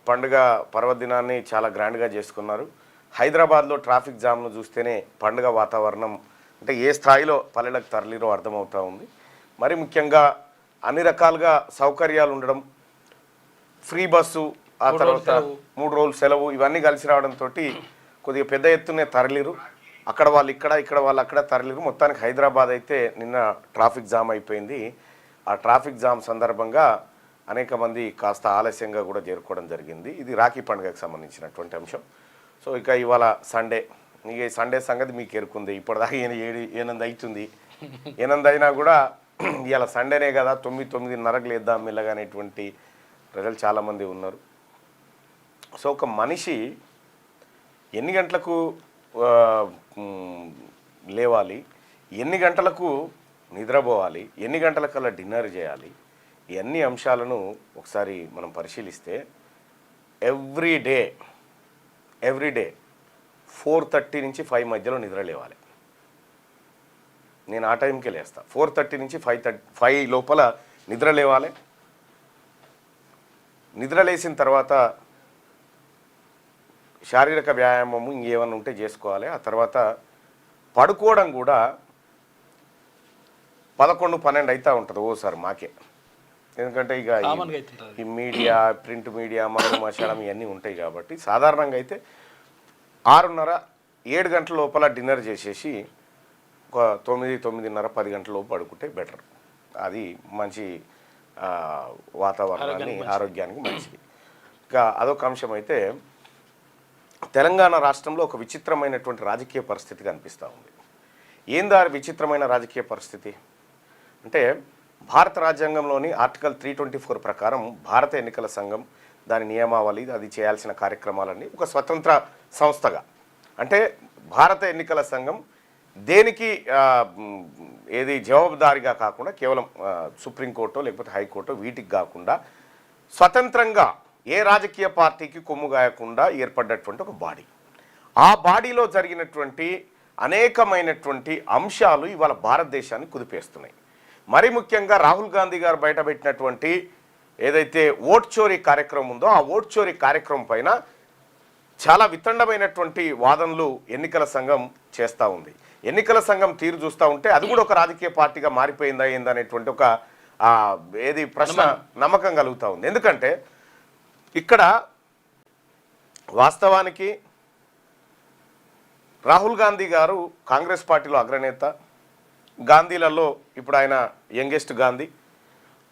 పండుగ పర్వదినాన్ని చాలా గ్రాండ్గా చేసుకున్నారు. హైదరాబాద్లో ట్రాఫిక్ జామ్ను చూస్తేనే పండుగ వాతావరణం అంటే ఏ స్థాయిలో పల్లెలకు తరలిరో అర్థమవుతూ ఉంది. మరి ముఖ్యంగా అన్ని రకాలుగా సౌకర్యాలు ఉండడం, ఫ్రీ బస్సు, ఆ తర్వాత 3 రోజులు సెలవు, ఇవన్నీ కలిసి రావడంతో కొద్దిగా పెద్ద ఎత్తునే తరలిరు. అక్కడ వాళ్ళు ఇక్కడ వాళ్ళు అక్కడ తరలిరు. మొత్తానికి హైదరాబాద్ అయితే నిన్న ట్రాఫిక్ జామ్ అయిపోయింది. ఆ ట్రాఫిక్ జామ్ సందర్భంగా అనేక మంది కాస్త ఆలస్యంగా కూడా చేరుకోవడం జరిగింది. ఇది రాఖీ పండుగకు సంబంధించినటువంటి అంశం. సో ఇక ఇవాళ సండే, ఇక ఈ సండే సంగతి మీకు ఎరుకుంది. ఇప్పటిదాకా 8 అవుతుంది. 8 అయినా కూడా ఇవాళ సండేనే కదా, 9-9:30కు లేద్దాం మెల్లగా అనేటువంటి ప్రజలు చాలామంది ఉన్నారు. సో ఒక మనిషి ఎన్ని గంటలకు లేవాలి, ఎన్ని గంటలకు నిద్రపోవాలి, ఎన్ని గంటలకల్లా డిన్నర్ చేయాలి, ఇవన్నీ అంశాలను ఒకసారి మనం పరిశీలిస్తే ఎవ్రీ డే 4:30 నుంచి 5 మధ్యలో నిద్ర లేవాలి. నేను ఆ టైంకే లేస్తా. 4:30 నుంచి 5 లోపల నిద్ర లేవాలి. నిద్ర లేచిన తర్వాత శారీరక వ్యాయామము ఇంకేమన్నా ఉంటే చేసుకోవాలి. ఆ తర్వాత పడుకోవడం కూడా 11-12 అవుతూ ఉంటుంది ఓసారి మాకే. ఎందుకంటే ఇక ఈ మీడియా, ప్రింట్ మీడియా, మషాలం ఇవన్నీ ఉంటాయి కాబట్టి సాధారణంగా అయితే 6:30-7 గంటల లోపల డిన్నర్ చేసేసి ఒక 9-9:30, 10 గంటల లోపు పడుకుంటే బెటర్. అది మంచి వాతావరణాన్ని, ఆరోగ్యానికి మంచిది. ఇంకా అదొక అంశం అయితే తెలంగాణ రాష్ట్రంలో ఒక విచిత్రమైనటువంటి రాజకీయ పరిస్థితి కనిపిస్తూ ఉంది. ఏందా విచిత్రమైన రాజకీయ పరిస్థితి అంటే, భారత రాజ్యాంగంలోని ఆర్టికల్ 324 ప్రకారం భారత ఎన్నికల సంఘం, దాని నియమావళి, అది చేయాల్సిన కార్యక్రమాలన్నీ ఒక స్వతంత్ర సంస్థగా, అంటే భారత ఎన్నికల సంఘం దేనికి ఏది జవాబుదారీగా కాకుండా కేవలం సుప్రీంకోర్టు లేకపోతే హైకోర్టు వీటికి కాకుండా స్వతంత్రంగా ఏ రాజకీయ పార్టీకి కొమ్ము గాయకుండా ఏర్పడ్డటువంటి ఒక బాడీ. ఆ బాడీలో జరిగినటువంటి అనేకమైనటువంటి అంశాలు ఇవాళ భారతదేశాన్ని కుదిపేస్తున్నాయి. మరి ముఖ్యంగా రాహుల్ గాంధీ గారు బయటపెట్టినటువంటి ఏదైతే ఓట్ చోరీ కార్యక్రమం ఉందో, ఆ ఓట్ చోరీ కార్యక్రమం పైన చాలా వితండమైనటువంటి వాదనలు ఎన్నికల సంఘం చేస్తూ ఉంది. ఎన్నికల సంఘం తీరు చూస్తూ ఉంటే అది కూడా ఒక రాజకీయ పార్టీగా మారిపోయిందా ఏందనేటువంటి ఒక ఏది ప్రశ్న, నమ్మకం కలుగుతూ ఉంది. ఎందుకంటే ఇక్కడ వాస్తవానికి రాహుల్ గాంధీ గారు కాంగ్రెస్ పార్టీలో అగ్రనేత, గాంధీలలో ఇప్పుడు ఆయన యంగెస్ట్ గాంధీ.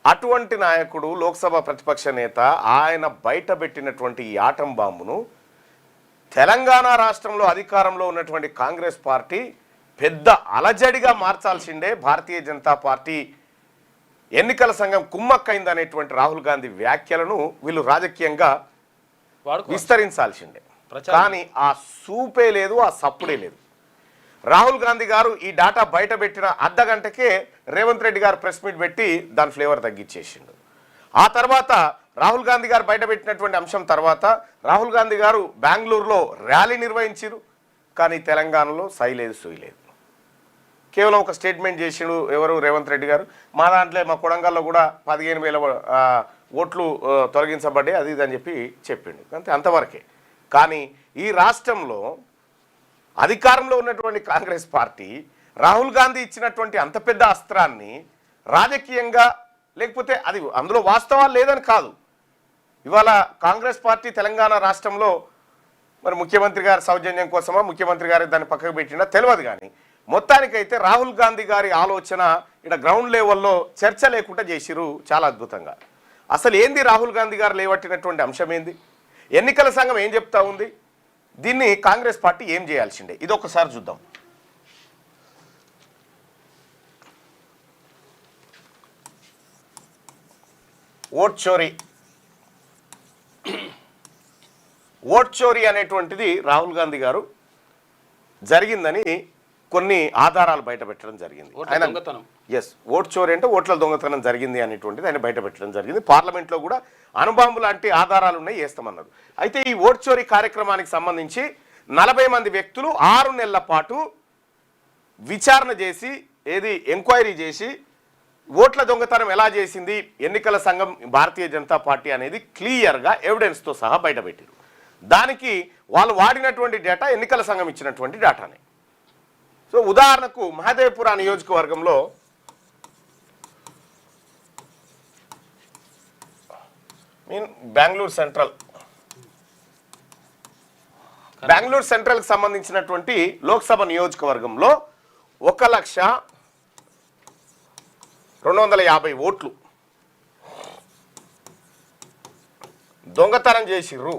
అటువంటి నాయకుడు, లోక్సభ ప్రతిపక్ష నేత, ఆయన బయటపెట్టినటువంటి ఈ ఆటం బాంబును తెలంగాణ రాష్ట్రంలో అధికారంలో ఉన్నటువంటి కాంగ్రెస్ పార్టీ పెద్ద అలజడిగా మార్చాల్సిందే. భారతీయ జనతా పార్టీ ఎన్నికల సంఘం కుమ్మక్కైందనేటువంటి రాహుల్ గాంధీ వ్యాఖ్యలను వీళ్ళు రాజకీయంగా విస్తరించాల్సిందే. కానీ ఆ సూపే లేదు, ఆ సప్పుడే లేదు. రాహుల్ గాంధీ గారు ఈ డాటా బయట పెట్టిన అర్ధగంటకే రేవంత్ రెడ్డి గారు ప్రెస్ మీట్ పెట్టి దాని ఫ్లేవర్ తగ్గించేసిండు. ఆ తర్వాత రాహుల్ గాంధీ గారు బయట పెట్టినటువంటి అంశం తర్వాత రాహుల్ గాంధీ గారు బెంగళూరులో ర్యాలీ నిర్వహించారు. కానీ తెలంగాణలో సైలేదు, సూయలేదు. కేవలం ఒక స్టేట్మెంట్ చేసిండు ఎవరు, రేవంత్ రెడ్డి గారు. మా దాంట్లో, మా కొడంగల్లో కూడా 15,000 ఓట్లు తొలగించబడ్డాయి, అది ఇది అని చెప్పి చెప్పిండు. అంతే, అంతవరకే. కానీ ఈ రాష్ట్రంలో అధికారంలో ఉన్నటువంటి కాంగ్రెస్ పార్టీ రాహుల్ గాంధీ ఇచ్చినటువంటి అంత పెద్ద అస్త్రాన్ని రాజకీయంగా, లేకపోతే అది అందులో వాస్తవాలు లేదని కాదు, ఇవాళ కాంగ్రెస్ పార్టీ తెలంగాణ రాష్ట్రంలో మరి ముఖ్యమంత్రి గారి సౌజన్యం కోసమా, ముఖ్యమంత్రి గారి దాన్ని పక్కకు పెట్టినా తెలియదు. కానీ మొత్తానికైతే రాహుల్ గాంధీ గారి ఆలోచన ఇక్కడ గ్రౌండ్ లెవెల్లో చర్చ లేకుండా చేసిరు చాలా అద్భుతంగా. అసలు ఏంది రాహుల్ గాంధీ గారు లేవట్టినటువంటి అంశం ఏంది, ఎన్నికల సంఘం ఏం చెప్తా ఉంది, దీన్ని కాంగ్రెస్ పార్టీ ఏం చేయాల్సిందే, ఇది ఒకసారి చూద్దాం. ఓట్ చోరీ అనేటువంటిది రాహుల్ గాంధీ గారు జరిగిందని కొన్ని ఆధారాలు బయటపెట్టడం జరిగింది. ఓట్ చోరీ అంటే ఓట్ల దొంగతనం జరిగింది అనేటువంటిది ఆయన బయటపెట్టడం జరిగింది. పార్లమెంట్లో కూడా అణుబాంబు లాంటి ఆధారాలు ఉన్నాయి, వేస్తామన్నారు. అయితే ఈ ఓట్ చోరీ కార్యక్రమానికి సంబంధించి 40 మంది వ్యక్తులు 6 నెలల పాటు విచారణ చేసి, ఎంక్వైరీ చేసి ఓట్ల దొంగతనం ఎలా చేసింది ఎన్నికల సంఘం భారతీయ జనతా పార్టీ అనేది క్లియర్గా ఎవిడెన్స్తో సహా బయటపెట్టారు. దానికి వాళ్ళు వాడినటువంటి డేటా ఎన్నికల సంఘం ఇచ్చినటువంటి డేటానే. సో ఉదాహరణకు మహదేవ్పుర నియోజకవర్గంలో బెంగళూరు సెంట్రల్కి సంబంధించినటువంటి లోక్సభ నియోజకవర్గంలో 1,250,000 ఓట్లు దొంగతనం చేసిర్రు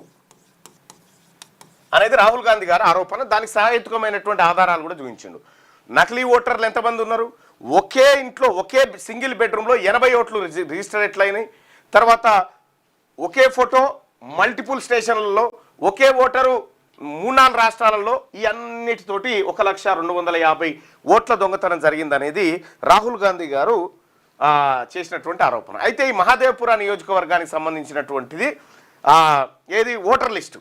అనేది రాహుల్ గాంధీ గారి ఆరోపణ. దానికి సహాయకమైనటువంటి ఆధారాలు కూడా చూపించిండు. నకిలీ ఓటర్లు ఎంతమంది ఉన్నారు, ఒకే ఇంట్లో ఒకే సింగిల్ బెడ్రూమ్లో 80 ఓట్లు రిజిస్టర్ ఎట్లయినాయి, తర్వాత ఒకే ఫోటో మల్టిపుల్ స్టేషన్లలో ఒకే ఓటరు 3-4 రాష్ట్రాలలో, ఈ అన్నిటితోటి 1,250,000 ఓట్ల దొంగతనం జరిగిందనేది రాహుల్ గాంధీ గారు చేసినటువంటి ఆరోపణ. అయితే ఈ మహదేవ్పుర నియోజకవర్గానికి సంబంధించినటువంటిది ఏది ఓటర్ లిస్టు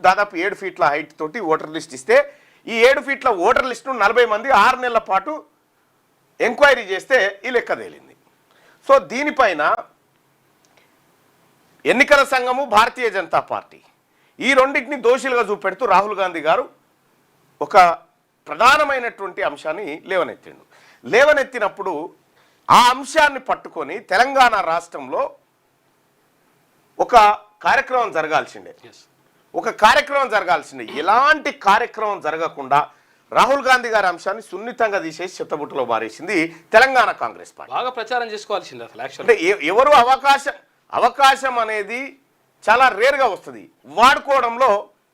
దాదాపు 7 ఫీట్ల హైట్ తోటి ఓటర్ లిస్ట్ ఇస్తే ఈ 7 ఫీట్ల ఓటర్ లిస్టును 40 మంది 6 నెలల పాటు ఎంక్వైరీ చేస్తే ఈ లెక్క తేలింది. సో దీనిపైన ఎన్నికల సంఘము భారతీయ జనతా పార్టీ ఈ రెండింటిని దోషులుగా చూపెడుతూ రాహుల్ గాంధీ గారు ఒక ప్రధానమైనటువంటి అంశాన్ని లేవనెత్తినప్పుడు ఆ అంశాన్ని పట్టుకొని తెలంగాణ రాష్ట్రంలో ఒక కార్యక్రమం జరగాల్సిందే. ఎలాంటి కార్యక్రమం జరగకుండా రాహుల్ గాంధీ గారి అంశాన్ని సున్నితంగా తీసేసి చెత్తబుట్టలో బారేసింది తెలంగాణ కాంగ్రెస్ పార్టీ. బాగా ప్రచారం చేసుకోవాల్సింది అసలు. అంటే ఎవరు అవకాశం అనేది చాలా రేర్గా వస్తుంది, వాడుకోవడంలో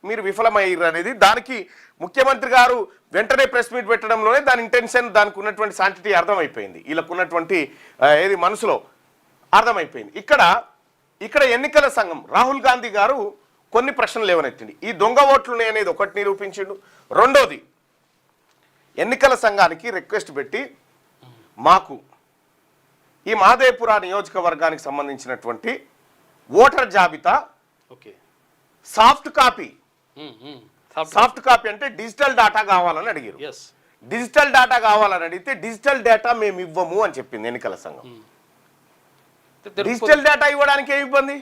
మీరు విఫలమయ్యారు అనేది దానికి ముఖ్యమంత్రి గారు వెంటనే ప్రెస్ మీట్ పెట్టడంలోనే దాని ఇంటెన్షన్, దానికి ఉన్నటువంటి శాంటిటీ అర్థమైపోయింది, వీళ్ళకు ఉన్నటువంటి ఏది మనసులో అర్థమైపోయింది. ఇక్కడ ఎన్నికల సంఘం రాహుల్ గాంధీ గారు కొన్ని ప్రశ్నలు లేవనెత్తింది. ఈ దొంగ ఓట్లునే అనేది ఒకటి నిరూపించిండు. రెండోది ఎన్నికల సంఘానికి రిక్వెస్ట్ పెట్టి మాకు ఈ మహదేవ్పుర నియోజకవర్గానికి సంబంధించినటువంటి ఓటర్ జాబితా సాఫ్ట్ కాపీ అంటే డిజిటల్ డేటా కావాలని అడిగారు. డిజిటల్ డేటా కావాలని అడిగితే డిజిటల్ డేటా మేము ఇవ్వము అని చెప్పింది ఎన్నికల సంఘం. డిజిటల్ డేటా ఇవ్వడానికి ఏమి ఇబ్బంది?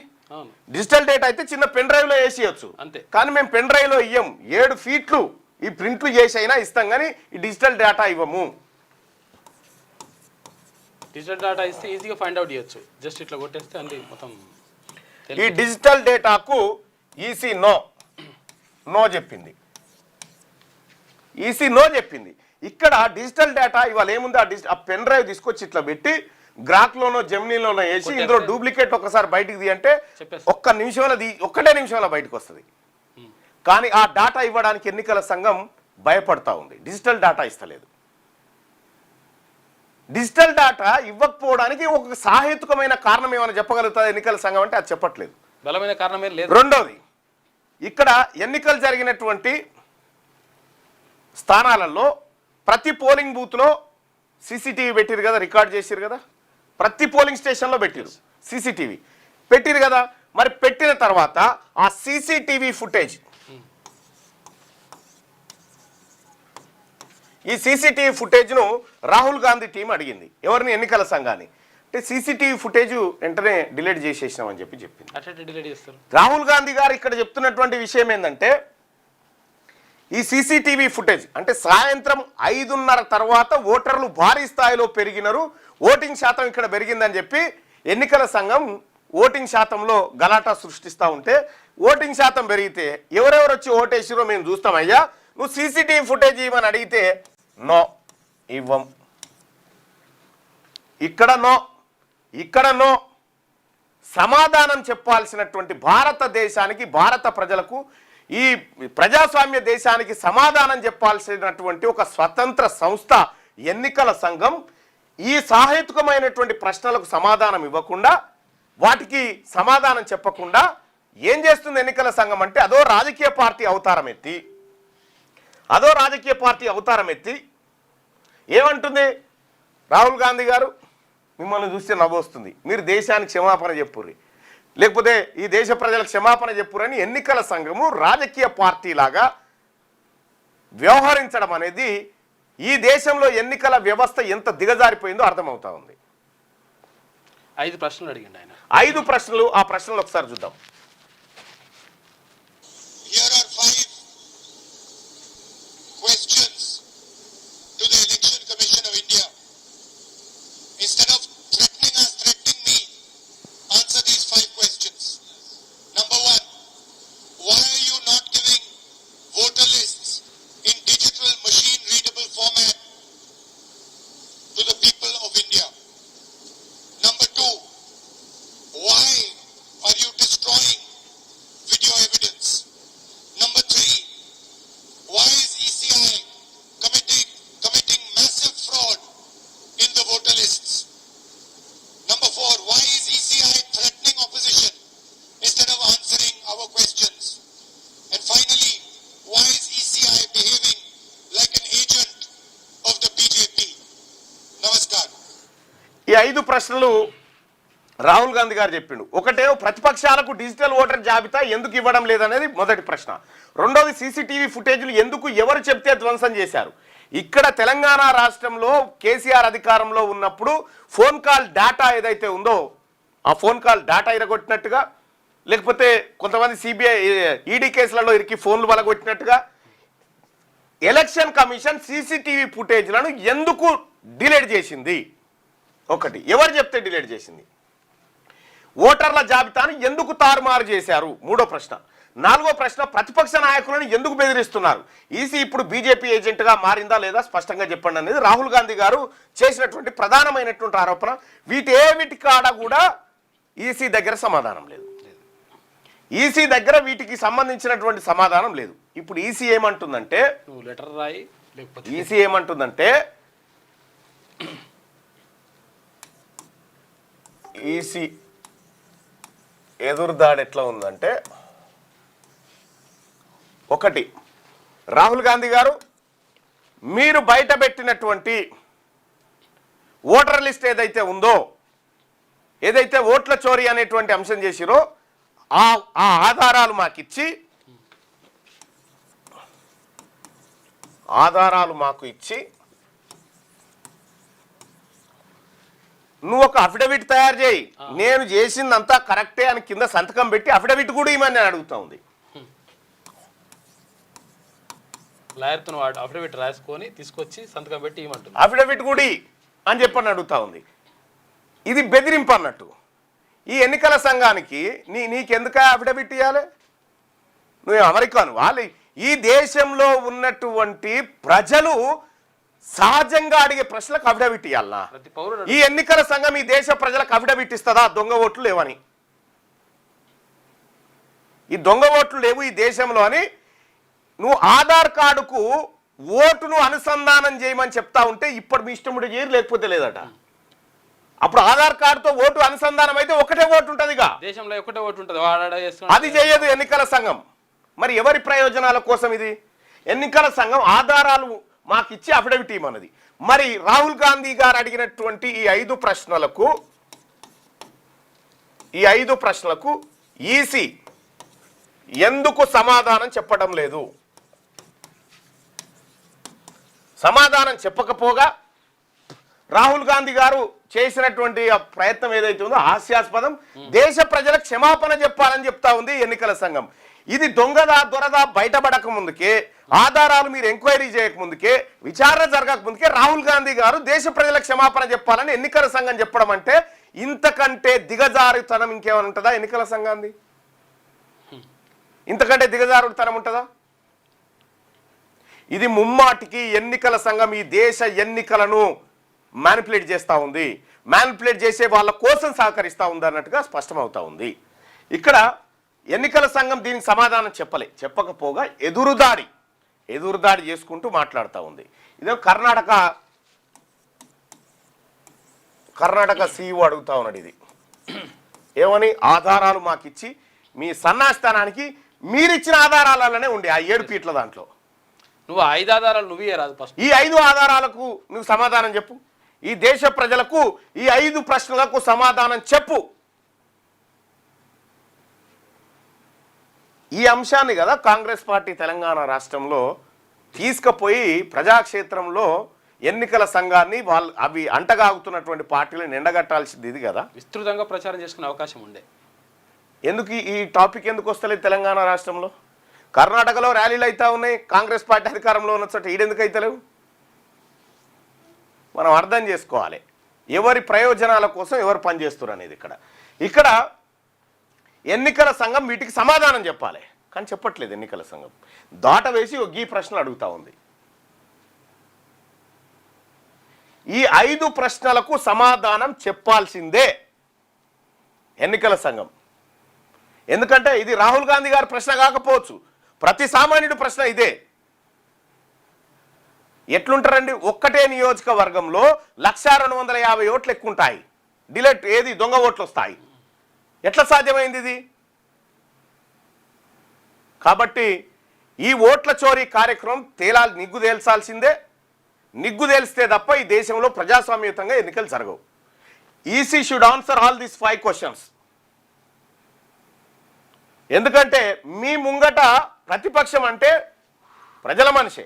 డిజిటల్ డేటా అయితే చిన్న పెన్ డ్రైవ్ లో వేసేయచ్చు, కానీ మేము పెన్ డ్రైవ్ లో ఇయ్యం. 7 ఫీట్లు ఈ ప్రింట్లు చేసి అయినా ఇస్తాం, కానీ ఈ డిజిటల్ డేటా ఇవ్వము. డిజిటల్ డేటా ఇస్తే ఈజీగా ఫైండ్ అవుట్ చేయొచ్చు, జస్ట్ ఇట్లా కొట్టేస్తే అన్ని మొత్తం. ఈ డిజిటల్ డేటాకు ఈసీ నో చెప్పింది. ఇక్కడ డిజిటల్ డేటా ఇవాళ ఏముంది, ఆ పెన్ డ్రైవ్ తీసుకొచ్చి ఇట్లా పెట్టి గ్రాక్లోనో జెమినీలోనో వేసి ఇందులో డూప్లికేట్ ఒకసారి బయటికి ది అంటే ఒక్కటే నిమిషంలో బయటకు వస్తుంది. కానీ ఆ డేటా ఇవ్వడానికి ఎన్నికల సంఘం భయపడతా ఉంది, డిజిటల్ డేటా ఇస్తలేదు. డిజిటల్ డేటా ఇవ్వకపోవడానికి ఒక సాహేతుకమైన కారణం ఏమైనా చెప్పగలుగుతుంది ఎన్నికల సంఘం అంటే అది చెప్పట్లేదు, బలమైన కారణమే లేదు. రెండోది ఇక్కడ ఎన్నికలు జరిగినటువంటి స్థానాలలో ప్రతి పోలింగ్ బూత్లో సీసీటీవీ పెట్టిరు కదా, రికార్డ్ చేసిరు కదా, ప్రతి పోలింగ్ స్టేషన్లో పెట్టిరు సీసీటీవీ పెట్టిరు కదా. మరి పెట్టిన తర్వాత ఆ సీసీటీవీ ఫుటేజ్, ఈ సీసీటీవీ ఫుటేజ్ను రాహుల్ గాంధీ టీం అడిగింది ఎవరిని, ఎన్నికల సంఘాన్ని. అంటే సీసీటీవీ ఫుటేజ్ వెంటనే డిలీట్ చేసేసినామని చెప్పింది. రాహుల్ గాంధీ గారు ఇక్కడ చెప్తున్నటువంటి విషయం ఏంటంటే ఈ సీసీటీవీ ఫుటేజ్ అంటే సాయంత్రం 5:30 తర్వాత ఓటర్లు భారీ స్థాయిలో పెరిగినారు, ఓటింగ్ శాతం ఇక్కడ పెరిగిందని చెప్పి ఎన్నికల సంఘం ఓటింగ్ శాతంలో గలాటా సృష్టిస్తూ ఉంటే, ఓటింగ్ శాతం పెరిగితే ఎవరెవరు వచ్చి ఓటేసిరో మేము చూస్తామయ్యా, నువ్వు సీసీటీవీ ఫుటేజ్ ఇవ్వమని అడిగితే నో ఇవ్వం. ఇక్కడ నో సమాధానం చెప్పాల్సినటువంటి భారతదేశానికి, భారత ప్రజలకు, ఈ ప్రజాస్వామ్య దేశానికి సమాధానం చెప్పాల్సినటువంటి ఒక స్వతంత్ర సంస్థ ఎన్నికల సంఘం ఈ సాహేతుకమైనటువంటి ప్రశ్నలకు సమాధానం ఇవ్వకుండా, వాటికి సమాధానం చెప్పకుండా ఏం చేస్తుంది ఎన్నికల సంఘం అంటే అదో రాజకీయ పార్టీ అవతారం ఎత్తి ఏమంటుంది, రాహుల్ గాంధీ గారు మిమ్మల్ని చూస్తే నవ్వొస్తుంది, మీరు దేశానికి క్షమాపణ చెప్పుర్రి, లేకపోతే ఈ దేశ ప్రజలకు క్షమాపణ చెప్పురని ఎన్నికల సంఘము రాజకీయ పార్టీలాగా వ్యవహరించడం అనేది ఈ దేశంలో ఎన్నికల వ్యవస్థ ఎంత దిగజారిపోయిందో అర్థమవుతా ఉంది. 5 ప్రశ్నలు అడిగిండు ఆయన. 5 ప్రశ్నలు, ఆ ప్రశ్నలు ఒకసారి చూద్దాం. Here are 5 questions to the Election Commission of India. Instead of threatening me, answer these 5 questions. Number 1, why are you not giving voter lists in digital machine readable format to the people of India? Number 2, why are you destroying video evidence? Number 3, why is ECI committing massive fraud in the voter lists? Number 4, why is ECI threatening opposition instead of answering our questions? And finally, why is ECI behaving like an agent of the BJP? Namaskar. ఈ 5 ప్రశ్నలు రాహుల్ గాంధీ గారు చెప్పిండు. ఒకటేమో ప్రతిపక్షాలకు digital voter జాబితా ఎందుకు ఇవ్వడం లేదనేది మొదటి ప్రశ్న. రెండోది సీసీటీవీ ఫుటేజ్లు ఎందుకు ఎవరు చెప్తే ధ్వంసం చేశారు. ఇక్కడ తెలంగాణ రాష్ట్రంలో కేసీఆర్ అధికారంలో ఉన్నప్పుడు ఫోన్ కాల్ డేటా ఏదైతే ఉందో ఆ ఫోన్ కాల్ డేటా ఇరగొట్టినట్టుగా, లేకపోతే కొంతమంది సిబిఐ ఈడీ కేసులలో ఇరికి ఫోన్లు వలగొట్టినట్టుగా ఎలక్షన్ కమిషన్ సీసీటీవీ ఫుటేజ్లను ఎందుకు డిలీట్ చేసింది? ఒకటి, ఎవరు చెప్తే డిలీట్ చేసింది? ఓటర్ల జాబితాను ఎందుకు తారుమారు చేశారు? మూడో ప్రశ్న. నాలుగో ప్రశ్న, ప్రతిపక్ష నాయకులను ఎందుకు బెదిరిస్తున్నారు? ఈసీ ఇప్పుడు బీజేపీ ఏజెంట్గా మారిందా లేదా స్పష్టంగా చెప్పండి అనేది రాహుల్ గాంధీ గారు చేసినటువంటి ప్రధానమైనటువంటి ఆరోపణ. వీటి కాడ కూడా ఈసీ దగ్గర సమాధానం లేదు. ఈసీ దగ్గర వీటికి సంబంధించినటువంటి సమాధానం లేదు. ఇప్పుడు ఈసీ ఏమంటుందంటే, నువ్వు లెటర్ రాయి, లేకపోతే ఈసీ ఏమంటుందంటే, ఈసీ ఎదురుదాడి ఎట్లా ఉందంటే, ఒకటి, రాహుల్ గాంధీ గారు మీరు బయట పెట్టినటువంటి ఓటర్ లిస్ట్ ఏదైతే ఉందో, ఏదైతే ఓట్ల చోరీ అనేటువంటి అంశం చేసిరో ఆ ఆధారాలు మాకు ఇచ్చి నువ్వు ఒక అఫిడవిట్ తయారు చేయి, నేను చేసిందంతా కరెక్టే అని కింద సంతకం పెట్టి అఫిడవిట్ కూడా ఇవ్వమని నేను అడుగుతా ఉంది. లాయర్తో అఫిడవిట్ రాసుకొని తీసుకొచ్చి సంతకం పెట్టి ఇవ్వమంటుంది. అఫిడవిట్ కూడా అని చెప్పని అడుగుతా ఉంది. ఇది బెదిరింపు అన్నట్టు. ఈ ఎన్నికల సంఘానికి నీకెందుకు అఫిడవిట్ ఇవ్వాలి? నువ్వు అమెరికాను వాళ్ళు ఈ దేశంలో ఉన్నటువంటి ప్రజలు సహజంగా అడిగే ప్రశ్నలకు అఫిడవిట్ ఇవ్వాలా? ప్రతి పౌరుడు ఈ ఎన్నికల సంఘం ఈ దేశ ప్రజలకు అఫిడవిట్ ఇస్తుందా దొంగ ఓట్లు లేవని? ఈ దొంగ ఓట్లు లేవు ఈ దేశంలో అని నువ్వు ఆధార్ కార్డుకు ఓటును అనుసంధానం చేయమని చెప్తా ఉంటే ఇప్పుడు మీ ఇష్టముడు చేయరు, లేకపోతే లేదట. అప్పుడు ఆధార్ కార్డుతో ఓటు అనుసంధానం అయితే ఒకటే ఓటు ఉంటుందిగా, దేశంలో ఒకటే ఓటు ఉంటుంది. అది చేయదు ఎన్నికల సంఘం. మరి ఎవరి ప్రయోజనాల కోసం ఇది? ఎన్నికల సంఘం ఆధారాలు మాకు ఇచ్చి అఫిడవిట్ ఇవ్వమన్నది. మరి రాహుల్ గాంధీ గారు అడిగినటువంటి ఈ 5 ప్రశ్నలకు ఈసీ ఎందుకు సమాధానం చెప్పడం లేదు? సమాధానం చెప్పకపోగా రాహుల్ గాంధీ గారు చేసినటువంటి ఆ ప్రయత్నం ఏదైతే ఉందో హాస్యాస్పదం. దేశ ప్రజలకు క్షమాపణ చెప్పాలని చెప్తా ఉంది ఎన్నికల సంఘం. ఇది దొంగదా దొరదా బయటపడక ముందుకే, ఆధారాలు మీరు ఎంక్వైరీ చేయక ముందుకే, విచారణ జరగక ముందుకే రాహుల్ గాంధీ గారు దేశ ప్రజలకు క్షమాపణ చెప్పాలని ఎన్నికల సంఘం చెప్పడం అంటే ఇంతకంటే దిగజారుతనం ఇంకేమైనా ఉంటుందా ఎన్నికల సంఘాన్ని? ఇంతకంటే దిగజారుతనం ఉంటుందా? ఇది ముమ్మాటికి ఎన్నికల సంఘం ఈ దేశ ఎన్నికలను మ్యానిపులేట్ చేస్తూ ఉంది, మ్యానిపులేట్ చేసే వాళ్ళ కోసం సహకరిస్తూ ఉంది అన్నట్టుగా స్పష్టమవుతా ఉంది. ఇక్కడ ఎన్నికల సంఘం దీనికి సమాధానం చెప్పకపోగా ఎదురుదాడి చేసుకుంటూ మాట్లాడుతూ ఉంది. ఇదే కర్ణాటక సీఈఓ అడుగుతా ఉన్నాడు. ఇది ఏమని? ఆధారాలు మాకు ఇచ్చి మీ సన్నాస్థానానికి మీరిచ్చిన ఆధారాలనే ఉండే ఆ 7 ఫీట్ల దాంట్లో నువ్వు 5 ఆధారాలు నువ్వే రాదు. ఫస్ట్ ఈ 5 ఆధారాలకు నువ్వు సమాధానం చెప్పు. ఈ దేశ ప్రజలకు ఈ 5 ప్రశ్నలకు సమాధానం చెప్పు. ఈ అంశాన్ని కదా కాంగ్రెస్ పార్టీ తెలంగాణ రాష్ట్రంలో తీసుకుపోయి ప్రజాక్షేత్రంలో ఎన్నికల సంఘాన్ని అవి అంటగాగుతున్నటువంటి పార్టీలను ఎండగట్టాల్సింది ఇది కదా. విస్తృతంగా ప్రచారం చేసుకునే అవకాశం ఉండే. ఎందుకు ఈ టాపిక్ ఎందుకు వస్తలేదు తెలంగాణ రాష్ట్రంలో? కర్ణాటకలో ర్యాలీలు అవుతా ఉన్నాయి, కాంగ్రెస్ పార్టీ అధికారంలో ఉన్న చోట ఈడెందుకు అవుతలేవు? మనం అర్థం చేసుకోవాలి ఎవరి ప్రయోజనాల కోసం ఎవరు పనిచేస్తారు అనేది. ఇక్కడ ఎన్నికల సంఘం వీటికి సమాధానం చెప్పాలి, కానీ చెప్పట్లేదు. ఎన్నికల సంఘం దాట వేసి ఈ ప్రశ్నలు అడుగుతా ఉంది. ఈ 5 ప్రశ్నలకు సమాధానం చెప్పాల్సిందే ఎన్నికల సంఘం. ఎందుకంటే ఇది రాహుల్ గాంధీ గారి ప్రశ్న కాకపోవచ్చు, ప్రతి సామాన్యుడి ప్రశ్న ఇదే. ఎట్లుంటారండి? ఒక్కటే నియోజకవర్గంలో 1,250 ఓట్లు ఎక్కుంటాయి, డిలేట్ ఏది దొంగ ఓట్లు వస్తాయి. ఎట్లా సాధ్యమైంది ఇది? కాబట్టి ఈ ఓట్ల చోరీ కార్యక్రమం నిగ్గు తేల్చాల్సిందే. నిగ్గు తేలిస్తే తప్ప ఈ దేశంలో ప్రజాస్వామ్యయుతంగా ఎన్నికలు జరగవు. EC should answer all these 5 questions. ఎందుకంటే మీ ముంగట ప్రతిపక్షం అంటే ప్రజల మనిషే,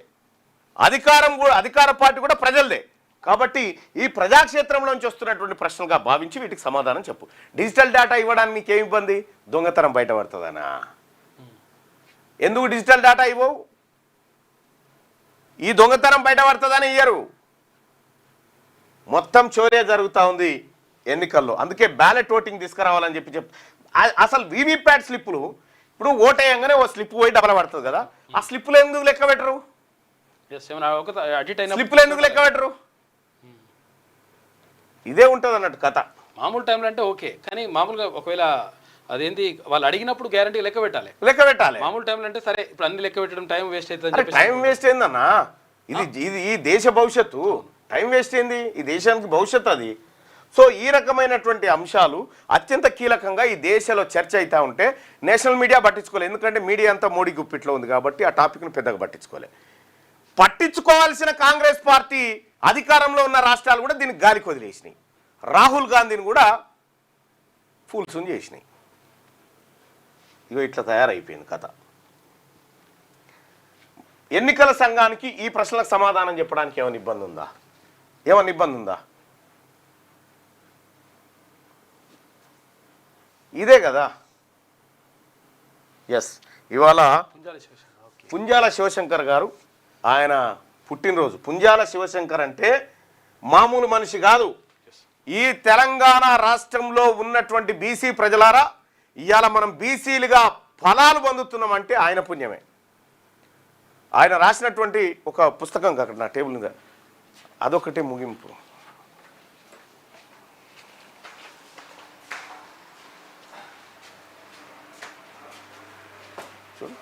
అధికార పార్టీ కూడా ప్రజలదే. కాబట్టి ఈ ప్రజాక్షేత్రంలోంచి వస్తున్నటువంటి ప్రశ్నలుగా భావించి వీటికి సమాధానం చెప్పు. డిజిటల్ డేటా ఇవ్వడానికి నీకేం ఇబ్బంది? దొంగతనం బయటపడుతుందనా? ఎందుకు డిజిటల్ డేటా ఇవ్వవు? ఈ దొంగతనం బయటపడుతుందని ఇయ్యరు. మొత్తం చోరే జరుగుతూ ఉంది ఎన్నికల్లో. అందుకే బ్యాలెట్ ఓటింగ్ తీసుకురావాలని చెప్పి అసలు వీవీప్యాట్ స్లిప్పులు ఇప్పుడు ఓటేయంగానే ఓ స్లిప్ పోయి డబల పడుతుంది కదా, ఆ స్లిప్పులు ఎందుకు లెక్క పెట్టరు? స్లిప్పులు ఎందుకు లెక్క పెట్టరు? ఇదే ఉంటుంది అన్నట్టు కథ. మామూలు టైంలో అంటే ఓకే, కానీ మామూలుగా ఒకవేళ అదేంటి వాళ్ళు అడిగినప్పుడు గ్యారంటీ లెక్క పెట్టాలి. మామూలు టైంలో అంటే సరే, ఇప్పుడు అన్ని లెక్క పెట్టడం టైం వేస్ట్ అవుతుంది. టైం వేస్ట్ ఏందన్నా? ఇది ఈ దేశ భవిష్యత్తు. టైం వేస్ట్ ఏంది? ఈ దేశానికి భవిష్యత్తు అది. సో ఈ రకమైనటువంటి అంశాలు అత్యంత కీలకంగా ఈ దేశంలో చర్చ అవుతా ఉంటే నేషనల్ మీడియా పట్టించుకోలేదు. ఎందుకంటే మీడియా అంతా మోడీ గుప్పిట్లో ఉంది కాబట్టి ఆ టాపిక్ను పెద్దగా పట్టించుకోవాల్సిన కాంగ్రెస్ పార్టీ అధికారంలో ఉన్న రాష్ట్రాలు కూడా దీనికి గాలికి వదిలేసినాయి. రాహుల్ గాంధీని కూడా ఫూల్సుని చేసినాయి. ఇగో ఇట్లా తయారైపోయింది కథ. ఎన్నికల సంఘానికి ఈ ప్రశ్నలకు సమాధానం చెప్పడానికి ఏమైనా ఇబ్బంది ఉందా? ఇదే కదా. ఎస్, ఇవాళ పుంజాల శివశంకర్ గారు ఆయన పుట్టినరోజు. పుంజాల శివశంకర్ అంటే మామూలు మనిషి కాదు. ఈ తెలంగాణ రాష్ట్రంలో ఉన్నటువంటి బీసీ ప్రజలారా, ఇవాళ మనం బీసీలుగా ఫలాలు పొందుతున్నామంటే ఆయన పుణ్యమే. ఆయన రాసినటువంటి ఒక పుస్తకం అక్కడ నా టేబుల్ మీద, అదొకటే ముగింపు. చూడు,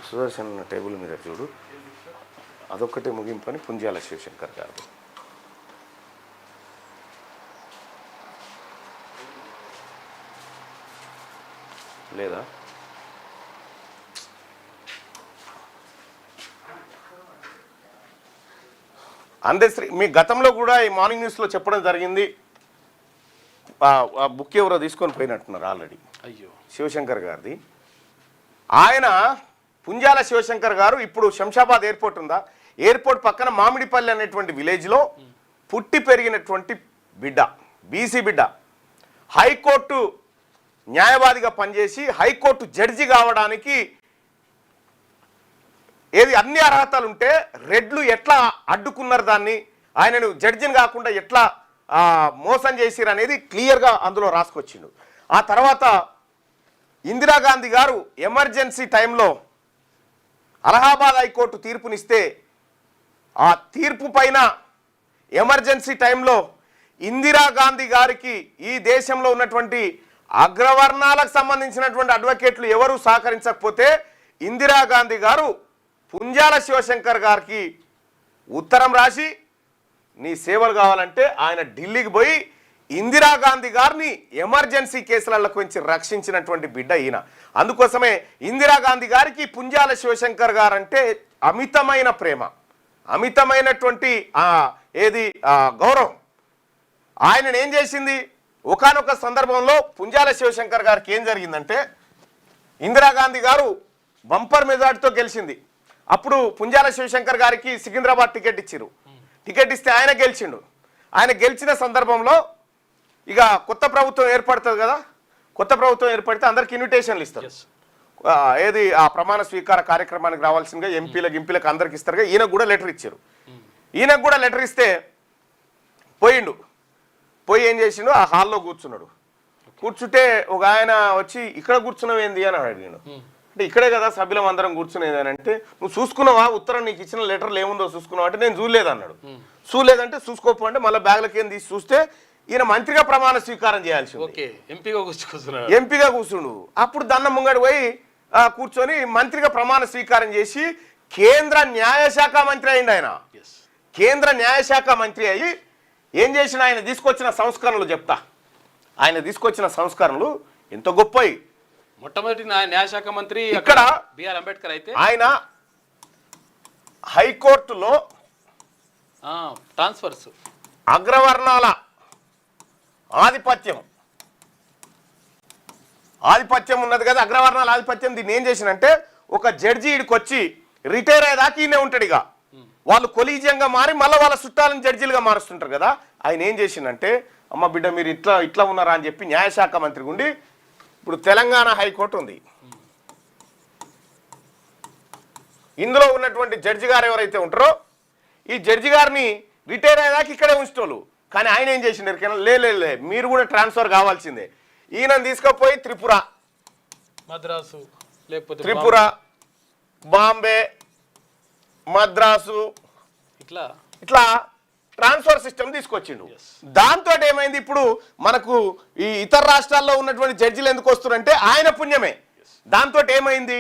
సుదర్శన్ టేబుల్ మీద చూడు, అదొక్కటే ముగింపు అని పుంజాల శివశంకర్ గారు. లేదా అందశ్రీ మీ గతంలో కూడా ఈ మార్నింగ్ న్యూస్లో చెప్పడం జరిగింది. బుక్ ఎవరో తీసుకొని పోయినట్టున్నారు ఆల్రెడీ. అయ్యో, శివశంకర్ గారిది. ఆయన పుంజాల శివశంకర్ గారు ఇప్పుడు శంషాబాద్ ఎయిర్పోర్ట్ ఉందా, ఎయిర్పోర్ట్ పక్కన మామిడిపల్లి అనేటువంటి విలేజ్లో పుట్టి పెరిగినటువంటి బిడ్డ, బీసీ బిడ్డ. హైకోర్టు న్యాయవాదిగా పనిచేసి హైకోర్టు జడ్జి కావడానికి అన్ని అర్హతలు ఉంటే రెడ్లు ఎట్లా అడ్డుకున్నారు దాన్ని, ఆయనను జడ్జిని కాకుండా ఎట్లా మోసం చేసిరు అనేది క్లియర్గా అందులో రాసుకొచ్చిండు. ఆ తర్వాత ఇందిరాగాంధీ గారు ఎమర్జెన్సీ టైంలో అలహాబాద్ హైకోర్టు తీర్పునిస్తే ఆ తీర్పు పైన ఎమర్జెన్సీ టైంలో ఇందిరాగాంధీ గారికి ఈ దేశంలో ఉన్నటువంటి అగ్రవర్ణాలకు సంబంధించినటువంటి అడ్వకేట్లు ఎవరు సహకరించకపోతే ఇందిరాగాంధీ గారు పుంజాల శివశంకర్ గారికి ఉత్తరం రాసి నీ సేవలు కావాలంటే ఆయన ఢిల్లీకి పోయి ఇందిరాగాంధీ గారిని ఎమర్జెన్సీ కేసులలో కొంచెం రక్షించినటువంటి బిడ్డ ఈయన. అందుకోసమే ఇందిరాగాంధీ గారికి పుంజాల శివశంకర్ గారు అంటే అమితమైన ప్రేమ, అమితమైనటువంటి గౌరవం. ఆయనను ఏం చేసింది, ఒకానొక సందర్భంలో పుంజాల శివశంకర్ గారికి ఏం జరిగిందంటే, ఇందిరాగాంధీ గారు బంపర్ మెజార్టీతో గెలిచింది. అప్పుడు పుంజాల శివశంకర్ గారికి సికింద్రాబాద్ టికెట్ ఇచ్చారు. టికెట్ ఇస్తే ఆయన గెలిచిండు. ఆయన గెలిచిన సందర్భంలో ఇక కొత్త ప్రభుత్వం ఏర్పడుతుంది కదా, కొత్త ప్రభుత్వం ఏర్పడితే అందరికి ఇన్విటేషన్లు ఇస్తారు. ఆ ప్రమాణ స్వీకార కార్యక్రమానికి రావాల్సిందిగా ఎంపీలకు అందరికి ఇస్తారు. ఈయనకు కూడా లెటర్ ఇచ్చారు. ఈయనకు కూడా లెటర్ ఇస్తే పోయిండు. పోయి ఏం చేసిండు, ఆ హాల్లో కూర్చున్నాడు. కూర్చుంటే ఒక ఆయన వచ్చి ఇక్కడ కూర్చున్నావు ఏంది అని అడిగాడు. అంటే ఇక్కడే కదా సభ్యులం అందరం కూర్చునేది అని అంటే, నువ్వు చూసుకున్నావా ఉత్తరం నీకు ఇచ్చిన లెటర్లు ఏముందో చూసుకున్నావు అంటే, నేను చూడలేదు అన్నాడు. చూడలేదంటే చూసుకోపో అంటే మళ్ళీ బ్యాగ్లకి ఏం తీసి చూస్తే ఈయన మంత్రిగా ప్రమాణ స్వీకారం చేయాల్సి ఎంపీగా కూర్చుండు. అప్పుడు దన్న ముంగడు పోయి కూర్చొని మంత్రిగా ప్రమాణ స్వీకారం చేసి కేంద్ర న్యాయశాఖ మంత్రి అయింది. ఆయన కేంద్ర న్యాయశాఖ మంత్రి అయ్యి ఏం చేసిన, ఆయన తీసుకొచ్చిన సంస్కరణలు చెప్తా. ఆయన తీసుకొచ్చిన సంస్కరణలు ఎంతో గొప్పవి. మొట్టమొదటి న్యాయశాఖ మంత్రి ఇక్కడ బిఆర్ అంబేద్కర్ అయితే ఆయన హైకోర్టులో ట్రాన్స్ఫర్స్ అగ్రవర్ణాల ఆధిపత్యం ఉన్నది కదా, అగ్రవర్ణాల ఆధిపత్యం. దీన్ని ఏం చేసినంటే, ఒక జడ్జి ఇడికి వచ్చి రిటైర్ అయ్యేదాకా ఈయనే ఉంటాడు. ఇక వాళ్ళు కొలీజియంగా మారి మళ్ళీ వాళ్ళ చుట్టాలను జడ్జీలుగా మారుస్తుంటారు కదా. ఆయన ఏం చేసిందంటే, అమ్మ బిడ్డ మీరు ఇట్లా ఉన్నారా అని చెప్పి న్యాయశాఖ మంత్రి ఉండి, ఇప్పుడు తెలంగాణ హైకోర్టు ఉంది, ఇందులో ఉన్నటువంటి జడ్జి గారు ఎవరైతే ఉంటారో ఈ జడ్జి గారిని రిటైర్ అయ్యేదాకా ఇక్కడే ఉంచుకోవాలి. కానీ ఆయన ఏం చేసిండు, లే మీరు కూడా ట్రాన్స్ఫర్ కావాల్సిందే. ఈయన తీసుకుపోయి మద్రాసు, లేకపోతే త్రిపుర, బాంబే, మద్రాసు ఇట్లా ట్రాన్స్ఫర్ సిస్టమ్ తీసుకొచ్చిండు. దాంతో ఏమైంది, ఇప్పుడు మనకు ఈ ఇతర రాష్ట్రాల్లో ఉన్నటువంటి జడ్జిలు ఎందుకు వస్తున్నారంటే ఆయన పుణ్యమే. దాంతో ఏమైంది,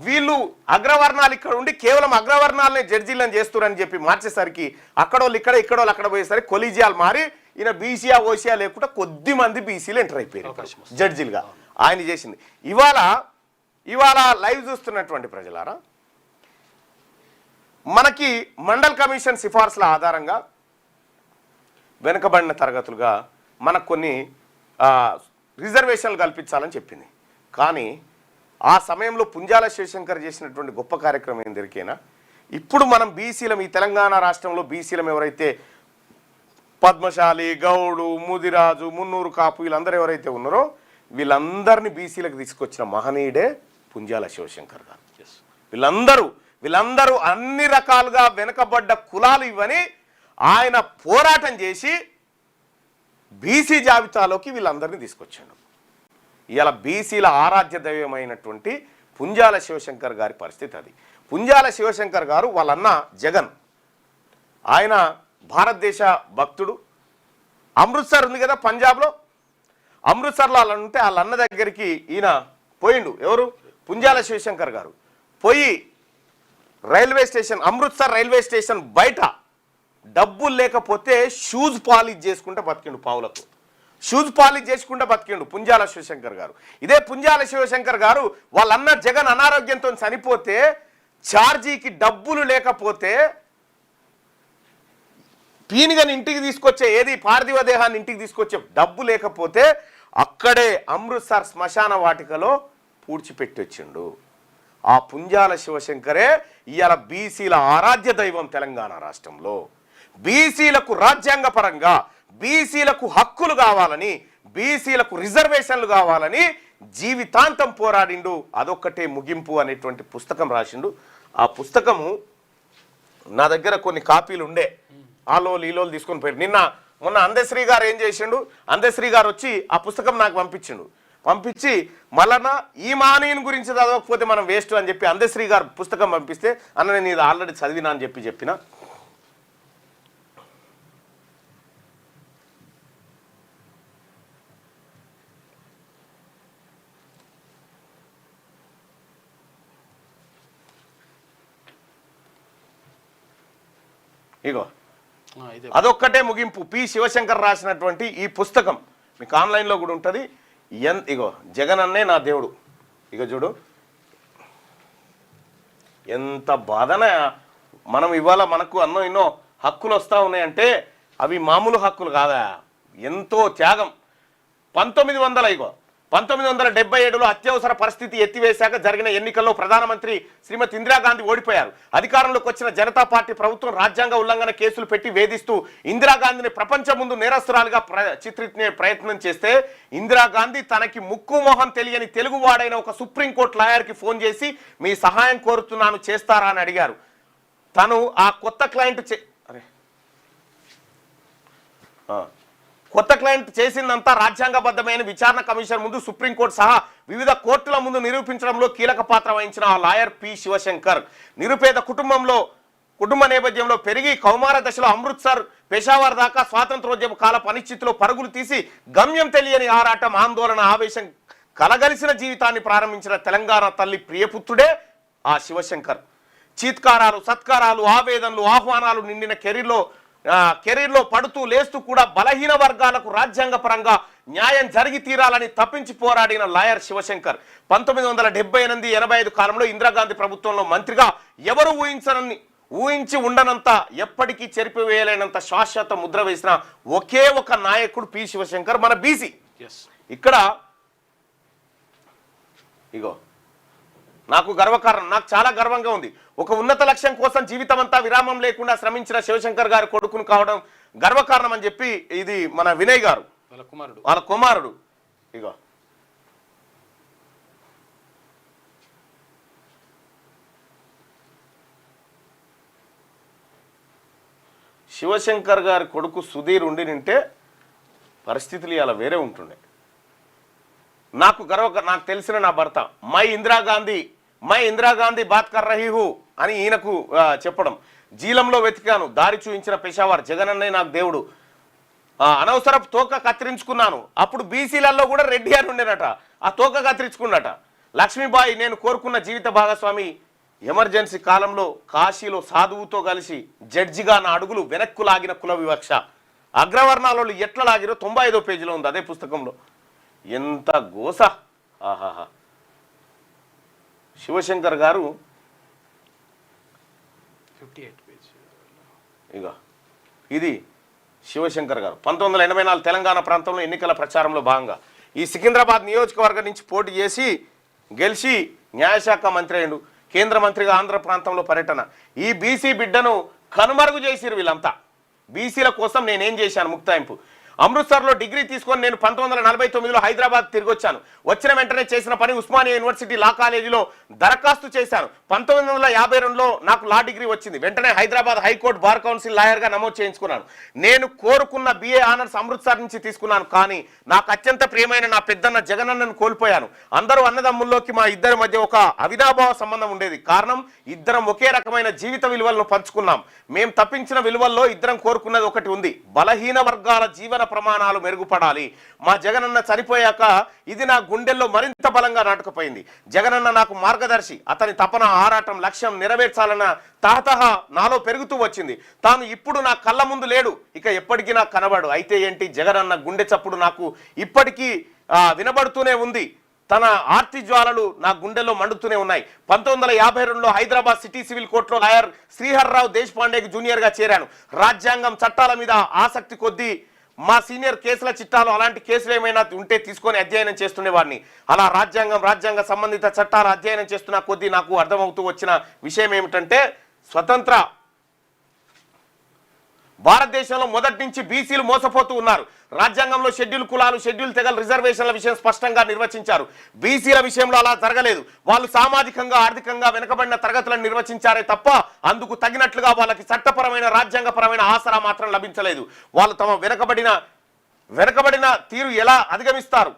వీళ్ళు అగ్రవర్ణాలు ఇక్కడ ఉండి కేవలం అగ్రవర్ణాలనే జడ్జీలను చేస్తున్నారని చెప్పి మార్చేసరికి అక్కడోళ్ళు ఇక్కడోళ్ళు అక్కడ పోయేసరికి కొలీజియాలు మారి ఈయన బీసీఆ ఓసీఆ లేకుండా కొద్ది మంది బీసీలు ఎంటర్ అయిపోయారు జడ్జీలుగా. ఆయన చేసింది. ఇవాళ లైవ్ చూస్తున్నటువంటి ప్రజలారా, మనకి మండల్ కమిషన్ సిఫార్సుల ఆధారంగా వెనుకబడిన తరగతులుగా మనకు కొన్ని రిజర్వేషన్లు కల్పించాలని చెప్పింది. కానీ ఆ సమయంలో పుంజాల శివశంకర్ చేసినటువంటి గొప్ప కార్యక్రమం ఏం దొరికేనా, ఇప్పుడు మనం బీసీలం, ఈ తెలంగాణ రాష్ట్రంలో బీసీలం ఎవరైతే పద్మశాలి, గౌడు, ముదిరాజు, మున్నూరు కాపు వీళ్ళందరూ ఎవరైతే ఉన్నారో వీళ్ళందరినీ బీసీలకు తీసుకొచ్చిన మహనీయుడే పుంజాల శివశంకర్ గారు. వీళ్ళందరూ అన్ని రకాలుగా వెనుకబడ్డ కులాలు ఇవని ఆయన పోరాటం చేసి బీసీ జాబితాలోకి వీళ్ళందరినీ తీసుకొచ్చాడు. ఇవాళ బీసీల ఆరాధ్య దైవమైనటువంటి పుంజాల శివశంకర్ గారి పరిస్థితి అది. పుంజాల శివశంకర్ గారు వాళ్ళన్న జగన్, ఆయన భారతదేశ భక్తుడు. అమృత్సర్ ఉంది కదా పంజాబ్లో, అమృత్సర్లో అలా ఉంటే వాళ్ళ అన్న దగ్గరికి ఈయన పోయిండు. ఎవరు, పుంజాల శివశంకర్ గారు పోయి railway station, Amritsar railway station బయట డబ్బులు లేకపోతే షూస్ పాలిష్ చేసుకుంటే బతికిండు. పావులకు షూస్ పాలిష్ చేసుకుంటే బతికిండు పుంజాల శివశంకర్ గారు. ఇదే పుంజాల శివశంకర్ గారు వాళ్ళ అన్న జగన్ అనారోగ్యంతో చనిపోతే ఛార్జీకి డబ్బులు లేకపోతే పీనిగని ఇంటికి తీసుకొచ్చే, ఏది పార్థివ దేహాన్ని ఇంటికి తీసుకొచ్చే డబ్బు లేకపోతే అక్కడే అమృత్సర్ శ్మశాన వాటికలో పూడ్చిపెట్టి వచ్చిండు. ఆ పుంజాల శివశంకరే ఇవాళ బీసీల ఆరాధ్య దైవం తెలంగాణ రాష్ట్రంలో. బీసీలకు రాజ్యాంగ పరంగా బీసీలకు హక్కులు కావాలని, బీసీలకు రిజర్వేషన్లు కావాలని జీవితాంతం పోరాడిండు. అదొక్కటే ముగింపు అనేటువంటి పుస్తకం రాసిండు. ఆ పుస్తకము నా దగ్గర కొన్ని కాపీలు ఉండే, ఆలోలు ఈలోలు తీసుకొని పోయారు. మొన్న అందశ్రీ గారు ఏం చేసిండు, అందశ్రీ గారు వచ్చి ఆ పుస్తకం నాకు పంపించి మళ్ళా ఈ మానవుని గురించి చదవకపోతే మనం వేస్ట్ అని చెప్పి అందశ్రీ గారు పుస్తకం పంపిస్తే, అన్న నేను ఇది ఆల్రెడీ చదివినా అని చెప్పిన. ఇగో అదొక్కటే ముగింపు. పి శివశంకర్ రాసినటువంటి ఈ పుస్తకం మీకు ఆన్లైన్లో కూడా ఉంటుంది. ఇగో జగన్ అన్నే నా దేవుడు. ఇక చూడు ఎంత బాధన. మనం ఇవాళ మనకు ఎన్నో హక్కులు వస్తూ ఉన్నాయంటే అవి మామూలు హక్కులు కాదా, ఎంతో త్యాగం. 1977లో అత్యవసర పరిస్థితి ఎత్తివేశాక జరిగిన ఎన్నికల్లో ప్రధానమంత్రి శ్రీమతి ఇందిరాగాంధీ ఓడిపోయారు. అధికారంలోకి వచ్చిన జనతా పార్టీ ప్రభుత్వం రాజ్యాంగ ఉల్లంఘన కేసులు పెట్టి వేధిస్తూ ఇందిరాగాంధీని ప్రపంచం ముందు నేరస్తురాలుగా చిత్రించే ప్రయత్నం చేస్తే ఇందిరాగాంధీ తనకి ముక్కు మొహం తెలియని తెలుగువాడైన ఒక సుప్రీంకోర్టు లాయర్కి ఫోన్ చేసి మీ సహాయం కోరుతున్నాను చేస్తారా అని అడిగారు. తను ఆ కొత్త క్లయింట్ చేసిందంతా రాజ్యాంగబద్ధమైన విచారణ కమిషన్ ముందు సుప్రీంకోర్టు సహా వివిధ కోర్టుల ముందు నిరూపించడంలో కీలక పాత్ర వహించిన ఆ లాయర్ పి శివశంకర్ నిరుపేద కుటుంబ నేపథ్యంలో పెరిగి కౌమార దశలో అమృత్సర్, పెషావర్ దాకా స్వాతంత్రోద్యమ కాల పరిస్థితిలో పరుగులు తీసి గమ్యం తెలియని ఆరాటం, ఆందోళన, ఆవేశం కలగలిసిన జీవితాన్ని ప్రారంభించిన తెలంగాణ తల్లి ప్రియపుత్రుడే ఆ శివశంకర్. చీత్కారాలు, సత్కారాలు, ఆవేదనలు, ఆహ్వానాలు నిండిన కెరీర్లో పడుతూ లేస్తూ కూడా బలహీన వర్గాలకు రాజ్యాంగపరంగా న్యాయం జరిగి తీరాలని తప్పించి పోరాడిన లాయర్ శివశంకర్ 1978-85 కాలంలో ఇందిరాగాంధీ ప్రభుత్వంలో మంత్రిగా ఎవరు ఊహించి ఉండనంత, ఎప్పటికీ చెరిపివేయలేనంత శాశ్వత ముద్ర వేసిన ఒకే ఒక నాయకుడు పి శివశంకర్, మన బీసీ. ఇక్కడ ఇగో నాకు చాలా గర్వంగా ఉంది. ఒక ఉన్నత లక్ష్యం కోసం జీవితం అంతా విరామం లేకుండా శ్రమించిన శివశంకర్ గారు కొడుకును కావడం గర్వకారణం అని చెప్పి ఇది మన వినయ్ గారు వాళ్ళ కుమారుడు ఇగో శివశంకర్ గారి కొడుకు సుధీర్ ఉండి నింటే పరిస్థితులు ఇలా వేరే ఉంటుండే. నాకు తెలిసిన నా భర్త మై ఇందిరా గాంధీ బాత్ కర్ రహీ హూ అని ఈయనకు చెప్పడం, జీలంలో వెతికాను, దారి చూయించిన పెషావర్, జగనన్నే నాకు దేవుడు, అనవసరపు తోక కత్తిరించుకున్నాను. అప్పుడు బీసీలలో కూడా రెడ్డి అని ఉండేనట, ఆ తోక కత్తిరించుకున్నట. లక్ష్మీబాయి నేను కోరుకున్న జీవిత భాగస్వామి, ఎమర్జెన్సీ కాలంలో కాశీలో సాధువుతో కలిసి జడ్జిగా నా అడుగులు వెనక్కు లాగిన కుల వివక్ష. అగ్రవర్ణాలలో ఎట్లా లాగిరో 95వ పేజీలో ఉంది అదే పుస్తకంలో. ఎంత గోస. ఆహాహా. శివశంకర్ గారు 58 పేజ్. ఇక ఇది శివశంకర్ గారు 1984 తెలంగాణ ప్రాంతంలో ఎన్నికల ప్రచారంలో భాగంగా ఈ సికింద్రాబాద్ నియోజకవర్గం నుంచి పోటీ చేసి గెలిచి న్యాయశాఖ మంత్రి అయ్యాడు. కేంద్ర మంత్రిగా ఆంధ్ర ప్రాంతంలో పర్యటన. ఈ బీసీ బిడ్డను కనుమరుగు చేసిరు వీళ్ళంతా. బీసీల కోసం నేనేం చేశాను ముక్తాయింపు. అమృత్సర్లో డిగ్రీ తీసుకొని నేను 1949లో హైదరాబాద్ తిరిగి వచ్చాను. వచ్చిన వెంటనే చేసిన పని ఉస్మానియా యూనివర్సిటీ లా కాలేజీలో దరఖాస్తు చేశాను. 1952లో నాకు లా డిగ్రీ వచ్చింది. వెంటనే హైదరాబాద్ హైకోర్టు బార్ కౌన్సిల్ లాయర్గా నమోదు చేయించుకున్నాను. నేను కోరుకున్న BA ఆనర్స్ అమృత్సర్ నుంచి తీసుకున్నాను. కానీ నాకు అత్యంత ప్రియమైన నా పెద్దన్న జగనన్నను కోల్పోయాను. అందరూ అన్నదమ్ముల్లోకి మా ఇద్దరి మధ్య ఒక అవినాభావ సంబంధం ఉండేది. కారణం ఇద్దరం ఒకే రకమైన జీవిత విలువలను పంచుకున్నాం. మేము తప్పించిన విలువల్లో ఇద్దరం కోరుకున్నది ఒకటి ఉంది, బలహీన వర్గాల జీవన ప్రమాణాలు మెరుగుపడాలి. మా జగనన్న చనిపోయాక ఇది నా గుండెల్లో మరింత బలంగా నాటుకుపోయింది. జగనన్న నాకు మార్గదర్శి. అతని తపన, ఆరాటం, లక్ష్యం నెరవేర్చాలన్న తహతహ నాలో పెరుగుతూ వచ్చింది. తాను ఇప్పుడు నా కళ్ళ ముందు లేడు, ఇక ఎప్పటికీ నాకు కనబడు. అయితే ఏంటి, జగనన్న గుండె చప్పుడు నాకు ఇప్పటికీ వినబడుతూనే ఉంది. తన ఆర్తి జ్వాలలు నా గుండెల్లో మండుతూనే ఉన్నాయి. 1952లో హైదరాబాద్ సిటీ సివిల్ కోర్టులో లాయర్ శ్రీహర్రావు దేశపాండేకి జూనియర్గా చేరాను. రాజ్యాంగం, చట్టాల మీద ఆసక్తి కొద్దీ మా సీనియర్ కేసుల చిట్టాలు అలాంటి కేసులు ఏమైనా ఉంటే తీసుకొని అధ్యయనం చేస్తుండేవాడిని. అలా రాజ్యాంగ సంబంధిత చట్టాలు అధ్యయనం చేస్తున్న కొద్దీ నాకు అర్థమవుతూ వచ్చిన విషయం ఏమిటంటే, స్వతంత్ర భారతదేశంలో మొదటి నుంచి బీసీలు మోసపోతూ ఉన్నారు. రాజ్యాంగంలో షెడ్యూల్ కులాలు, షెడ్యూల్ తెగల రిజర్వేషన్ల విషయం స్పష్టంగా నిర్వచించారు. బీసీల విషయంలో అలా జరగలేదు. వాళ్ళు సామాజికంగా, ఆర్థికంగా వెనుకబడిన తరగతులను నిర్వచించారే తప్ప అందుకు తగినట్లుగా వాళ్ళకి చట్టపరమైన, రాజ్యాంగపరమైన ఆసరా మాత్రం లభించలేదు. వాళ్ళు తమ వెనుకబడిన తీరు ఎలా అధిగమిస్తారు?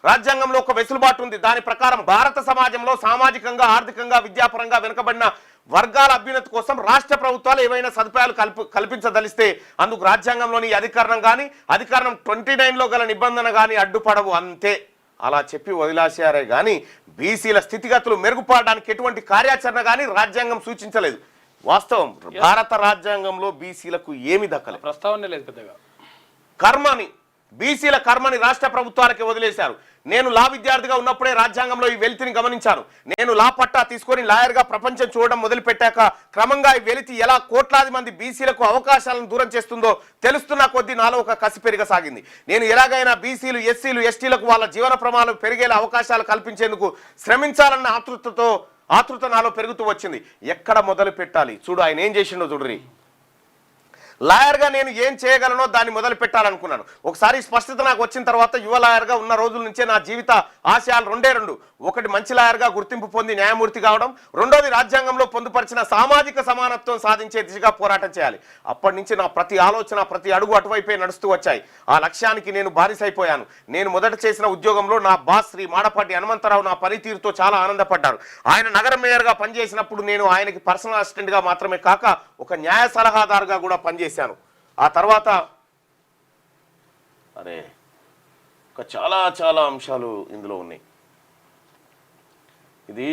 రాజ్యాంగంలో ఒక వెసులుబాటు ఉంది. దాని ప్రకారం భారత సమాజంలో సామాజికంగా, ఆర్థికంగా, విద్యాపరంగా వెనుకబడిన వర్గాల అభ్యున్నతి కోసం రాష్ట్ర ప్రభుత్వాలు ఏవైనా సదుపాయాలు కల్పించదలిస్తే అందుకు రాజ్యాంగంలోని అధికారం కానీ, అధికారం 29లో గల నిబంధన కానీ అడ్డుపడవు, అంతే. అలా చెప్పి వదిలేసారే కానీ బీసీల స్థితిగతులు మెరుగుపడడానికి ఎటువంటి కార్యాచరణ కానీ రాజ్యాంగం సూచించలేదు. వాస్తవం భారత రాజ్యాంగంలో బీసీలకు ఏమి దక్కలేదు, ప్రస్తావన లేదు పెద్దగా. కర్మని బీసీల కర్మని రాష్ట్ర ప్రభుత్వాలకి వదిలేశారు. నేను లా విద్యార్థిగా ఉన్నప్పుడే రాజ్యాంగంలో ఈ వెలితిని గమనించాను. నేను లా పట్టా తీసుకొని లాయర్గా ప్రపంచం చూడడం మొదలుపెట్టాక క్రమంగా ఈ వెలితి ఎలా కోట్లాది మంది బీసీలకు అవకాశాలను దూరం చేస్తుందో తెలుస్తున్న కొద్దీ నాలో ఒక కసి పెరగసాగింది. నేను ఎలాగైనా బీసీలు, ఎస్సీలు, ఎస్టీలకు వాళ్ళ జీవన ప్రమాణాలు పెరిగేలా అవకాశాలు కల్పించేందుకు శ్రమించాలన్న ఆతృత నాలో పెరుగుతూ వచ్చింది. ఎక్కడ మొదలు పెట్టాలి? చూడు ఆయన ఏం చేసిండో చూడరి. లాయర్గా నేను ఏం చేయగలనో దాన్ని మొదలు పెట్టాలనుకున్నాను. ఒకసారి స్పష్టత నాకు వచ్చిన తర్వాత యువ లాయర్గా ఉన్న రోజుల నుంచే నా జీవిత ఆశయాలు రెండు. ఒకటి మంచి లాయర్గా గుర్తింపు పొంది న్యాయమూర్తి కావడం, రెండోది రాజ్యాంగంలో పొందుపరిచిన సామాజిక సమానత్వం సాధించే దిశగా పోరాటం చేయాలి. అప్పటి నుంచి నా ప్రతి ఆలోచన, ప్రతి అడుగు అటువైపే నడుస్తూ వచ్చాయి. ఆ లక్ష్యానికి నేను బానిసైపోయాను. నేను మొదట చేసిన ఉద్యోగంలో నా బాస్ శ్రీ మాడపాటి హనుమంతరావు నా పనితీరుతో చాలా ఆనందపడ్డారు. ఆయన నగర మేయర్గా పనిచేసినప్పుడు నేను ఆయనకి పర్సనల్ అసిస్టెంట్గా మాత్రమే కాక ఒక న్యాయ సలహాదారుగా కూడా పనిచేశాను. ఆ తర్వాత చాలా అంశాలు ఇందులో ఉన్నాయి. ఇది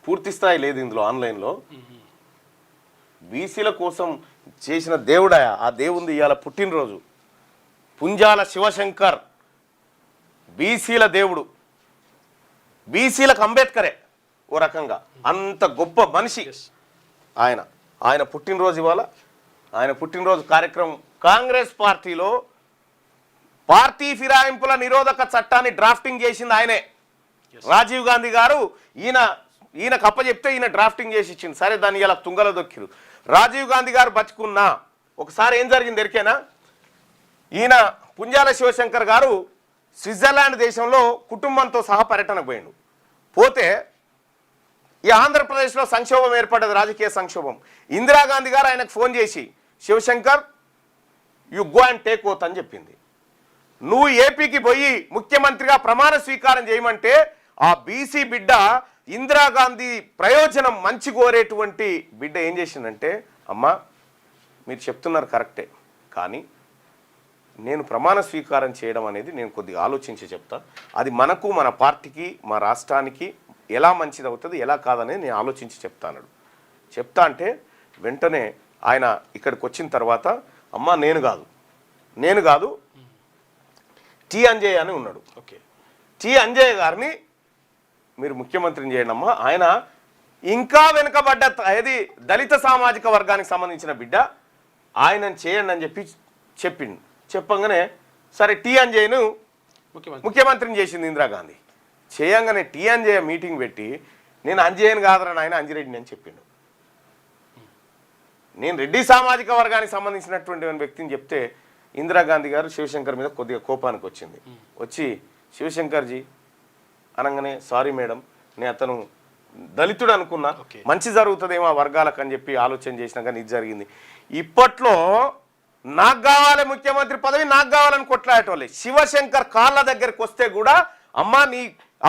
పూర్తి స్థాయి లేదు ఇందులో. ఆన్లైన్లో బీసీల కోసం చేసిన దేవుడా, ఆ దేవుంది ఇవాళ పుట్టినరోజు. పుంజాల శివశంకర్ బీసీల దేవుడు, బీసీలకు అంబేద్కరే ఓ రకంగా. అంత గొప్ప మనిషి ఆయన పుట్టినరోజు ఇవాళ. ఆయన పుట్టినరోజు కార్యక్రమం కాంగ్రెస్ పార్టీలో పార్టీ ఫిరాయింపుల నిరోధక చట్టాన్ని డ్రాఫ్టింగ్ చేసింది ఆయనే. రాజీవ్ గాంధీ గారు ఈయన కప్పచెప్తే ఈయన డ్రాఫ్టింగ్ చేసి ఇచ్చింది. సరే దాన్ని ఇలా తుంగలో దొక్కిరు. రాజీవ్ గాంధీ గారు బతుకున్నా ఒకసారి ఏం జరిగింది ఎరికేనా? ఈయన పుంజాల శివశంకర్ గారు స్విట్జర్లాండ్ దేశంలో కుటుంబంతో సహా పర్యటనకు పోయిండు. పోతే ఈ ఆంధ్రప్రదేశ్లో సంక్షోభం ఏర్పడ్డది, రాజకీయ సంక్షోభం. ఇందిరాగాంధీ గారు ఆయనకు ఫోన్ చేసి, Shivashankar you go and take oath అని చెప్పింది. నువ్వు ఏపీకి పోయి ముఖ్యమంత్రిగా ప్రమాణ స్వీకారం చేయమంటే ఆ బీసీ బిడ్డ, ఇందిరాగాంధీ ప్రయోజనం మంచి కోరేటువంటి బిడ్డ ఏం చేసిందంటే, అమ్మా మీరు చెప్తున్నారు కరెక్టే, కానీ నేను ప్రమాణ స్వీకారం చేయడం అనేది నేను కొద్దిగా ఆలోచించి చెప్తా. అది మనకు, మన పార్టీకి, మా రాష్ట్రానికి ఎలా మంచిది అవుతుంది, ఎలా కాదనేది నేను ఆలోచించి చెప్తాను. చెప్తా అంటే వెంటనే ఆయన ఇక్కడికి వచ్చిన తర్వాత, అమ్మ నేను కాదు టి అంజయ్య అని ఉన్నాడు. టి అంజయ్య గారిని మీరు ముఖ్యమంత్రిని చేయండి అమ్మా, ఆయన ఇంకా వెనుకబడ్డ దళిత సామాజిక వర్గానికి సంబంధించిన బిడ్డ, ఆయనను చేయండి అని చెప్పిండు. చెప్పంగానే సరే టి అంజయ్యను ముఖ్యమంత్రిని చేసింది ఇందిరాగాంధీ. చేయంగానే టి అంజయ్య మీటింగ్ పెట్టి, నేను అంజయ్యను కాదురా నాయన అంజిరెడ్డిని అని చెప్పిండు. నేను రెడ్డి సామాజిక వర్గానికి సంబంధించినటువంటి వ్యక్తిని చెప్తే ఇందిరాగాంధీ గారు శివశంకర్ మీద కొద్దిగా కోపానికి వచ్చింది. వచ్చి శివశంకర్జీ అనగానే, సారీ మేడం, నేను అతను దళితుడు అనుకున్నా, మంచి జరుగుతుందేమో ఆ వర్గాలకు అని చెప్పి ఆలోచన చేసినా కానీ ఇది జరిగింది. ఇప్పట్లో నాకు కావాలి ముఖ్యమంత్రి పదవి, నాకు కావాలని కొట్లాడేటోళ్ళే. శివశంకర్ కాళ్ళ దగ్గరికి వస్తే కూడా అమ్మా నీ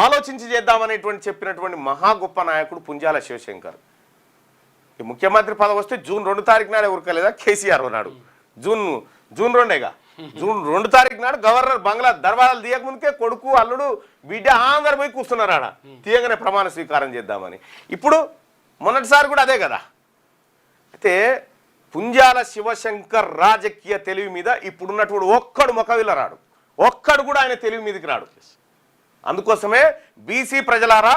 ఆలోచించి చేద్దామనేటువంటి చెప్పినటువంటి మహా గొప్ప నాయకుడు పుంజాల శివశంకర్. ఈ ముఖ్యమంత్రి పదవి వస్తే జూన్ 2 తారీఖు నాడే ఉరకలేదా కేసీఆర్ నాడు? జూన్ 2 జూన్ 2 తారీఖు నాడు గవర్నర్ బంగ్లా దర్వాజాలు తీయక ముందుకే కొడుకు, అల్లుడు, బిడ్డ అందరు పోయి కూర్చున్నారు ఆడ, తీయగానే ప్రమాణ స్వీకారం చేద్దామని. ఇప్పుడు మొన్నటిసారి కూడా అదే కదా. అయితే పుంజాల శివశంకర్ రాజకీయ తెలివి మీద ఇప్పుడున్నటువంటి ఒక్కడు మొకవిల్ల రాడు, ఒక్కడు కూడా ఆయన తెలివి మీదకి రాడు. అందుకోసమే బీసీ ప్రజలారా,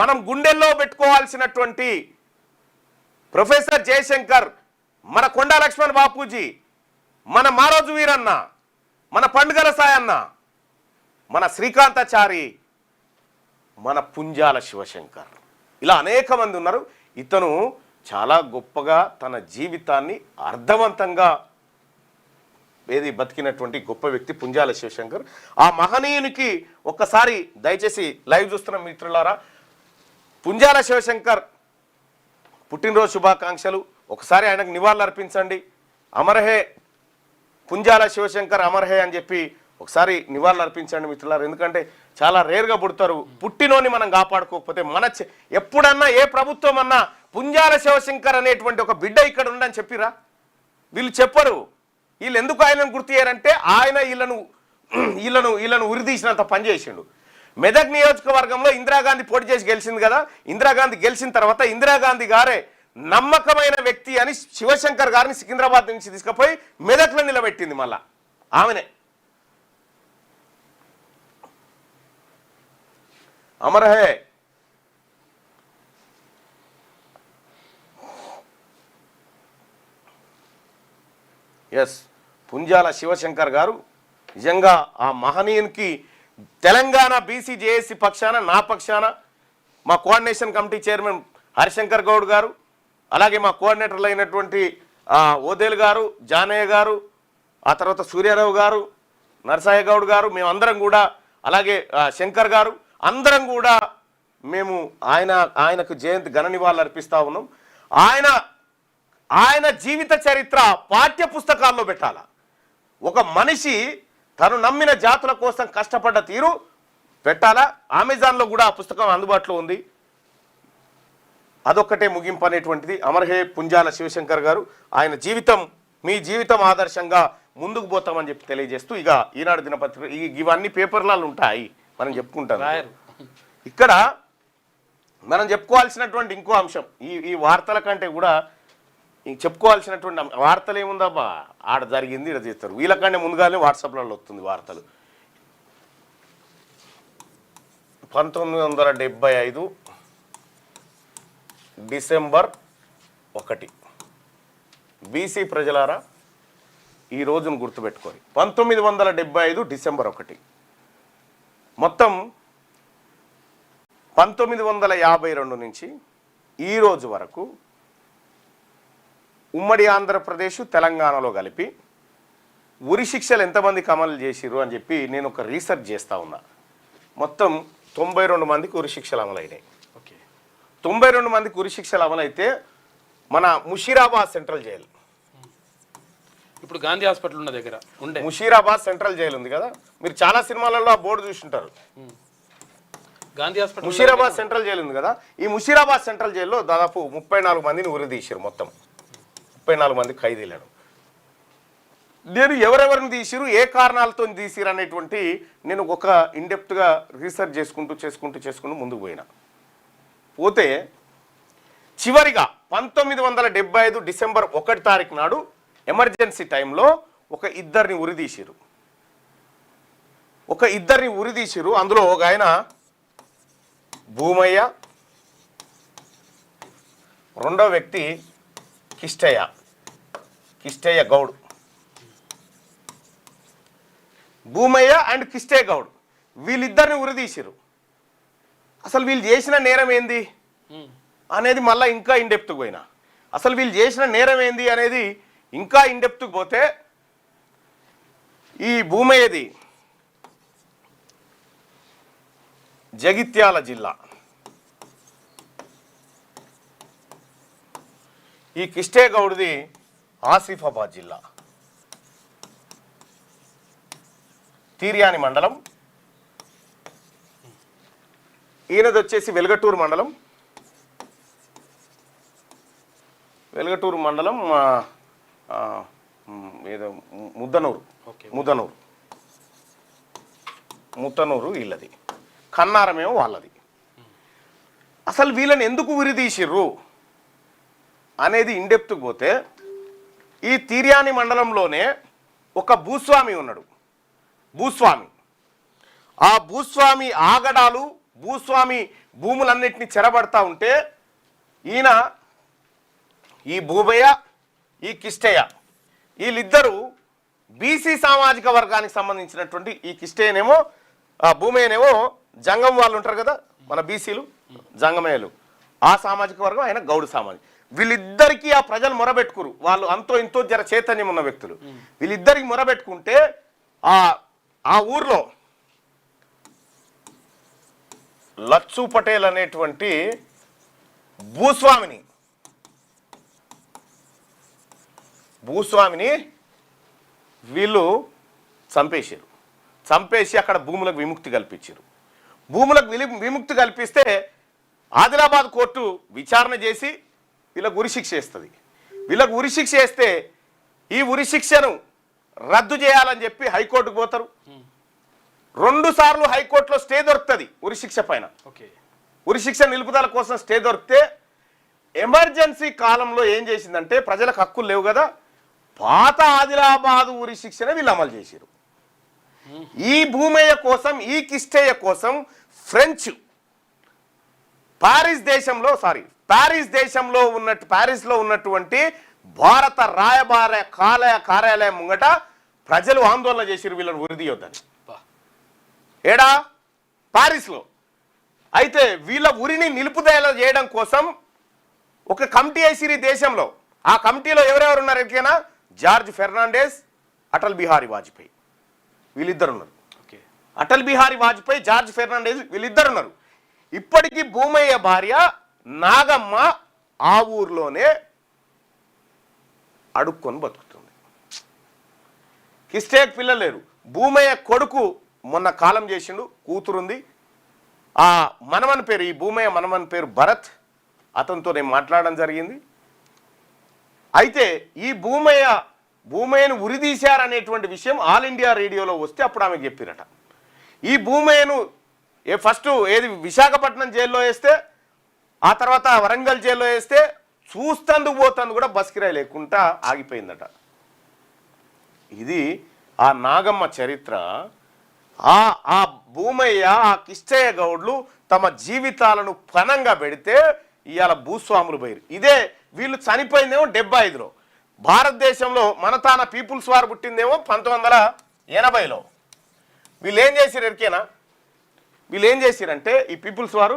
మనం గుండెల్లో పెట్టుకోవాల్సినటువంటి ప్రొఫెసర్ జయశంకర్, మన కొండా లక్ష్మణ్ బాపూజీ, మన మారోజు వీరన్న, మన పండుగల సాయన్న, మన శ్రీకాంతాచారి, మన పుంజాల శివశంకర్, ఇలా అనేక మంది ఉన్నారు. ఇతను చాలా గొప్పగా తన జీవితాన్ని అర్థవంతంగా బతికినటువంటి గొప్ప వ్యక్తి పుంజాల శివశంకర్. ఆ మహనీయునికి ఒక్కసారి దయచేసి లైవ్ చూస్తున్న మిత్రులారా, పుంజాల శివశంకర్ పుట్టినరోజు శుభాకాంక్షలు. ఒకసారి ఆయనకు నివాళులు అర్పించండి. అమర్హే పుంజాల శివశంకర్, అమర్హే అని చెప్పి ఒకసారి నివాళులు అర్పించండి మిత్రులారు. ఎందుకంటే చాలా రేర్గా పుడతారు. పుట్టినోని మనం కాపాడుకోకపోతే ఎప్పుడన్నా ఏ ప్రభుత్వం అన్నా పుంజాల శివశంకర్ అనేటువంటి ఒక బిడ్డ ఇక్కడ ఉండని చెప్పిరా? వీళ్ళు చెప్పరు. వీళ్ళు ఎందుకు ఆయనను గుర్తు చేయరంటే ఆయన వీళ్ళను ఉరిదీసినంత పనిచేసిండు. మెదక్ నియోజకవర్గంలో ఇందిరాగాంధీ పోటీ చేసి గెలిచింది కదా. ఇందిరాగాంధీ గెలిచిన తర్వాత ఇందిరాగాంధీ గారే నమ్మకమైన వ్యక్తి అని శివశంకర్ గారిని సికింద్రాబాద్ నుంచి తీసుకుపోయి మెదక్లో నిలబెట్టింది. మళ్ళా ఆమెనే అమర్ హే. ఎస్, పుంజాల శివశంకర్ గారు నిజంగా ఆ మహనీయునికి తెలంగాణ బీసీ జేఏసీ పక్షాన, నా పక్షాన, మా coordination committee chairman Harishankar Goud గారు, అలాగే మా కోఆర్డినేటర్లు అయినటువంటి ఓదేల్ గారు, జానయ్య గారు, ఆ తర్వాత సూర్యారావు గారు, నరసాయ గౌడ్ గారు, మేమందరం కూడా, అలాగే శంకర్ గారు, అందరం కూడా మేము ఆయనకు జయంతి ఘన నివాళులు అర్పిస్తూ ఉన్నాం. ఆయన జీవిత చరిత్ర పాఠ్య పుస్తకాల్లో పెట్టాల. ఒక మనిషి తను నమ్మిన జాతుల కోసం కష్టపడ్డ తీరు పెట్టాలా. అమెజాన్లో కూడా ఆ పుస్తకం అందుబాటులో ఉంది. అదొక్కటే ముగింపు అనేటువంటిది. అమర్ హే పుంజాల శివశంకర్ గారు, ఆయన జీవితం మీ జీవితం ఆదర్శంగా ముందుకు పోతామని చెప్పి తెలియజేస్తూ, ఇక ఈనాడు దినపత్రిక ఇవన్నీ పేపర్లలో ఉంటాయి, మనం చెప్పుకుంటాం. ఇక్కడ మనం చెప్పుకోవాల్సినటువంటి ఇంకో అంశం, ఈ వార్తల కంటే కూడా చెప్పుకోవాల్సినటువంటి వార్తలు ఏముందబ్బా, ఆడ జరిగింది ఇక్కడ చేస్తారు. వీళ్ళకంటే ముందుగానే వాట్సాప్లలో వస్తుంది వార్తలు. 1975 డిసెంబర్ 1. బీసీ ప్రజలారా ఈ రోజును గుర్తుపెట్టుకోండి. 1975 డిసెంబర్ 1. మొత్తం 1952 నుంచి ఈ రోజు వరకు ఉమ్మడి ఆంధ్రప్రదేశ్, తెలంగాణలో కలిపి ఉరి శిక్షలు ఎంతమందికి అమలు చేసిర్రు అని చెప్పి నేను ఒక రీసెర్చ్ చేస్తూ ఉన్నా. మొత్తం 92 మందికి ఉరి శిక్షలు అమలైనాయి. 92 మందికి ఉరి శిక్షలు అమలైతే మన ముషీరాబాద్ సెంట్రల్ జైలు, ఇప్పుడు గాంధీ హాస్పిటల్ ఉన్న దగ్గర ఉండే ముషీరాబాద్ సెంట్రల్ జైలు ఉంది కదా, మీరు చాలా సినిమాలలో ఆ బోర్డు చూస్తుంటారు. Gandhi hospital Musheerabad central jail ఉంది కదా, ఈ ముషీరాబాద్ సెంట్రల్ జైల్లో దాదాపు 34 మందిని ఉరి తీశారు. మొత్తం 34 మంది ఖైదీలను. నేను ఎవరెవరిని తీసిరు, ఏ కారణాలతో తీసిరు అనేటువంటి నేను ఒక ఇన్డెప్త్గా రీసెర్చ్ చేసుకుంటూ ముందుకు పోతే చివరిగా 1975 డిసెంబర్ 1 తారీఖు నాడు ఎమర్జెన్సీ టైంలో ఒక ఇద్దరిని ఉరిదీసిరు. అందులో ఒక ఆయన భూమయ్య, రెండో వ్యక్తి కిష్టయ్య గౌడ్. భూమయ్య అండ్ కిష్టయ్య గౌడ్ వీళ్ళిద్దరిని ఉరిదీసిరు. అసలు వీళ్ళు చేసిన నేరం ఏంది అనేది మళ్ళీ ఇంకా ఇన్డెప్త్కి పోయినా, అసలు వీళ్ళు చేసిన నేరం ఏంది అనేది ఇంకా ఇన్డెప్త్కి పోతే, ఈ భూమయ్యది జగిత్యాల జిల్లా, ఈ కిష్టయ్య గౌడ్ది ఆసిఫాబాద్ జిల్లా, తీర్యాని మండలం, ఈయనది వచ్చేసి వెలుగటూరు మండలం ఏదో ముద్దనూరు వీళ్ళది, కన్నారమేమో వాళ్ళది. అసలు వీళ్ళని ఎందుకు ఉరిదీసిర్రు అనేది ఇన్డెప్త్కి పోతే, ఈ తీర్యాని మండలంలోనే ఒక భూస్వామి ఉన్నాడు. ఆ భూస్వామి ఆగడాలు, భూస్వామి భూములన్నిటిని చెరబడతా ఉంటే, ఈయన ఈ భూమయ్య, ఈ కిష్టయ్య వీళ్ళిద్దరూ బీసీ సామాజిక వర్గానికి సంబంధించినటువంటి, ఈ కిష్టయ్యనేమో భూమయ్యనేమో జంగం వాళ్ళు ఉంటారు కదా మన బీసీలు, జంగమయ్యలు, ఆ సామాజిక వర్గం, ఆయన గౌడు సామాజిక. వీళ్ళిద్దరికీ ఆ ప్రజలు మొరబెట్టుకురు. వాళ్ళు అంతో ఇంతో జర చైతన్యం ఉన్న వ్యక్తులు. వీళ్ళిద్దరికి మొరబెట్టుకుంటే ఆ ఊర్లో లచ్చు పటేల్ అనేటువంటి భూస్వామిని వీళ్ళు చంపేసి అక్కడ భూములకు విముక్తి కల్పించారు. భూములకు విముక్తి కల్పిస్తే ఆదిలాబాద్ కోర్టు విచారణ చేసి వీళ్ళకు ఉరిశిక్ష వేస్తుంది. వీళ్ళకు ఉరిశిక్ష వేస్తే ఈ ఉరిశిక్షను రద్దు చేయాలని చెప్పి హైకోర్టుకు పోతారు. 2 సార్లు హైకోర్టులో స్టే దొరుకుతుంది ఉరిశిక్ష పైన. ఉరిశిక్ష నిలుపుదల కోసం స్టే దొరికితే ఎమర్జెన్సీ కాలంలో ఏం చేసిందంటే ప్రజలకు హక్కులు లేవు కదా, పాత ఆదిలాబాద్ ఊరి శిక్షణ వీళ్ళు అమలు చేశారు. ఈ భూమయ్య కోసం, ఈ కిష్టయ్య కోసం ప్యారిస్లో ఉన్నటువంటి భారత రాయబార కార్యాలయం ముంగట ప్రజలు ఆందోళన చేసిరు వీళ్ళని ఉరిదీయొద్దని. ఏడా? ప్యారిస్లో. అయితే వీళ్ళ ఉరిని నిలుపుదల చేయడం కోసం ఒక కమిటీ వేసిరు ఈ దేశంలో. ఆ కమిటీలో ఎవరెవరు ఉన్నారు ఎట్లైనా? జార్జ్ ఫెర్నాండెస్, అటల్ బిహారీ వాజ్పేయి, వీళ్ళిద్దరు ఉన్నారు. అటల్ బిహారీ వాజ్పేయి, జార్జ్ ఫెర్నాండెస్ వీళ్ళిద్దరు ఉన్నారు. ఇప్పటికీ భూమయ్య భార్య నాగమ్మ ఆ ఊర్లోనే అడుక్కొని బతుకుతుంది. కిస్టేక్ పిల్లలు లేరు. భూమయ్య కొడుకు మొన్న కాలం చేసిండు, కూతురుంది. ఆ మనవన్ పేరు, ఈ భూమయ్య మనవన్ పేరు భరత్, అతనితో నేను మాట్లాడడం జరిగింది. అయితే ఈ భూమయ్యను ఉరిదీశారనేటువంటి విషయం ఆల్ ఇండియా రేడియోలో వస్తే అప్పుడు ఆమెకు చెప్పిరట. ఈ భూమయ్యను ఫస్ట్ విశాఖపట్నం జైల్లో వేస్తే, ఆ తర్వాత వరంగల్ జైల్లో వేస్తే చూస్తందుకు పోతందుకు కూడా బస్ కిరాయి లేకుండా ఆగిపోయిందట. ఇది ఆ నాగమ్మ చరిత్ర. ఆ భూమయ్య, ఆ కిష్టయ్య గౌడ్లు తమ జీవితాలను పణంగా పెడితే ఇవాళ భూస్వాములు పోయారు. ఇదే వీళ్ళు చనిపోయిందేమో 75లో. భారతదేశంలో మనతాన పీపుల్స్ వార్ పుట్టిందేమో 1980లో. వీళ్ళు ఏం చేశారు ఎరికేనా? వీళ్ళు ఏం చేశారంటే ఈ పీపుల్స్ వారు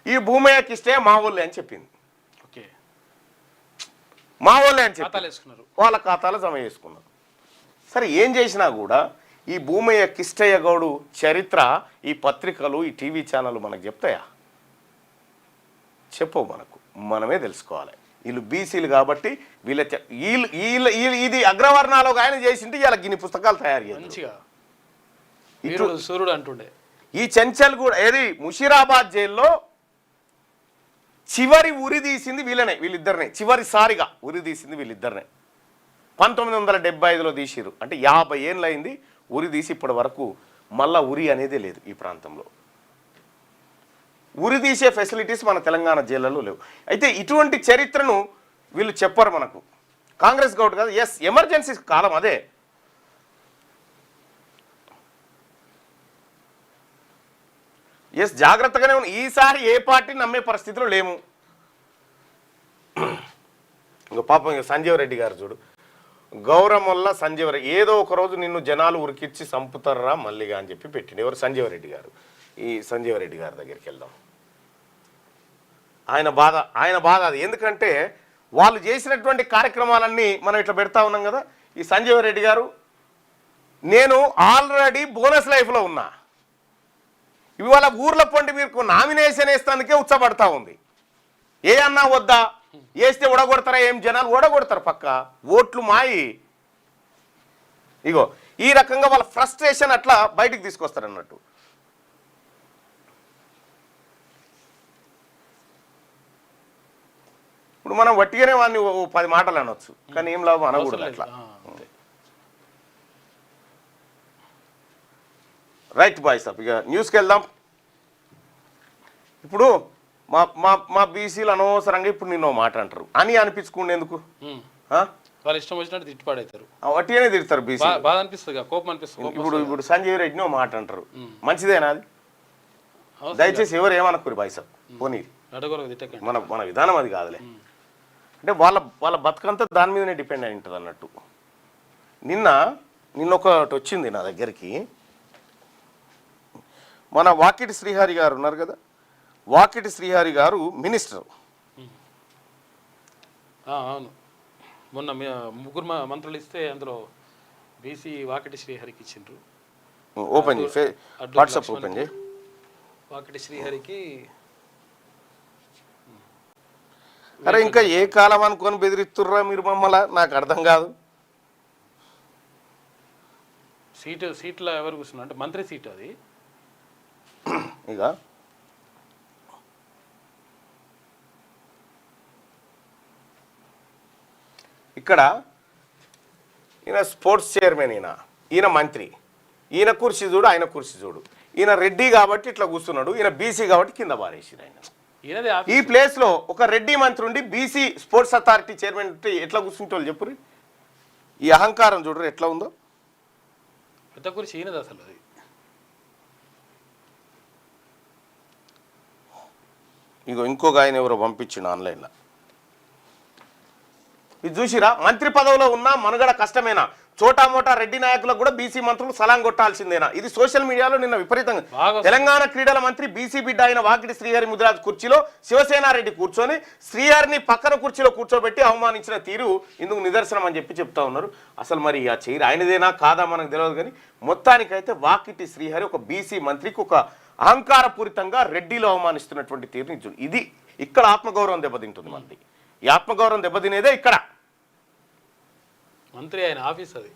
ఈ భూమయ్య కిష్టయ్య మా ఊళ్ళే అని చెప్పింది. మా ఊళ్ళే అని చెప్పి వాళ్ళ ఖాతాలో జమ చేసుకున్నారు. సరే, ఏం చేసినా కూడా ఈ భూమయ్య కిష్టయ్య గౌడు చరిత్ర ఈ పత్రికలు, ఈ టీవీ ఛానళ్ళు మనకు చెప్తాయా? చెప్పవు. మనమే తెలుసుకోవాలి. వీళ్ళు బీసీలు కాబట్టి ఇది అగ్రవర్ణాలు ఆయన చేసింటే ఇలా గిన్ని పుస్తకాలు తయారు చేయాలి. సూర్యుడు అంటుండే ఈ చెంచల్ కూడా ఏది ముషీరాబాద్ జైల్లో చివరి ఉరి తీసింది వీళ్ళిద్దరినే. చివరిసారిగా ఉరి తీసింది వీళ్ళిద్దరినే. 1975లో తీసిరు. అంటే 50 ఏళ్ళు అయింది ఉరి తీసి ఇప్పటి వరకు మళ్ళా ఉరి అనేది లేదు ఈ ప్రాంతంలో. ఉరి తీసే ఫెసిలిటీస్ మన తెలంగాణ జైళ్ళలో లేవు. అయితే ఇటువంటి చరిత్రను వీళ్ళు చెప్పరు మనకు. కాంగ్రెస్ గవర్నమెంట్ కాదు. ఎస్, ఎమర్జెన్సీ కాలం అదే. ఎస్, జాగ్రత్తగానే ఉంది. ఈసారి ఏ పార్టీ నమ్మే పరిస్థితిలో లేము. ఇంకో పాపం సంజీవ్ రెడ్డి గారు చూడు, గౌరమ్మల్ల సంజీవ్ రెడ్డి ఏదో ఒక రోజు నిన్ను జనాలు ఉరికిచ్చి చంపుతారా మళ్ళీగా అని చెప్పి పెట్టిండు. ఎవరు? సంజీవ్ రెడ్డి గారు. ఈ సంజీవ్ రెడ్డి గారి దగ్గరికి వెళ్దాం. ఆయన బాధ అది. ఎందుకంటే వాళ్ళు చేసినటువంటి కార్యక్రమాలన్నీ మనం ఇట్లా పెడతా ఉన్నాం కదా. ఈ సంజీవ్ రెడ్డి గారు, నేను ఆల్రెడీ బోనస్ లైఫ్లో ఉన్నా, ఇవాళ ఊర్ల పొండి మీకు నామినేషన్ వేస్తానికే ఉత్సపడతా ఉంది. ఏ అన్నా వద్దా? వేస్తే ఓడగొడతారా? ఏం జనాలు ఓడగొడతారు పక్క, ఓట్లు మాయి. ఇగో ఈ రకంగా వాళ్ళ ఫ్రస్ట్రేషన్ అట్లా బయటికి తీసుకొస్తారు అన్నట్టు. ఇప్పుడు మనం వట్టిగానే వాడిని 10 మాటలు అనొచ్చు, కానీ ఏం లాభం అనకూడదు అట్లా. రైట్ బాయ్ సాబ్, ఇక న్యూస్కి వెళ్దాం. ఇప్పుడు మా బీసీలు అనవసరంగా ఇప్పుడు నిన్నో మాట అంటారు అని అనిపించుకునేందుకు వాళ్ళు ఇష్టం వచ్చినట్టు తిట్టుపాడవుతారు. వట్టిగానే తిడతారు బీసీ. బాధ అనిపిస్తుంది, కోపం అనిపిస్తుంది. ఇప్పుడు సంజయ్ రెడ్డినో మాట అంటారు, మంచిదేనా అది? దయచేసి ఎవరు ఏమనుకోరు బాయ్ సాబ్, పోనీ మన విధానం అది కాదులే. అంటే వాళ్ళ బతుకంతా దాని మీదనే డిపెండ్ అయి ఉంటుంది అన్నట్టు. నిన్న ఒకటి వచ్చింది నా దగ్గరికి. మన వాకిటి శ్రీహరి గారు ఉన్నారు కదా, వాకిటి శ్రీహరి గారు మినిస్టర్. అవును, మొన్న 3 మంత్రులు ఇస్తే అందులో బీసీ వాకిటి శ్రీహరికి ఇచ్చిండ్రు. ఓపెన్ వాట్సాప్ ఓపెన్ చేయి. వాకిటి శ్రీహరికి అరే ఇంకా ఏ కాలం అనుకొని బెదిరిస్తుర్రా మీరు మమ్మల్ని? నాకు అర్థం కాదు. సీట్లో ఎవరు కూర్చున్నారు అంటే మంత్రి సీటు అది. ఇక ఇక్కడ ఈయన స్పోర్ట్స్ చైర్మన్, ఈయన మంత్రి, ఈయన కుర్చీ చూడు, ఆయన కుర్చీ చూడు. ఈయన రెడ్డి కాబట్టి ఇట్లా కూర్చున్నాడు, ఈయన బీసీ కాబట్టి కింద పారేసిరు ఆయన. ఈయనదే ఈ ప్లేస్ లో ఒక రెడ్డి మంత్రి ఉండి బీసీ స్పోర్ట్స్ అథారిటీ చైర్మన్ ఎట్లా కూర్చుంటోళ్ళు చెప్పుర్రి. ఈ అహంకారం చూడరు ఎట్లా ఉందో. పెద్ద కుర్చీ ఈయనది అసలు అది. ఇగో ఇంకొక ఆయన ఎవరో పంపించిండు ఆన్లైన్లో. ఇది చూసిరా, మంత్రి పదవిలో ఉన్నా మనుగడ కష్టమేనా, చోటామోటా రెడ్డి నాయకులకు కూడా బీసీ మంత్రులు సలాం కొట్టాల్సిందేనా. ఇది సోషల్ మీడియాలో నిన్న విపరీతంగా. తెలంగాణ క్రీడల మంత్రి బీసీ బిడ్డ అయిన వాకిటి శ్రీహరి ముదిరాజ్ కుర్చీలో శివసేనారెడ్డి కూర్చొని శ్రీహరిని పక్కన కుర్చీలో కూర్చోబెట్టి అవమానించిన తీరు ఇందుకు నిదర్శనం అని చెప్తా ఉన్నారు. అసలు మరి ఆ చైర్ ఆయనదేనా కాదా మనకు తెలియదు, కానీ మొత్తానికైతే వాకిటి శ్రీహరి ఒక బీసీ మంత్రికి ఒక అహంకారపూరితంగా రెడ్డిలో అవమానిస్తున్నటువంటి తీరుని ఇది ఇక్కడ ఆత్మగౌరవం దెబ్బతింటుంది. మనది ఈ ఆత్మగౌరవం దెబ్బతినేదే ఇక్కడ. మంత్రి ఆయన ఆఫీస్ అది.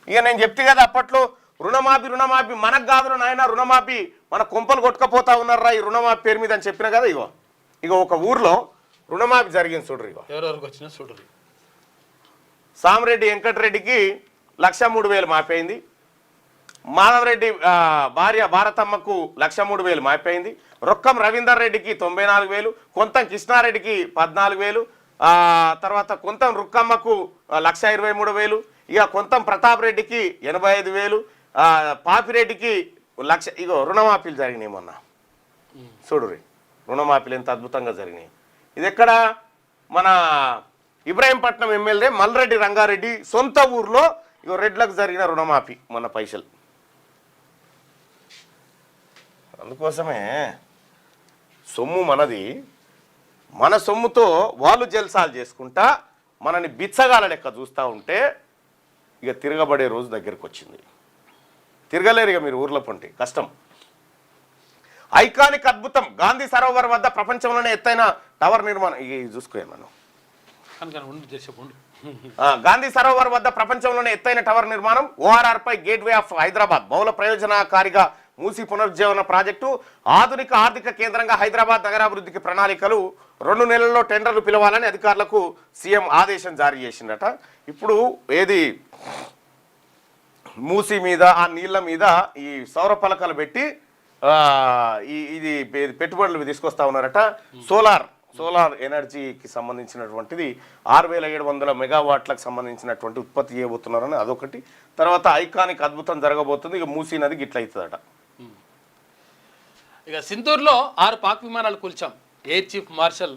ఇక నేను చెప్తే కదా అప్పట్లో రుణమాఫీ మనకు కాదు నాయన, రుణమాఫీ మన కొంపలు కొట్టుకపోతా ఉన్నారా ఈ రుణమాఫీ పేరు మీద అని చెప్పిన కదా. ఇగో ఒక ఊర్లో రుణమాఫీ జరిగింది చూడరు. ఇగో ఎవరెవరికి వచ్చినా చూడరు. సామిరెడ్డి వెంకటరెడ్డికి 1,03,000 మాఫీ అయింది. మాధవరెడ్డి భార్య భారతమ్మకు 1,03,000 మాఫీ అయింది. రొక్కం రవీందర్ రెడ్డికి 94,000, కొంతం కృష్ణారెడ్డికి 14,000, తర్వాత కొంతం రుక్కమ్మకు 1,23,000, ఇక కొంతం ప్రతాప్ రెడ్డికి 85,000, పాపిరెడ్డికి 1,00,000. ఇగో రుణమాఫీలు జరిగినాయి మొన్న. చూడుర్రి రుణమాఫీలు ఎంత అద్భుతంగా జరిగినాయి. ఇది ఎక్కడ మన ఇబ్రాహీంపట్నం ఎమ్మెల్యే మల్రెడ్డి రంగారెడ్డి సొంత ఊర్లో ఇగో రెడ్లకు జరిగిన రుణమాఫీ మొన్న పైసలు. అందుకోసమే సొమ్ము మనది, మన సొమ్ముతో వాళ్ళు జల్సాలు చేసుకుంటా మనని బిచ్చగాల లెక్క చూస్తూ ఉంటే ఇక తిరగబడే రోజు దగ్గరికి వచ్చింది. తిరగలేరు ఇక మీరు ఊర్లో పొంటి కష్టం. ఐకానిక్ అద్భుతం గాంధీ సరోవర్ వద్ద ప్రపంచంలోనే ఎత్తైన టవర్ నిర్మాణం. ఇక చూసుకోవాలి మనం. గాంధీ సరోవర్ వద్ద ప్రపంచంలోనే ఎత్తైన టవర్ నిర్మాణం. ORR పై గేట్వే ఆఫ్ హైదరాబాద్ బహుళ ప్రయోజనకారిగా మూసి పునరుజ్జీవన ప్రాజెక్టు. ఆధునిక ఆర్థిక కేంద్రంగా హైదరాబాద్ నగరాభివృద్ధికి ప్రణాళికలు 2 నెలల్లో టెండర్లు పిలవాలని అధికారులకు సీఎం ఆదేశం జారీ చేసిందట. ఇప్పుడు ఏది మూసి మీద ఆ నీళ్ల మీద ఈ సౌర పలకలు పెట్టి ఇది పెట్టుబడులు తీసుకొస్తా ఉన్నారట. సోలార్ ఎనర్జీకి సంబంధించినటువంటిది 6,700 మెగావాట్లకు సంబంధించినటువంటి ఉత్పత్తి చేయబోతున్నారని అదొకటి. తర్వాత ఐకానిక్ అద్భుతం జరగబోతుంది. ఇక మూసీ నది గిట్ల అవుతుందట. ఇక సింధూర్లో 6 పాక్ విమానాలు కూల్చాం, ఎయిర్ చీఫ్ మార్షల్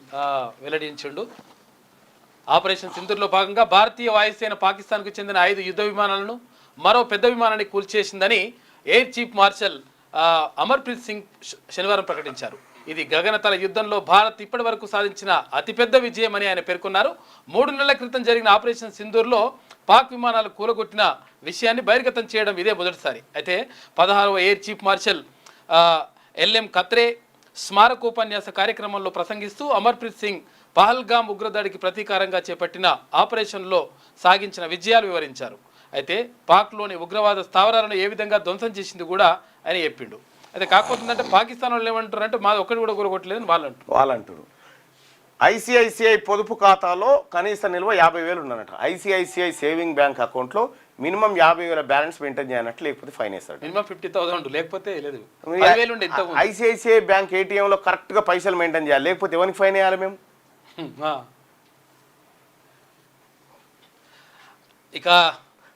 వెల్లడించిండు. ఆపరేషన్ సింధూర్లో భాగంగా భారతీయ వాయుసేన పాకిస్తాన్కు చెందిన 5 యుద్ధ విమానాలను మరో పెద్ద విమానాన్ని కూల్చేసిందని air chief marshal Amarpreet Singh శనివారం ప్రకటించారు. ఇది గగనతల యుద్ధంలో భారత్ ఇప్పటి వరకు సాధించిన అతిపెద్ద విజయమని ఆయన పేర్కొన్నారు. 3 నెలల క్రితం జరిగిన ఆపరేషన్ సింధూర్లో పాక్ విమానాలు కూలగొట్టిన విషయాన్ని బహిర్గతం చేయడం ఇదే మొదటిసారి. అయితే 16వ ఎయిర్ చీఫ్ మార్షల్ LM ఖత్రే స్మారకోపన్యాస కార్యక్రమంలో ప్రసంగిస్తూ అమర్ప్రీత్ సింగ్ పహల్గామ్ ఉగ్రదాడికి ప్రతీకారంగా చేపట్టిన ఆపరేషన్లో సాగించిన విజయాలు వివరించారు. అయితే పాక్లోని ఉగ్రవాద స్థావరాలను ఏ విధంగా ధ్వంసం చేసింది కూడా ఆయన చెప్పిండు. అయితే కాకపోతుందంటే పాకిస్తాన్ వాళ్ళు ఏమంటారు అంటే మాది ఒక్కటి కూడా కూరగొట్టలేదని వాళ్ళంటారు. ICICI పొదుపు ఖాతాలో కనీస నిల్వ 50,000 ఉన్నదట. ICICI సేవింగ్ బ్యాంక్ అకౌంట్లో మినిమం 50,000 బ్యాలెన్స్ మెయింటైన్ చేయనట్టు, లేకపోతే ఫైన్ వేస్తాడు. మినిమం 50,000 లేకపోతే లేదు. ICICI బ్యాంక్ ATMలో కరెక్ట్గా పైసలు మెయింటైన్ చేయాలి, లేకపోతే ఎవరికి ఫైన్ వేయాలి మేము. ఇక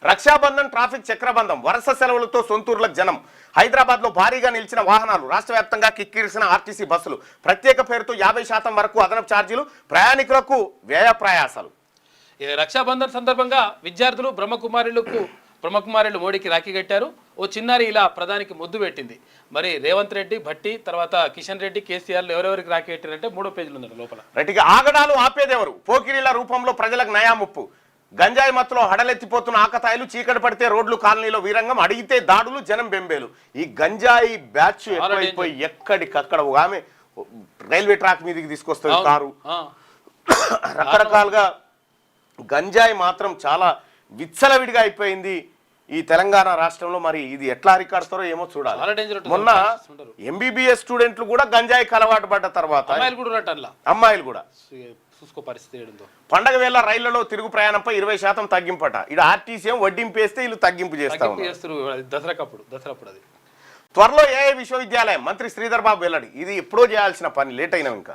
రక్షాబంధన్ ట్రాఫిక్ చక్రబంధం, వరుస సెలవులతో సొంతూరులకు జనం. హైదరాబాద్లో భారీగా నిలిచిన వాహనాలు, రాష్ట్ర వ్యాప్తంగా కిక్కిరిసిన ఆర్టీసీ బస్సులు, ప్రత్యేక పేరుతో 50% వరకు అదనపు ఛార్జీలు, ప్రయాణికులకు వ్యయ ప్రయాసాలు. రక్షాబంధన్ సందర్భంగా విద్యార్థులు బ్రహ్మకుమారులు మోడీకి రాఖీ కట్టారు. ఓ చిన్నారి ఇలా ప్రధానికి ముద్దు పెట్టింది. మరి రేవంత్ రెడ్డి, భట్టి, తర్వాత కిషన్ రెడ్డి, కేసీఆర్లు ఎవరెవరికి రాఖీ కట్టారంటే 3వ పేజీలు ఉన్నారు లోపల. రైట్గా ఆగడాలు ఆపేదెవరు, పోకిరీల రూపంలో ప్రజలకు నయా ముప్పు. గంజాయి మత్తులో హడలెత్తిపోతున్న ఆకతాయిలు, చీకటి పడితే రోడ్లు కాలనీలో వీరంగం, అడిగితే దాడులు, జనం బెంబేలు. ఈ గంజాయి బ్యాచ్ ఎక్కువైపోయి ఎక్కడికక్కడ ఆమె రైల్వే ట్రాక్ మీదకి తీసుకొస్తుంది కారు. రకరకాలుగా గంజాయి మాత్రం చాలా విచ్చలవిడిగా అయిపోయింది ఈ తెలంగాణ రాష్ట్రంలో. మరి ఇది ఎట్లా అరికడతారో ఏమో చూడాలి. మొన్న MBBS స్టూడెంట్లు కూడా గంజాయికి అలవాటు పడ్డ తర్వాత అమ్మాయిలు కూడా పండగ వేళ రైళ్లలో తిరుగు ప్రయాణంపై 20% తగ్గింపట. ఇక్కడ RTC వడ్డింపేస్తే వీళ్ళు తగ్గింపు చేస్తారు. దసరాప్పుడు అది త్వరలో ఏఐ విశ్వవిద్యాలయం మంత్రి శ్రీధర్ బాబు వెల్లడి. ఇది ఎప్పుడో చేయాల్సిన పని, లేట్ అయినా ఇంకా.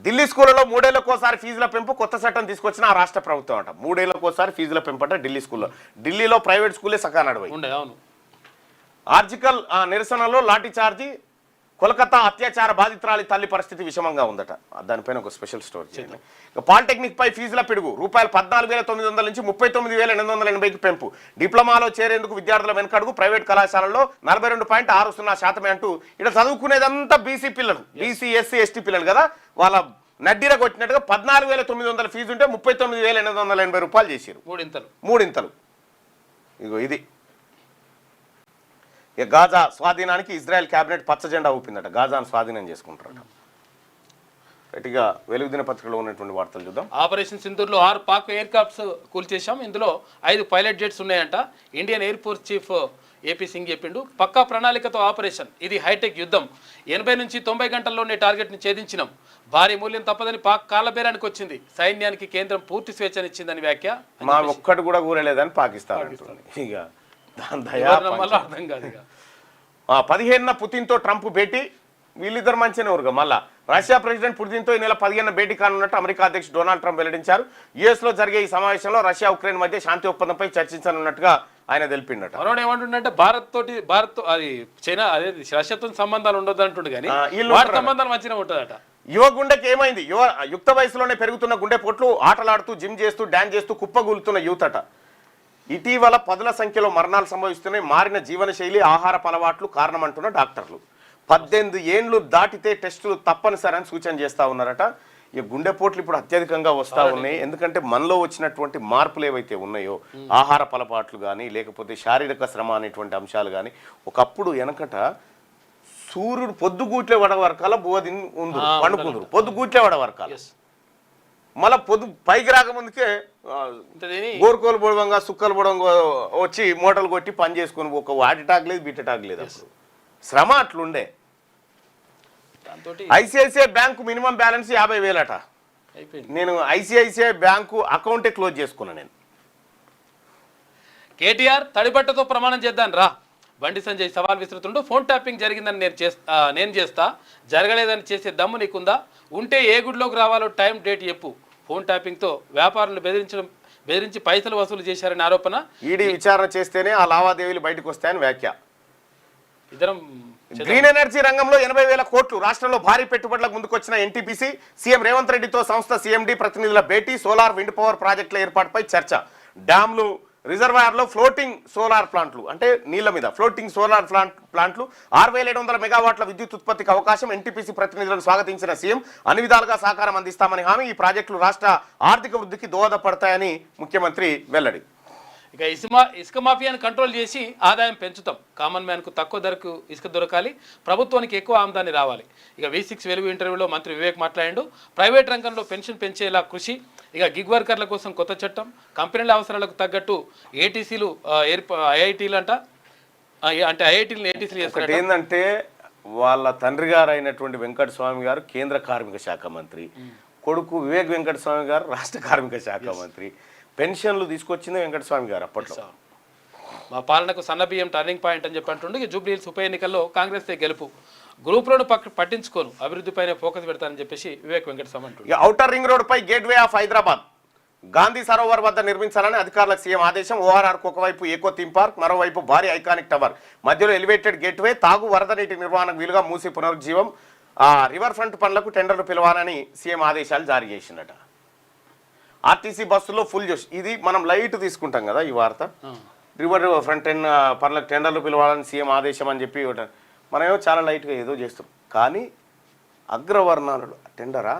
ఢిల్లీ స్కూళ్ళలో 3 ఏళ్లకోసారి ఫీజుల పెంపు కొత్త చట్టం తీసుకొచ్చిన ఆ రాష్ట్ర ప్రభుత్వం అంట. 3 ఏళ్లకోసారి ఫీజుల పెంపు అంట ఢిల్లీ స్కూల్లో. ఢిల్లీలో ప్రైవేట్ స్కూలే సకా నడవాయి. అవును. ఆర్జికల్ నిరసనలో లాఠీ చార్జి, కోల్కతా అత్యాచార బాధితురాలి తల్లి పరిస్థితి విషమంగా ఉందట. దానిపైన ఒక స్పెషల్ స్టోరీ చేయండి. పాలిటెక్నిక్ పై ఫీజుల పిడుగు రూపాయలు 14,900 నుంచి 39,880కి పెంపు. డిప్లొమాలో చేరేందుకు విద్యార్థుల వెనకడుగు. ప్రైవేట్ కళాశాలల్లో 42.60% అంటూ ఇక్కడ చదువుకునేదంతా బీసీ పిల్లలు, బీసీ ఎస్సీ ఎస్టీ పిల్లలు కదా. వాళ్ళ నడ్డీర కొట్టినట్టుగా 14,900 ఫీజు ఉంటే 39,880 రూపాయలు చేశారు. మూడింతలు. ఇగో ఇది. ఇక గాజా స్వాధీనానికి ఇజ్రాయెల్ క్యాబినెట్ పచ్చ జెండా ఊపిందట. గాజాను స్వాధీనం చేసుకుంటారట. గట్టిగా వెలుగు దినపత్రికలో ఉన్నటువంటి వార్తలు చూద్దాం. ఆపరేషన్ సింధూర్లో 6 పాక్ ఎయిర్ క్రాఫ్ట్స్ కూల్చేశాం. ఇందులో 5 పైలట్ జెట్స్ ఉన్నాయంట. Indian air force chief AP Singh చెప్పిండు. పక్కా ప్రణాళికతో ఆపరేషన్, ఇది హైటెక్ యుద్ధం. 80 నుంచి 90 గంటల్లోనే టార్గెట్ని ఛేదించినాం. భారీ మూల్యం తప్పదని పాక్ కాలబేరానికి వచ్చింది. సైన్యానికి కేంద్రం పూర్తి స్వేచ్ఛనిచ్చిందని వ్యాఖ్య. మా ఒక్కటి కూడా కూరలేదని పాకిస్తాన్ అంటుంది. ఇక అర్థం కాదు. 15న పుతిన్తో ట్రంప్ భేటీ. వీళ్ళిద్దరు మంచిగానే ఊరుగా. మళ్ళా రష్యా ప్రెసిడెంట్ పుతిన్తో ఈ నెల 15న భేటీ కానున్నట్టు అమెరికా అధ్యక్షుడు డొనాల్డ్ ట్రంప్ వెల్లడించారు. యుఎస్లో జరిగే ఈ సమావేశంలో రష్యా ఉక్రెయిన్ మధ్య శాంతి ఒప్పందంపై చర్చించనున్నట్టుగా ఆయన తెలిపిండట. మనోడు ఏమంటుండే భారత్ అది చైనా అదే రష్యాతో సంబంధాలు ఉండదు అంటుండే కానీ సంబంధాలు మంచిగా ఉంటుందట. యువ గుండెకి ఏమైంది? యుక్త వయసులోనే పెరుగుతున్న గుండె పొట్లు, ఆటలాడుతూ జిమ్ చేస్తూ డాన్స్ చేస్తూ కుప్పగూలుతున్న యూత్ అట. ఇటీవల 10ల సంఖ్యలో మరణాలు సంభవిస్తున్నాయి. మారిన జీవనశైలి, ఆహారపు అలవాట్లు కారణమంటున్న డాక్టర్లు. 18 ఏండ్లు దాటితే టెస్టులు తప్పనిసరి అని సూచన చేస్తూ ఉన్నారట. ఈ గుండెపోట్లు ఇప్పుడు అత్యధికంగా వస్తూ ఉన్నాయి. ఎందుకంటే మనలో వచ్చినటువంటి మార్పులు ఏవైతే ఉన్నాయో, ఆహార అలవాట్లు కానీ లేకపోతే శారీరక శ్రమ అనేటువంటి అంశాలు కానీ, ఒకప్పుడు వెనకట సూర్యుడు పొద్దుగూట్లే వడ వరకాల బోధి పండుకుందరు, పొద్దుగూట్లే వడ వరకాల. మళ్ళీ పొద్దు పైకి రాకముందుకే గోరుకోలు పొడవంగా సుక్కలు పొడవంగా వచ్చి మూటలు కొట్టి పని చేసుకుని ఒక వాటి టాక్ లేదు, బిట్ట టాక్ లేదు. అప్పుడు శ్రమ అట్లుండే. ఐసిఐసిఐ బ్యాంకు మినిమం బ్యాలెన్స్ 50,000 అట. నేను ఐసిఐసిఐ బ్యాంకు అకౌంటే క్లోజ్ చేసుకున్నా. నేను కేటీఆర్ తడిబట్టతో ప్రమాణం చేద్దాను రా. బండి సంజయ్ సవాల్ విసురుతుండు. ఫోన్ ట్యాపింగ్ జరిగిందని నేను చేస్తా, జరగలేదని చేసే దమ్ము నీకుందా? ఉంటే ఏ గుడిలోకి రావాలో టైం డేట్ చెప్పు. ఫోన్ ట్యాపింగ్తో వ్యాపారులను బెదిరించి పైసలు వసూలు చేశారని ఆరోపణ. ఈడీ విచారణ చేస్తేనే ఆ లావాదేవీలు బయటకు వస్తాయని వ్యాఖ్య. ఇద్దరం గ్రీన్ ఎనర్జీ రంగంలో 80,000 కోట్లు. రాష్ట్రంలో భారీ పెట్టుబడులకు ముందుకొచ్చిన ఎన్టీపీసీ. సీఎం రేవంత్ రెడ్డితో సంస్థ సీఎండీ ప్రతినిధుల భేటీ. సోలార్ విండ్ పవర్ ప్రాజెక్టుల ఏర్పాటుపై చర్చ. డ్యామ్లు, రిజర్వాయర్లో ఫ్లోటింగ్ సోలార్ ప్లాంట్లు అంటే నీళ్ల మీద ఫ్లోటింగ్ సోలార్ ప్లాంట్లు 6,700 మెగావాట్ల విద్యుత్ ఉత్పత్తికి అవకాశం. ఎన్టీపీసీ ప్రతినిధులను స్వాగతించిన సీఎం అన్ని విధాలుగా సహకారం అందిస్తామని హామీ. ఈ ప్రాజెక్టులు రాష్ట్ర ఆర్థిక వృద్ధికి దోహదపడతాయని ముఖ్యమంత్రి వెల్లడి. ఇక ఇసుక మాఫియాను కంట్రోల్ చేసి ఆదాయం పెంచుతాం. కామన్ మ్యాన్కు తక్కువ ధరకు ఇసుక దొరకాలి, ప్రభుత్వానికి ఎక్కువ ఆదాయాన్ని రావాలి. ఇక V6 వెలుగు ఇంటర్వ్యూలో మంత్రి వివేక్ మాట్లాడాడు. ప్రైవేట్ రంగంలో పెన్షన్ పెంచేలా కృషి. ఇక గిగ్ వర్కర్ల కోసం కొత్త చట్టం. కంపెనీల అవసరాలకు తగ్గట్టు ఏటీసీలు ఐఐటీలు అంటే ఐఐటీలను ఏటీసీలు చేస్తారు. ఏంటంటే వాళ్ళ తండ్రి గారు అయినటువంటి వెంకటస్వామి గారు కేంద్ర కార్మిక శాఖ మంత్రి, కొడుకు వివేక్ వెంకటస్వామి గారు రాష్ట్ర కార్మిక శాఖ మంత్రి. పెన్షన్లు తీసుకొచ్చింది వెంకటస్వామి గారు అప్పట్లో. మా పాలనకు సన్నబియ్యం టర్నింగ్ పాయింట్ అని చెప్పి అంటుండే. జూబ్లీ హిల్స్ ఉప ఎన్నికల్లో కాంగ్రెస్ గెలుపు. గ్రూప్లను పట్టించుకోను, అభివృద్ధిపైనే ఫోకస్ పెడతానని చెప్పేసి వివేక్ వెంకటస్వామి అంటుండే. ఔటర్ రింగ్ రోడ్ పై గేట్వే ఆఫ్ హైదరాబాద్ గాంధీ సరోవర్ వద్ద నిర్మించాలని అధికారులకు సీఎం ఆదేశం. ఓఆర్ఆర్కు ఒకవైపు ఎకో థీమ్ పార్క్, మరోవైపు భారీ ఐకానిక్ టవర్, మధ్యలో ఎలివేటెడ్ గేట్వే. తాగు వరద నీటి నిర్వహణకు వీలుగా మూసి పునరుజ్జీవం. రివర్ ఫ్రంట్ పనులకు టెండర్లు పిలవాలని సీఎం ఆదేశాలు జారీ చేసిందట. ఆర్టీసీ బస్సులో ఫుల్ జోష్. ఇది మనం లైట్ తీసుకుంటాం కదా ఈ వార్త. రివర్ ఫ్రంట్ పనులకు టెండర్లు పిలవాలని సీఎం ఆదేశం అని చెప్పి మనమేమో చాలా లైట్గా ఏదో చేస్తాం. కానీ అగ్రవర్ణాలు టెండరా,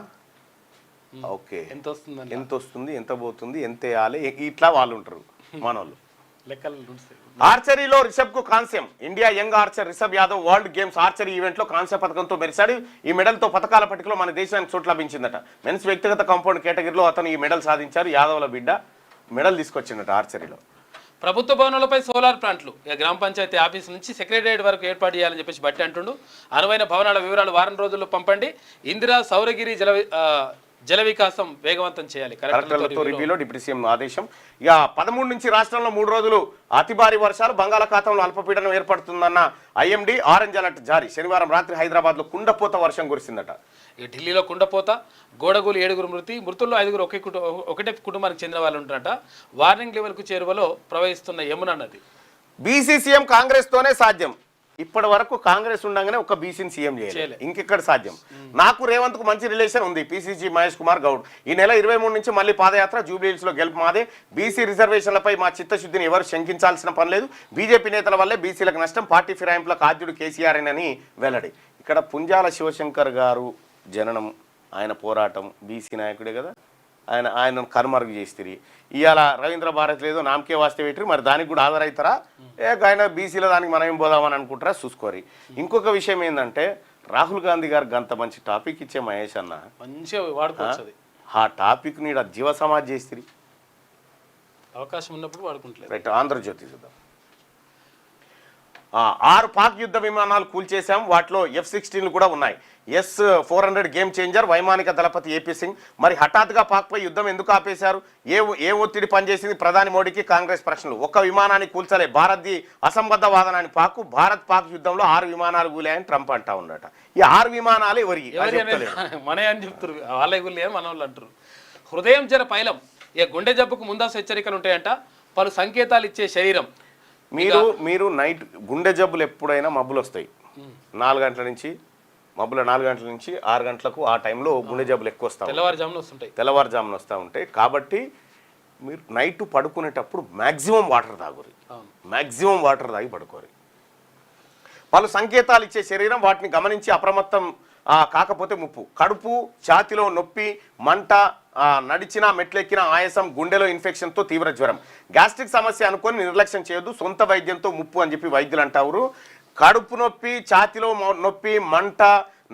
ఓకే ఎంత వస్తుంది, ఎంత పోతుంది, ఎంత వేయాలి, ఇట్లా వాళ్ళు ఉంటారు మన వాళ్ళు. ఆర్చరీలో రిషబ్ కు కాంస్యం. India young archer Rishabh Yadav world games archery event లో కాంస్య పథకంతో మెరిశాడు. ఈ మెడల్తో పథకాల పట్టికలో మన దేశానికి చోటు లభించిందట. మెన్స్ వ్యక్తిగత కాంపౌండ్ కేటగిరీలో అతను ఈ మెడల్ సాధించారు. యాదవ్ల బిడ్డ మెడల్ తీసుకొచ్చిందట ఆర్చరీలో. ప్రభుత్వ భవనాలపై సోలార్ ప్లాంట్లు. ఇక గ్రామ పంచాయతీ ఆఫీస్ నుంచి సెక్రటరియట్ వరకు ఏర్పాటు చేయాలని చెప్పేసి బట్టి అంటుండు. అనువైన భవనాల వివరాలు వారం రోజుల్లో పంపండి. ఇందిరా సౌరగిరి జల వికాసం వేగవంతం చేయాలి. కలెక్టర్లతో రివ్యూలో డిప్యూటీ సీఎం ఆదేశం. ఇక 13 నుంచి రాష్ట్రంలో 3 రోజులు అతి భారీ వర్షాలు, బంగాళాఖాతంలో అల్పపీడనం ఏర్పడుతుందన్న ఐఎండీ ఆరెంజ్ అలర్ట్ జారీ. శనివారం రాత్రి హైదరాబాద్లో కుండపోత వర్షం కురిసిందట. ఇక ఢిల్లీలో కుండపోత, గోడగూలు 7 మృతుల్లో 5 ఒకటే కుటుంబానికి చెందిన వాళ్ళు ఉంటారట. వార్నింగ్ లెవెల్కు చేరువలో ప్రవహిస్తున్న యమునా నది. బీసీ సీఎం కాంగ్రెస్ తోనే సాధ్యం. ఇప్పటి వరకు కాంగ్రెస్ ఉండగానే ఒక బీసీని సీఎం చేయాలి, ఇంకెక్కడ సాధ్యం. నాకు రేవంత్ కు మంచి రిలేషన్ ఉంది. పీసీసీ మహేష్ కుమార్ గౌడ్ ఈ నెల 23 నుంచి మళ్ళీ పాదయాత్ర. జూబ్లీహిల్స్ లో గెలుపు మాదే. బీసీ రిజర్వేషన్లపై మా చిత్తశుద్ధిని ఎవరు శంకించాల్సిన పని లేదు. బీజేపీ నేతల వల్లే బీసీలకు నష్టం. పార్టీ ఫిరాయింపులకు ఆద్యుడు కేసీఆర్ అని వెల్లడి. ఇక్కడ పుంజాల శివశంకర్ గారు జననం, ఆయన పోరాటం, బీసీ నాయకుడే కదా, ఆయన కనుమరుగు చేస్తారు. ఇవాళ రవీంద్ర భారత్ లేదో నామకే వాస్తే పెట్టిరు, మరి దానికి కూడా ఆధారవుతారా? ఆయన బీసీలో దానికి మనం ఏం పోదామని అనుకుంటారా? చూసుకోరి. ఇంకొక విషయం ఏంటంటే, రాహుల్ గాంధీ గారికి అంత మంచి టాపిక్ ఇచ్చే మహేష్ అన్న మంచిగా వాడుకోవచ్చు. ఆ టాపిక్ ని జీవ సమాజ్ చేస్తారు. అవకాశం ఉన్నప్పుడు వాడుకుంటలేదు. రైట్. ఆంధ్రజ్యోతి చూద్దాం. 6 పాక్ యుద్ధ విమానాలు కూల్చేశాం, వాటిలో F-16లు కూడా ఉన్నాయి. S-400 గేమ్ చేంజర్, వైమానిక దళపతి ఏపీ సింగ్. మరి హఠాత్తుగా పాక్పై యుద్ధం ఎందుకు ఆపేశారు? ఏ ఒత్తిడి పనిచేసింది? ప్రధాని మోడీకి కాంగ్రెస్ ప్రశ్నలు. ఒక్క విమానాన్ని కూల్చలే భారత్ది అసంబద్ధ వాదన అని పాక్ యుద్ధంలో 6 విమానాలు కూలాయని ట్రంప్ అంటా ఉన్నట. ఈ 6 విమానాలు ఎవరి మనే అని చెప్తారు, వాళ్ళ గుళ్ళే మన వాళ్ళు అంటారు. హృదయం జర పైలం, ఇక గుండె జబ్బుకు ముందస్తు హెచ్చరికలు ఉంటాయంట. పలు సంకేతాలు ఇచ్చే శరీరం. మీరు నైట్ గుండె జబ్బులు ఎప్పుడైనా మబ్బులు వస్తాయి. 4 గంటల నుంచి 6 గంటలకు ఆ టైంలో గుండె జబ్బులు ఎక్కువ వస్తాయి, తెల్లవారుజామున వస్తూ ఉంటాయి. కాబట్టి మీరు నైట్ పడుకునేటప్పుడు మ్యాక్సిమం వాటర్ తాగి పడుకోరు. పలు సంకేతాలు ఇచ్చే శరీరం, వాటిని గమనించి అప్రమత్తం కాకపోతే ముప్పు. కడుపు, ఛాతిలో నొప్పి, మంట, నడిచినా మెట్లెక్కిన ఆయాసం, గుండెలో ఇన్ఫెక్షన్తో తీవ్ర జ్వరం. గ్యాస్ట్రిక్ సమస్య అనుకొని నిర్లక్ష్యం చేయొద్దు, సొంత వైద్యంతో ముప్పు అని చెప్పి వైద్యులు అంటారు. కడుపు నొప్పి, ఛాతిలో నొప్పి, మంట,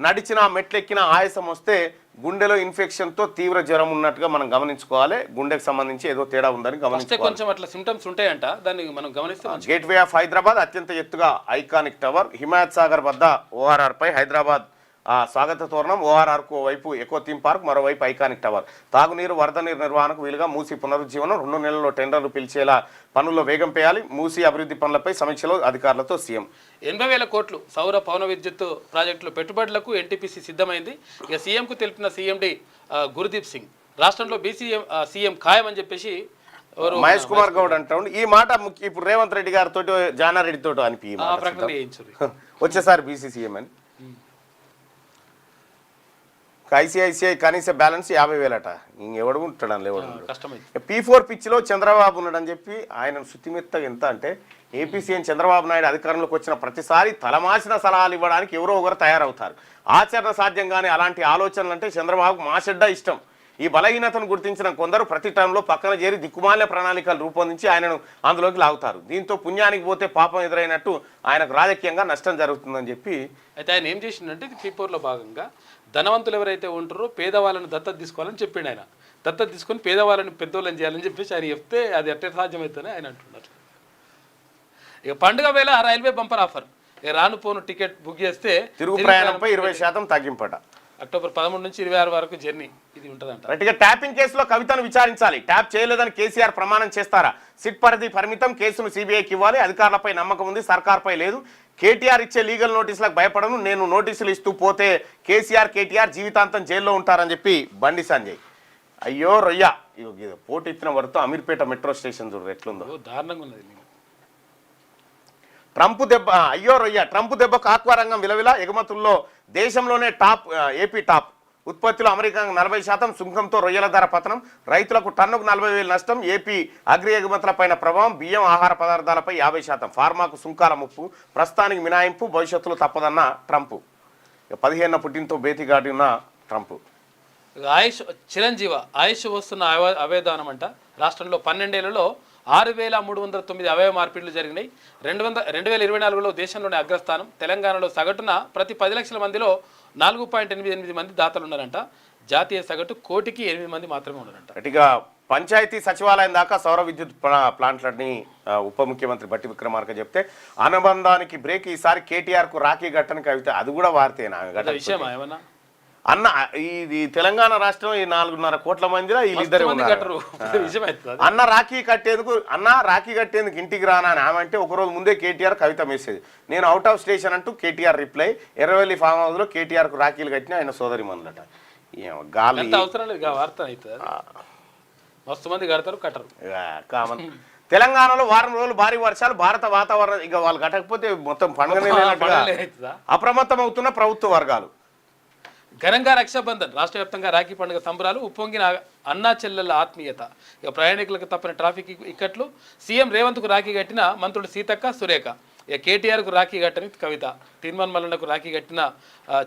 నడిచినా మెట్లెక్కిన ఆయాసం వస్తే గుండెలో ఇన్ఫెక్షన్తో తీవ్ర జ్వరం ఉన్నట్టుగా మనం గమనించుకోవాలి. గుండెకు సంబంధించి ఏదో తేడా ఉందని గమనించుకోవాలి. కొంచెం అట్లా సింప్టమ్స్ ఉంటాయంట, దాన్ని మనం గమనిస్తే. గేట్వే ఆఫ్ హైదరాబాద్, అత్యంత ఎత్తుగా ఐకానిక్ టవర్. హిమాయత్ సాగర్ వద్ద ORR పై హైదరాబాద్ స్వాగత తోరణం. ORRకు వైపు ఎకో థీమ్ పార్క్, మరోవైపు ఐకానిక్ టవర్. తాగునీరు, వరద నీరు నిర్వహణకు వీలుగా మూసీ పునరుజ్జీవనం. 2 నెలల్లో టెండర్లు పిలిచేలా పనుల్లో వేగం పేయాలి. మూసీ అభివృద్ధి పనులపై సమీక్షలో అధికారులతో సీఎం. 80,000 కోట్లు సౌర పవన విద్యుత్ ప్రాజెక్టుల పెట్టుబడులకు ఎన్టీపీసీ సిద్ధమైంది. ఇక సీఎంకు తెలిపిన సీఎండీ గురుదీప్ సింగ్. రాష్ట్రంలో సీఎం ఖాయం అని చెప్పేసి మహేష్ కుమార్ గౌడ్ అంటాడు. ఈ మాట ఇప్పుడు రేవంత్ రెడ్డి గారితో, జానారెడ్డితో అనిపి వచ్చేసారి బీసీ సీఎం అని. ఐసీఐసీఐ కనీస బ్యాలెన్స్ 50,000 అట. ఇంకెవడు ఉంటాడు? P4 పిచ్చిలో చంద్రబాబు ఉన్నాడని చెప్పి ఆయన శుతిమెత్తగా ఎంత అంటే, ఏపీ సీఎం చంద్రబాబు నాయుడు అధికారంలోకి వచ్చిన ప్రతిసారి తలమాసిన సలహాలు ఇవ్వడానికి ఎవరో ఒకరు తయారవుతారు. ఆచరణ సాధ్యంగానే అలాంటి ఆలోచనలు అంటే చంద్రబాబుకు మాషెడ్డ ఇష్టం. ఈ బలహీనతను గుర్తించిన కొందరు ప్రతి టైంలో పక్కన చేరి దిక్కుమాల్య ప్రణాళికలు రూపొందించి ఆయనను అందులోకి లాగుతారు. దీంతో పుణ్యానికి పోతే పాపం ఎదురైనట్టు ఆయనకు రాజకీయంగా నష్టం జరుగుతుందని చెప్పి. అయితే ఆయన ఏం చేసిండంటే, P4లో భాగంగా ధనవంతులు ఎవరైతే ఉంటారో పేదవాళ్ళని దత్తత తీసుకోవాలని చెప్పిండు. ఆయన దత్తత తీసుకొని పేదవాళ్ళని పెద్దోళ్ళని చేయాలని చెప్పేసి ఆయన చెప్తే అది ఎట్ట సాధ్యమవుతుందని ఆయన అంటున్నారు. ఇక పండుగ వేళ రైల్వే బంపర్ ఆఫర్. ఇక రాను పోను టికెట్ బుక్ చేస్తే తిరుగు ప్రయాణంపై 20% తగ్గింపట. అక్టోబర్ 13 నుంచి 26 వరకు జర్నీ ఇది ఉంటుందంట. రైట్గా ట్యాపింగ్ కేసులో కవితను విచారించాలి. ట్యాప్ చేయలేదని కేసీఆర్ ప్రమాణం చేస్తారా? సిట్ పరిధి పరిమితం, కేసును CBIకి ఇవ్వాలి. అధికారులపై నమ్మకం ఉంది, సర్కార్పై లేదు. కేటీఆర్ ఇచ్చే లీగల్ నోటీసులకు భయపడను, నేను నోటీసులు ఇస్తూ పోతే కేటీఆర్ జీవితాంతం జైల్లో ఉంటారని చెప్పి బండి సంజయ్. అయ్యో రొయ్య, పోటీ ఇచ్చిన వరతో అమీర్పేట మెట్రో స్టేషన్ చూడరు ఎట్లుందో, దారుణంగా ఉన్నది. ట్రంప్ దెబ్బ, అయ్యో రొయ్య, ట్రంప్ దెబ్బకు ఆక్వా రంగం విలవిల. ఎగుమతుల్లో దేశంలోనే ఏపీ టాప్. ఉత్పత్తిలో అమెరికా 40%, సుంకంతో రొయ్యల ధర పతనం. రైతులకు టన్నుకు 40,000 నష్టం. ఏపీ అగ్రి ఎగుమతులపైన ప్రభావం. బియ్యం, ఆహార పదార్థాలపై 50%. ఫార్మాకు సుంకాల ముప్పు. ప్రస్తుతానికి మినాయింపు, భవిష్యత్తులో తప్పదన్న ట్రంప్. 15 పుట్టినతో బేతిగాడి ఉన్న ట్రంప్. ఆయుష్ ఆయుష్ వస్తున్న అవేదానం అంట. రాష్ట్రంలో 12 ఏళ్లలో 6,309 అవయవ మార్పిడులు జరిగినాయి. 2024లో దేశంలోనే అగ్రస్థానం. తెలంగాణలో సగటున ప్రతి 10 లక్షల మందిలో 4.88 మంది దాతలు ఉన్నారంట. జాతీయ సగటు 1,08 మంది మాత్రమే ఉన్నారంట. గట్టిగా పంచాయతీ సచివాలయం దాకా సౌర విద్యుత్ ప్లాంట్లని ఉప ముఖ్యమంత్రి బట్టి విక్రమార్క చెప్తే, అనుబంధానికి బ్రేక్. ఈసారి కేటీఆర్కు రాఖీ ఘట్టని కవిత, అది కూడా వార్తేనా? విషయం ఏమన్నా అన్న ఇది తెలంగాణ రాష్ట్రం ఈ 4.5 కోట్ల మందిలో వీళ్ళిద్దరే మంది ఉన్నారు. కట్టరు నిజమైతుంది అన్న రాఖీ కట్టేందుకు ఇంటికి రానా అని ఆమె అంటే ఒకరోజు ముందే కేటీఆర్ కవిత మెసేజ్, నేను అవుట్ ఆఫ్ స్టేషన్ అంటూ KTR reply, Erravelli farm house లో కేటీఆర్కు రాఖీలు కట్టిన ఆయన సోదరి మనలట. గాలి ఎంత అవసరం లేదు ఇక వార్త అవుతుంది మస్తు మంది కడతారు కట్టరు కామన్. తెలంగాణలో వారం రోజులు భారీ వర్షాలు, భారత వాతావరణం ఇక వాళ్ళు కట్టకపోతే మొత్తం పండుగనే లేనట్టుగా అవుతుందా అప్రమత్తం అవుతున్న ప్రభుత్వ వర్గాలు. ఘనంగా రక్షాబంధన్ రాష్ట్ర వ్యాప్తంగా రాఖీ పండుగ సంబరాలు, ఉప్పొంగిన అన్నా చెల్లెల ఆత్మీయత. ఇక ప్రయాణికులకు తప్పిన ట్రాఫిక్ ఇక్కట్లు, సీఎం రేవంత్కు రాఖీ కట్టిన మంత్రులు సీతక్క సురేఖ. ఇక కేటీఆర్కు రాఖీ కట్టని కవిత, తీర్మాన్ మల్లన్నకు రాఖీ కట్టిన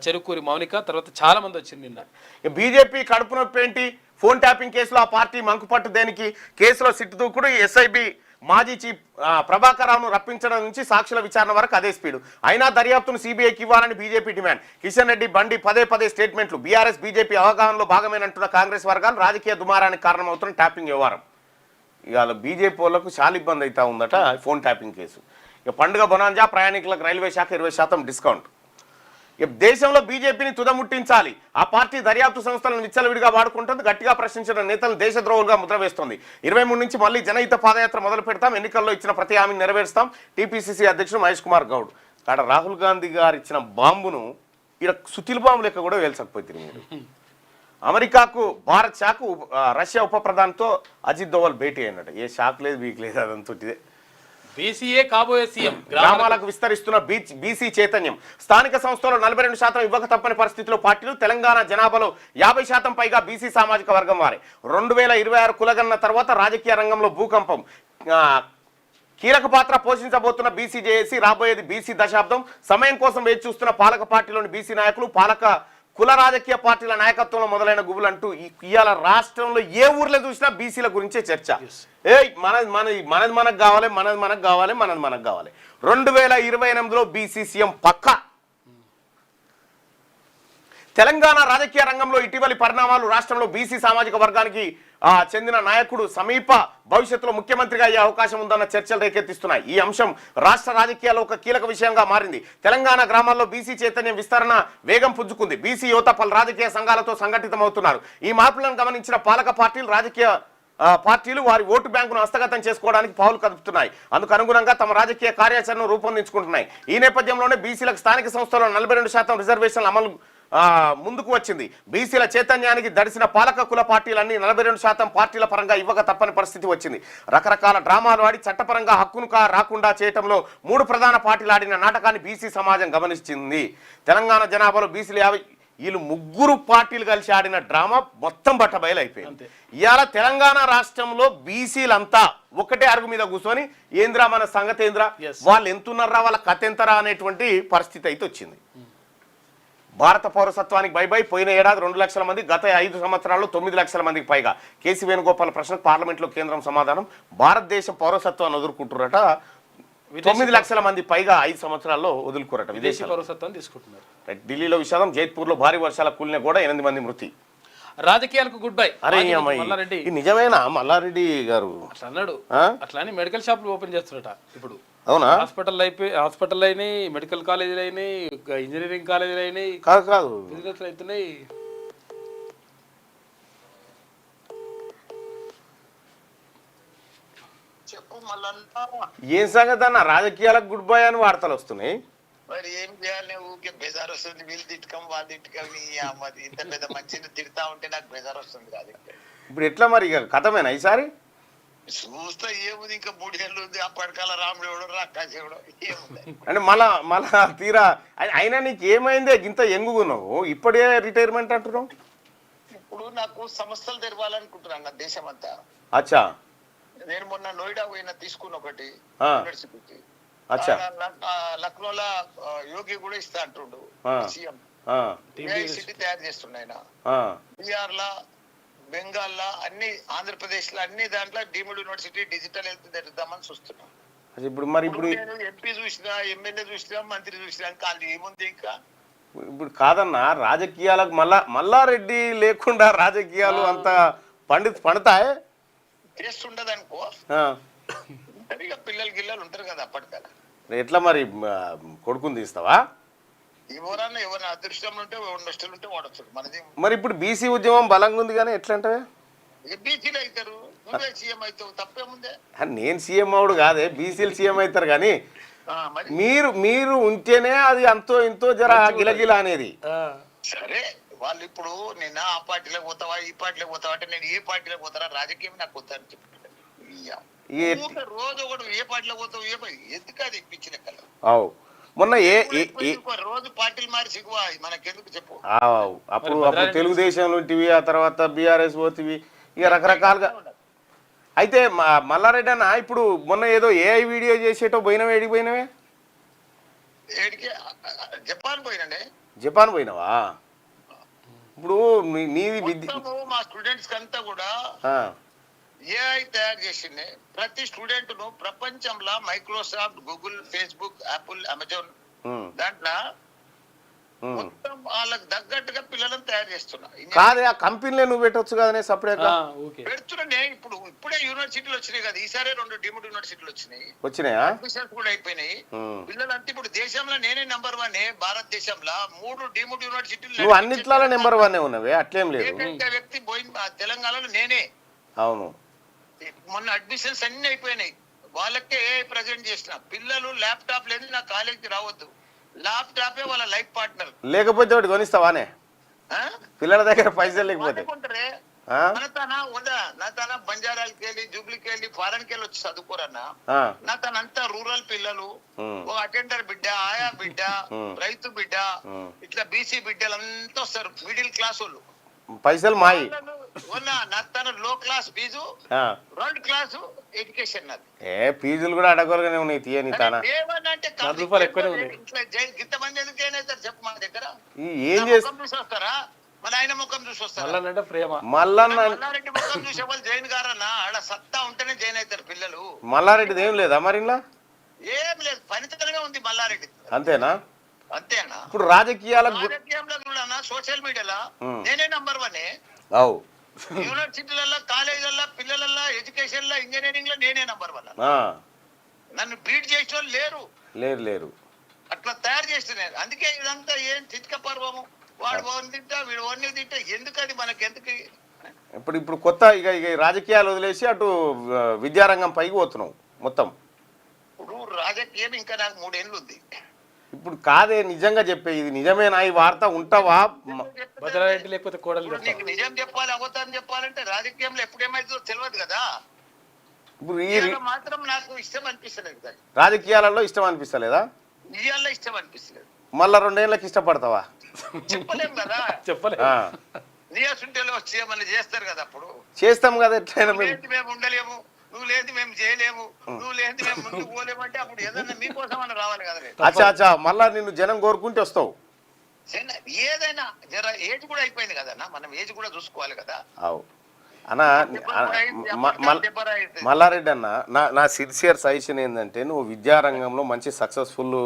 చెరుకూరి మౌనిక. తర్వాత చాలా మంది వచ్చింది నిన్న. బీజేపీ కడుపు నొప్పి ఏంటి? ఫోన్ ట్యాపింగ్ కేసులో ఆ పార్టీ మంకుపట్టు దేనికి? కేసులో సిట్టు దూకుడు, ఎస్ఐబి మాజీ చీఫ్ ప్రభాకర్ రావును రప్పించడం నుంచి సాక్షుల విచారణ వరకు అదే స్పీడు. అయినా దర్యాప్తును సిబిఐకి ఇవ్వాలని బీజేపీ డిమాండ్. కిషన్ రెడ్డి బండి పదే స్టేట్మెంట్లు. బీఆర్ఎస్ బీజేపీ అవగాహనలో భాగమేనంటున్న కాంగ్రెస్ వర్గాలు రాజకీయ దుమారానికి కారణమవుతున్న ట్యాపింగ్ వ్యవహారం. ఇవాళ బీజేపీ వాళ్ళకు చాలా ఇబ్బంది అవుతా ఉందట ఫోన్ ట్యాపింగ్ కేసు. ఇక పండుగ బొనాంజా, ప్రయాణికులకు రైల్వే శాఖ 20% డిస్కౌంట్. దేశంలో బీజేపీని తుదముట్టించాలి, ఆ పార్టీ దర్యాప్తు సంస్థలను విచ్చలవిడిగా వాడుకుంటుంది, గట్టిగా ప్రశ్నించిన నేతలను దేశద్రోహులుగా ముద్ర వేస్తోంది. 23 నుంచి మళ్ళీ జనహిత పాదయాత్ర మొదలు పెడతాం, ఎన్నికల్లో ఇచ్చిన ప్రతి హామీని నెరవేరుస్తాం. టీపీసీసీ అధ్యక్షుడు మహేష్ కుమార్ గౌడ్. కాడ రాహుల్ గాంధీ గారు ఇచ్చిన బాంబును ఇక్కడ సుతిల్ బాంబు లెక్క కూడా వేల్చకపోతుంది మీరు. అమెరికాకు భారత్ షాకు, రష్యా ఉప ప్రధానితో అజిత్ దోవల్ భేటీ అయినట్టు. ఏ షాక్ లేదు వీక్ లేదు, అదంతటిదే. బీసీఏ కాబోయే సీఎం, గ్రామాలకు విస్తరిస్తున్న బీసీ చైతన్యం. స్థానిక సంస్థలో 42% ఇవ్వక తప్పని పరిస్థితిలో పార్టీలు. తెలంగాణ జనాభాలో 50% పైగా బీసీ సామాజిక వర్గం వారే. 2026 కులగన్న తర్వాత రాజకీయ రంగంలో భూకంపం. కీలక పాత్ర పోషించబోతున్న బీసీ జేఏసీ. రాబోయేది బీసీ దశాబ్దం. సమయం కోసం వేచి చూస్తున్న పాలక పార్టీలోని బీసీ నాయకులు, పాలక కుల రాజకీయ పార్టీల నాయకత్వంలో మొదలైన గుబులంటూ ఇవాళ రాష్ట్రంలో ఏ ఊర్లో చూసినా బీసీల గురించే చర్చ. మనది మనకు కావాలి, మనది మనకు కావాలి, మనది మనకు కావాలి. 2028లో బీసీ సీఎం పక్కా. తెలంగాణ రాజకీయ రంగంలో ఇటీవలి పరిణామాలు. రాష్ట్రంలో బీసీ సామాజిక వర్గానికి చెందిన నాయకుడు సమీప భవిష్యత్తులో ముఖ్యమంత్రిగా అయ్యే అవకాశం ఉందన్న చర్చలు రేకెత్తిస్తున్నాయి. ఈ అంశం రాష్ట్ర రాజకీయాల్లో ఒక కీలక విషయంగా మారింది. తెలంగాణ గ్రామాల్లో బీసీ చైతన్యం విస్తరణ వేగం పుంజుకుంది. బీసీ యువత పలు రాజకీయ సంఘాలతో సంఘటితమవుతున్నారు. ఈ మార్పులను గమనించిన పాలక పార్టీలు వారి ఓటు బ్యాంకును హస్తగతం చేసుకోవడానికి పావులు కదుపుతున్నాయి. అందుకు అనుగుణంగా తమ రాజకీయ కార్యాచరణను రూపొందించుకుంటున్నాయి. ఈ నేపథ్యంలోనే బీసీలకు స్థానిక సంస్థల్లో 42% రిజర్వేషన్ల అమలు ముందుకు వచ్చింది. బీసీల చైతన్యానికి దడిసిన పాలక కుల పార్టీలన్నీ 42% పార్టీల పరంగా ఇవ్వక తప్పని పరిస్థితి వచ్చింది. రకరకాల డ్రామాలు ఆడి చట్టపరంగా హక్కును రాకుండా చేయటంలో 3 ప్రధాన పార్టీలు ఆడిన నాటకాన్ని బీసీ సమాజం గమనించింది. తెలంగాణ జనాభాలో బీసీలు 50, వీళ్ళు 3 పార్టీలు కలిసి ఆడిన డ్రామా మొత్తం బట్టబయలు అయిపోయింది. ఇవాళ తెలంగాణ రాష్ట్రంలో బీసీలంతా ఒకటే అరుగు మీద కూర్చొని ఏంద్రా మన సంగతి ఏంద్రా, వాళ్ళు ఎంతున్నారా, వాళ్ళ కథ ఎంతరా అనేటువంటి పరిస్థితి అయితే వచ్చింది. భారత పౌరసత్వానికి బై పోయిన ఏడాది 2 లక్షల మంది, గత 5 సంవత్సరాల్లో 9 లక్షల మందికి పైగా. కేసీ వేణుగోపాల్ ప్రశ్నకు పార్లమెంట్లో కేంద్రం సమాధానం. భారతదేశం పౌరసత్వాన్ని వదులుకుంటున్నట 9 లక్షల మంది పైగా 5 సంవత్సరాల్లో వదులుకోరట, విదేశీ పౌరసత్వాన్ని తీసుకుంటున్నారు. ఢిల్లీలో విషాదం, జైత్పూర్లో భారీ వర్షాల కూలిన కూడా 8 మంది మృతి. రాజకీయాలకు గుడ్ బై. అరే నిజమేనా మల్లారెడ్డి గారు అట్లా అన్నాడు. అట్లానే మెడికల్ షాపులు ఓపెన్ చేస్తున్నట ఇప్పుడు. అవునా? హాస్పిటల్ అయినాయి, మెడికల్ కాలేజీలు అయినాయి, ఇంజనీరింగ్ కాలేజీలు అయినాయి, కాదు బిజినెస్ అవుతున్నాయి. ఏం సంగతి అన్న, రాజకీయాలకు గుడ్ బై అని వార్తలు వస్తున్నాయి. మరి ఏం చేయాలి, ఊరికే బెజార్ వస్తుంది. వీళ్ళు తిట్టుకం వాళ్ళు తిట్టుకం, ఇంత పెద్ద మంచిని తిడతా ఉంటే నాకు బెజార్ వస్తుంది కాదు. ఇప్పుడు ఎట్లా మరి, ఇక కథమేనా ఈసారి? చూస్తా ఏముంది, ఇంకా 3 ఏళ్ళు ఉంది. ఆ పడకాల రాముడు ఎవడో రాకాశేవుడో ఏముంది అంటే మళ్ళా తీరా అయినా నీకు ఏమైందే ఇంత ఎంగున్నావు, ఇప్పుడే రిటైర్మెంట్ అంటున్నావు? ఇప్పుడు నాకు సంస్థలు తెరవాలనుకుంటున్నాను నా దేశం అంతా. అచ్చా. నేను మొన్న నోయిడా పోయినా, తీసుకున్న ఒకటి యూనివర్సిటీకి. లక్నోలో యోగి కూడా ఇస్తా అంటుండు సీఎం. సిటీ తయారు చేస్తున్నాయన. బీహార్ లా, బెంగాల్ లా, అన్ని ఆంధ్రప్రదేశ్ లో అన్ని దాంట్లో డీమ్డ్ యూనివర్సిటీ డిజిటల్ హెల్త్ తెరుద్దామని చూస్తున్నాం. ఇప్పుడు నేను ఎంపీ చూసినా, ఎమ్మెల్యే చూసినా, మంత్రి చూసినా, కాదు ఏముంది ఇంకా. ఇప్పుడు కాదన్నా, రాజకీయాలకు మల్లారెడ్డి లేకుండా రాజకీయాలు అంత పండుతాయే చేస్తుండదు అనుకో. పిల్లలు గిల్లలు ఉంటారు కదా అప్పటికల్లా. ఎట్లా మరి కొడుకుని తీస్తావా? ఎవరన్నా ఎవరి అదృష్టంలో ఉంటే నష్టం ఉంటే వాడచ్చు మనది. మరి ఇప్పుడు బీసీ ఉద్యమం బలంగా ఉంది కానీ ఎట్లా అంటే బీసీలు అవుతారు, నువ్వే సీఎం అవుతావు, తప్పేముందే. నేను సీఎం అవుడు కాదే, బీసీలు సీఎం అవుతారు కానీ మరి మీరు ఉంటేనే అది అంతో ఇంతో జర గిలగిల అనేది. సరే, వాళ్ళు ఇప్పుడు నిన్న ఆ పార్టీలోకి పోతావా ఈ పార్టీలోకి పోతావా అంటే నేను ఏ పార్టీలోకి పోతారా రాజకీయం నాకు వద్దని చెప్తాను. రోజు ఒకటి ఏ పార్టీలో పోతావు ఎందుకు అది ఇప్పించిన లెక్కలు. అవు మొన్న రోజు పార్టీలు మారి సిగ్గువా మనకెందుకు చెప్పు. అప్పుడు తెలుగుదేశంలో ఉంటివి, ఆ తర్వాత బీఆర్ఎస్ పోతివి, ఇక రకరకాలుగా. అయితే మల్లారెడ్డి అన్న ఇప్పుడు మొన్న ఏదో ఏఐ వీడియో చేసేటో పోయినవే, ఏడికి పోయినవే? జపాన్ పోయినండి. జపాన్ పోయినావా? ఇప్పుడు నీది మా స్టూడెంట్స్ అంతా కూడా ఏఐ తయారు చేసింది. ప్రతి స్టూడెంట్ ను ప్రపంచంలో Microsoft, Google, Facebook, Apple, Amazon దాంట్లో మొత్తం వాళ్ళకి తగ్గట్టుగా పిల్లలను తయారు చేస్తున్నా. కాదే ఆ కంపెనీలే నువ్వు పెట్టొచ్చు కదా సపరేట్ పెడుతున్నానే. ఇప్పుడే యూనివర్సిటీలు వచ్చినాయి కదా, ఈసారి 2 డీమ్డ్ యూనివర్సిటీలు వచ్చినాయా, అడ్మిషన్స్ కూడా అయిపోయినాయి. పిల్లలంతా ఇప్పుడు దేశంలో నేనే నెంబర్ 1, భారతదేశంలో 3 డీమ్డ్ యూనివర్సిటీలు. నువ్వు అన్నిట్లో నెంబర్ 1 ఉన్నవే, అట్లేం లేదు. వ్యక్తి పోయింది తెలంగాణలో నేనే. అవును, మొన్న అడ్మిషన్స్ అన్ని అయిపోయినాయి. వాళ్ళకే ప్రజెంట్ చేసిన పిల్లలు ల్యాప్టాప్ లేదు నా కాలేజీకి రావద్దు, ల్యాప్టాపే వాళ్ళ లైఫ్ పార్ట్నర్. లేకపోతే ఒకటి కొనిస్తావానే పిల్లల దగ్గర పైసలు లేకపోతే? నా తన బంజారాలకి వెళ్ళి, జూబ్లీకి వెళ్ళి, ఫారెన్ కి వెళ్ళి వచ్చి చదువుకోరన్నా. నా తనంతా రూరల్ పిల్లలు, ఓ అటెండర్ బిడ్డ, ఆయా బిడ్డ, రైతు బిడ్డ, ఇట్లా బీసీ బిడ్డలంతా వస్తారు. మిడిల్ క్లాస్ వాళ్ళు పైసలు మాయి. తన లో క్లాస్ ఫీజు, 2 క్లాస్ ఎడ్యుకేషన్. ఫీజులు కూడా అడగలుగానే ఉన్నాయి తీయని తానా. ఇంతమంది ఎందుకు జాయిన్ అవుతారు చెప్పు మా దగ్గర? ఏం చూసి వస్తారా? మన ఆయన ముఖం చూసి వస్తారా? మల్లారెడ్డి ముఖం చూసే వాళ్ళు జాయిన్ కారన్నా. ఆడ సత్తా ఉంటేనే జాయిన్ అవుతారు పిల్లలు. మల్లారెడ్డిది ఏం లేదా మరి ఇలా? ఏం లేదు, పనితనమే ఉంది మల్లారెడ్డి. అంతేనా? అంతేనా? ఇప్పుడు రాజకీయంలో కూడా సోషల్ మీడియాలో నేనే నంబర్ 1. అవు యూనివర్సిటీలలో, కాలేజీలలో, పిల్లలలో, ఎడ్యుకేషన్ లో, ఇంజనీరింగ్ లో నేనే నంబర్ 1. నన్ను బీట్ చేసిన వాళ్ళు లేరు. అట్లా తయారు చేస్తున్నారు. అందుకే ఇదంతా ఏం చిత్క పర్వము. వాడు ఓన్ తింటా, వీడు ఓన్ తింటా, ఎందుకు అది మనకి ఎందుకు? ఇప్పుడు కొత్త ఇక రాజకీయాలు వదిలేసి అటు విద్యారంగం పైకి పోతున్నావు మొత్తం. ఇప్పుడు రాజకీయం ఇంకా నాకు 3 ఏళ్ళు ఉంది. ఇప్పుడు కాదే, నిజంగా చెప్పే, ఇది నిజమేనా ఈ వార్త? ఉంటావా? లేకపోతే కోడలు నీకు నిజం చెప్పాలి, అబద్ధాన్ని చెప్పాలంటే రాజకీయంలో ఎప్పుడేమైతుందో తెలియదు కదా. ఇప్పుడు మాత్రం నాకు ఇష్టం అనిపిస్తలేదు. రాజకీయాలలో ఇష్టం అనిపిస్తలేదా? ఇవాళ ఇష్టం అనిపిస్తలేదు. మళ్ళా 2 ఏళ్ళకి ఇష్టపడతావా? చెప్పలేం కదా. చెప్పలేదు. నియాసుంటేలో వచ్చి ఏమన్నా చేస్తారు కదా, అప్పుడు చేస్తాం కదా. ఎట్లయినా మేము ఉండలేము, నువ్వు లేదు మేము చేయలేము, నువ్వు లేదు మేము ముందుకు పోలేము అంటే అప్పుడు ఏదన్నా మీకోసం అని రావాలి కదా. అచ్చా మళ్ళా నిన్ను జనం కోరుకుంటే వస్తావు. ఏదైనా జర ఏజ్ కూడా అయిపోయింది కదన్నా, మనం ఏజ్ కూడా చూసుకోవాలి కదా. అవు అన్నా, మల్లారెడ్డి అన్న, నా సిన్సియర్ సజెషన్ ఏంటంటే, నువ్వు విద్యారంగంలో మంచి సక్సెస్ఫుల్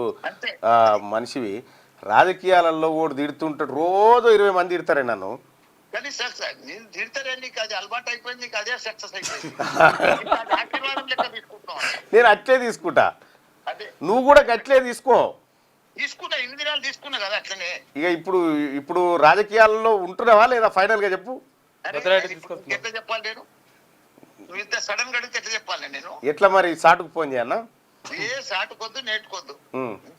మనిషివి. రాజకీయాలలో ఓడి తిడుతుంటాడు, రోజు 20 మంది తిడతారే నన్ను. కానీ నేను తిడతారే, నీకు అది అలవాటు అయిపోయింది, నీకు అదే సక్సెస్ అయిపోయింది. ఆశీర్వాదం లెక్క తీసుకుంటున్నావు. నేను అట్లే తీసుకుంటా, నువ్వు కూడా గట్లే తీసుకున్నా, ఇన్ని దినాలు తీసుకున్నా కదా అట్లనే. ఇక ఇప్పుడు రాజకీయాల్లో ఉంటున్నావా లేదా? ఫైనల్ గా చెప్పు. ఎట్లా చెప్పాలి నేను? నువ్వు ఇంత సడన్ గా అడిగితే ఎట్లా చెప్పాలి నేను? ఎట్లా మరి సాటుకు ఫోన్ చేయన్నా? సాటుకొద్దు, నేర్చుకోద్దు,